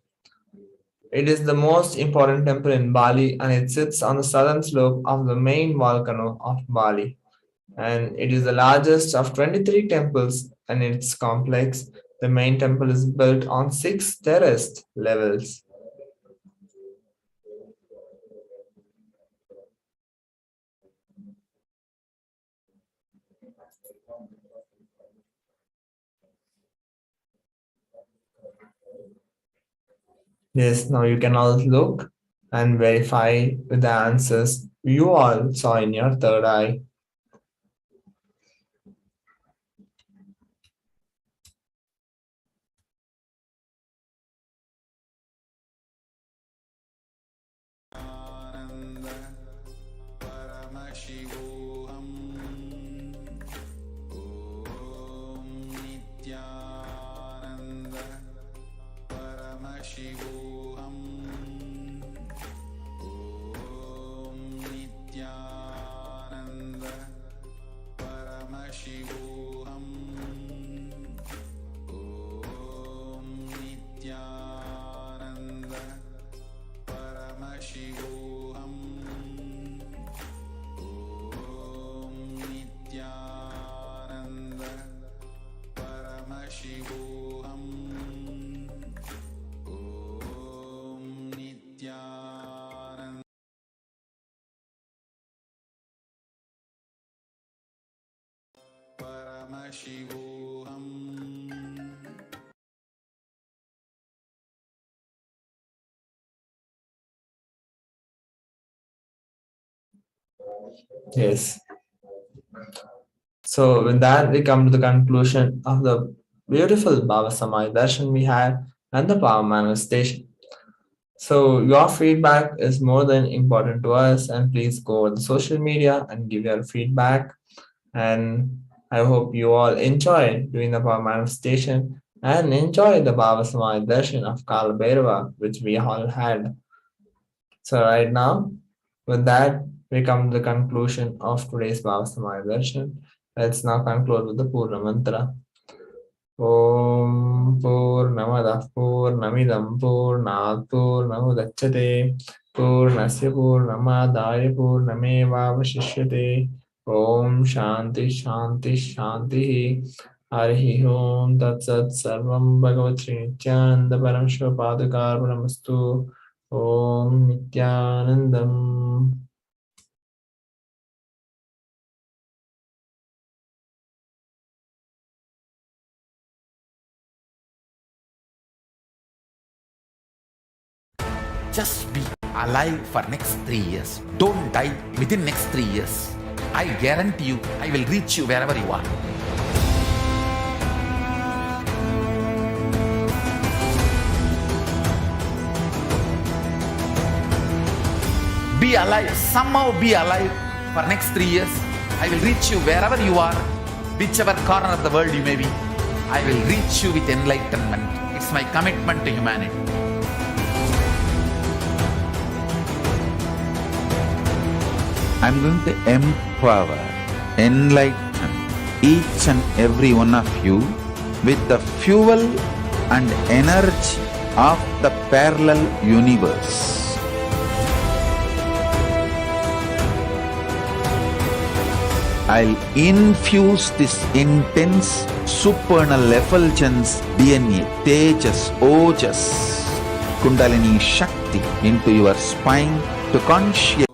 It is the most important temple in Bali and it sits on the southern slope of the main volcano of Bali. And it is the largest of 23 temples in its complex. The main temple is built on 6 terraced levels. Yes, now you can all look and verify with the answers you all saw in your third eye. Paramashivoham. Om Nithyananda Paramashivoham. Om Nithyananda Paramashivoham. Om Nithyananda Paramashivoham. Om Nithyananda Paramashivoham. Om Nithyananda Paramashivoham. Yes. So with that, we come to the conclusion of the beautiful Bhava Samadhi Darshan we had and the Power Manifestation. So your feedback is more than important to us, and please go on social media and give your feedback. And I hope you all enjoy doing the Power Manifestation and enjoy the Bhava Samadhi Darshan of Kalabhairava, which we all had. So right now, with that, we come to the conclusion of today's Bhava Samadhi Darshan. Let's now conclude with the Purna Mantra. Om Purnamadah Purnamidam Purnat Purnamudachyate Purnasya Purnamadaya Purnamevavashishyate. Om Shanti Shanti Shanti. Harihi Om Tat Sat Sarvam Bhagavat Sri Nithyananda Paramashivam Padukarpanamastu. Om Nithyanandam. Just be alive for next 3 years. Don't die within next 3 years. I guarantee you, I will reach you wherever you are. Be alive, somehow be alive for next 3 years. I will reach you wherever you are, whichever corner of the world you may be. I will reach you with enlightenment. It's my commitment to humanity. I'm going to empower, enlighten each and every one of you with the fuel and energy of the parallel universe. I'll infuse this intense supernal effulgence DNA, Tejas, Ojas, Kundalini Shakti into your spine to consciously